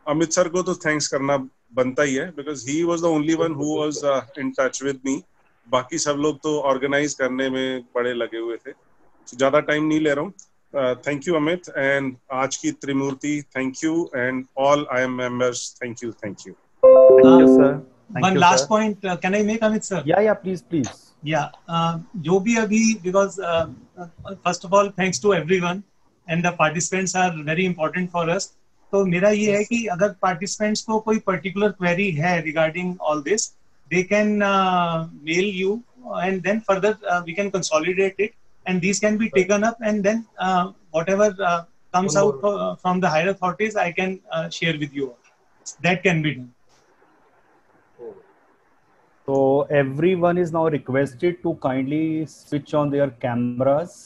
अमित सर को तो थैंक्स करना बनता ही है, because he was the only one who was in touch with me. बाकी सब लोग तो ऑर्गेनाइज करने में बड़े लगे हुए थे। ज्यादा टाइम नहीं ले रहा हूँ। थैंक यू अमित, एंड आज की त्रिमूर्ति thank you, and all IIM members thank you. Thank you, sir. Thank One you, last sir. point, can I make, Amit sir? Yeah, please. Yeah, जो भी अभी, because first of all thanks to everyone and the participants are very important for us. तो मेरा ये है कि अगर participants को कोई particular query है regarding all this, they can mail you, and then further we can consolidate it, and these can be taken up, and then whatever comes out from the higher authorities, I can share with you. That can be done. So everyone is now requested to kindly switch on their cameras.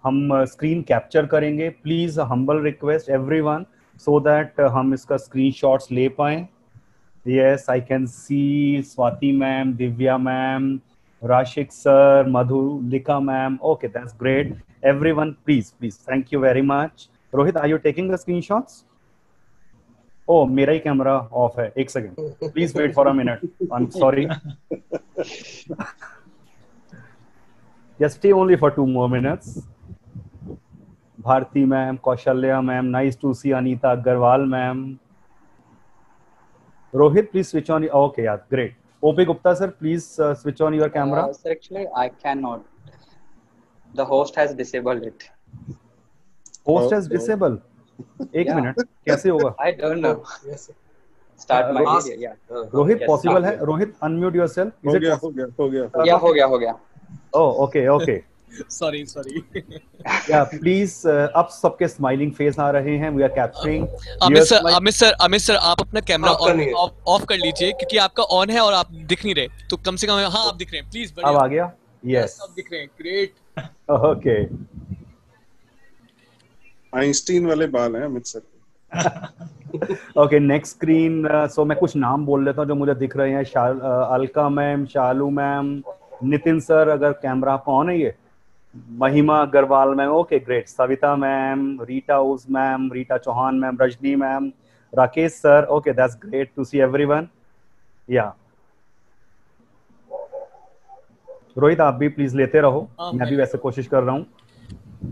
हम screen capture करेंगे. Please humble request everyone so that हम इसका screenshots ले पाएं. Yes, I can see Swati ma'am, Divya ma'am, Rashik sir, Madhulika ma'am. Okay, that's great. Everyone, please. Thank you very much. Rohit, are you taking the screenshots? Oh, मेरा ही camera off है, एक second, please wait for a minute, I am sorry, just stay only for 2 more minutes. Bharti ma'am, Kaushalya ma'am, nice to see Anita Agarwal ma'am. Rohit, please switch on. Okay, yeah, great. OP Gupta sir, please switch on your camera. Sir, actually I cannot. The host has disabled it. Host has disabled. एक minute, कैसे होगा? I don't know. Yes. Start my video. Yeah. Rohit, yes, possible है? Rohit, unmute yourself. Is it हो गया. Yeah, हो गया. Oh, okay. Sorry. Yeah, please. अब सबके स्माइलिंग फेस आ रहे हैं. We are capturing. Amit sir, आप अपना कैमरा ऑफ कर लीजिए, क्योंकि आपका ऑन है और आप दिख नहीं रहे. तो कम से कम हाँ आप दिख रहे हैं, प्लीज. अब आ गया. Yes. अब दिख रहे हैं. Great. Okay. आइंस्टीन वाले बाल हैं Amit sir. Okay, next screen. So मैं कुछ नाम बोल लेता हूँ जो मुझे दिख रहे हैं. Alka ma'am, Shalu ma'am, Nitin sir, अगर कैमरा आपका ऑन है ये, Mahima Agarwal ma'am. Okay, great. Savita ma'am, Rita उस ma'am, Rita Chauhan ma'am, Rajni ma'am, Rakesh sir. Okay, that's great to see everyone. या रोहित, आप भी प्लीज लेते रहो, मैं भी वैसे कोशिश कर रहा हूँ.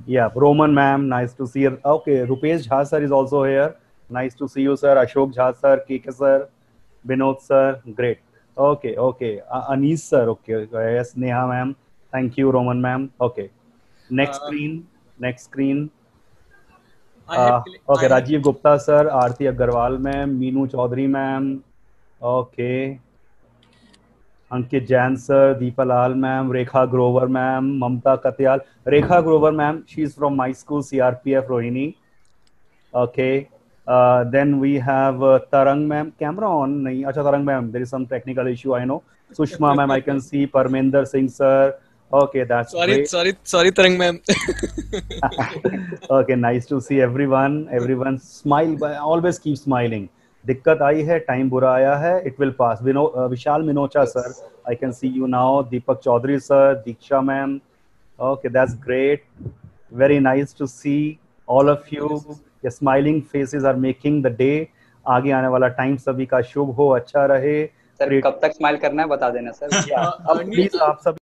Yeah, Roman ma'am, nice to see you. Okay, Rupesh Jha sir is also here. Nice to see you, sir. Ashok Jha sir, KK sir, Binod sir, great. Okay. Anis sir, okay. Yes, Neha ma'am. Thank you, Roman ma'am. Okay. Next screen. Okay, Rajiv Gupta sir, Aarti Agarwal ma'am, Meenu Chaudhary ma'am. Okay. Ankit Jain sir, Deepa Lal ma'am, Rekha Grover ma'am, Mamta Katyal. Rekha Grover ma'am, she is from my school CRPF Rohini. Okay, then we have Tarang ma'am. Camera on नहीं. अच्छा, Tarang ma'am, there is some technical issue, I know. Sushma ma'am, I can see. Parmendra Singh sir. Okay, that's sorry Tarang ma'am. Okay, nice to see everyone. Everyone smile, always keep smiling. दिक्कत आई है, time बुरा आया है, it will pass. Vishal Minocha sir, I can see you now. Deepak Chaudhary sir, Diksha ma'am. Okay, that's great. Very nice to see all of you. ये smiling faces are making the day. आगे आने वाला time सभी का शुभ हो, अच्छा रहे. सर, कब तक स्माइल करना है बता देना सर. अब प्लीज आप सब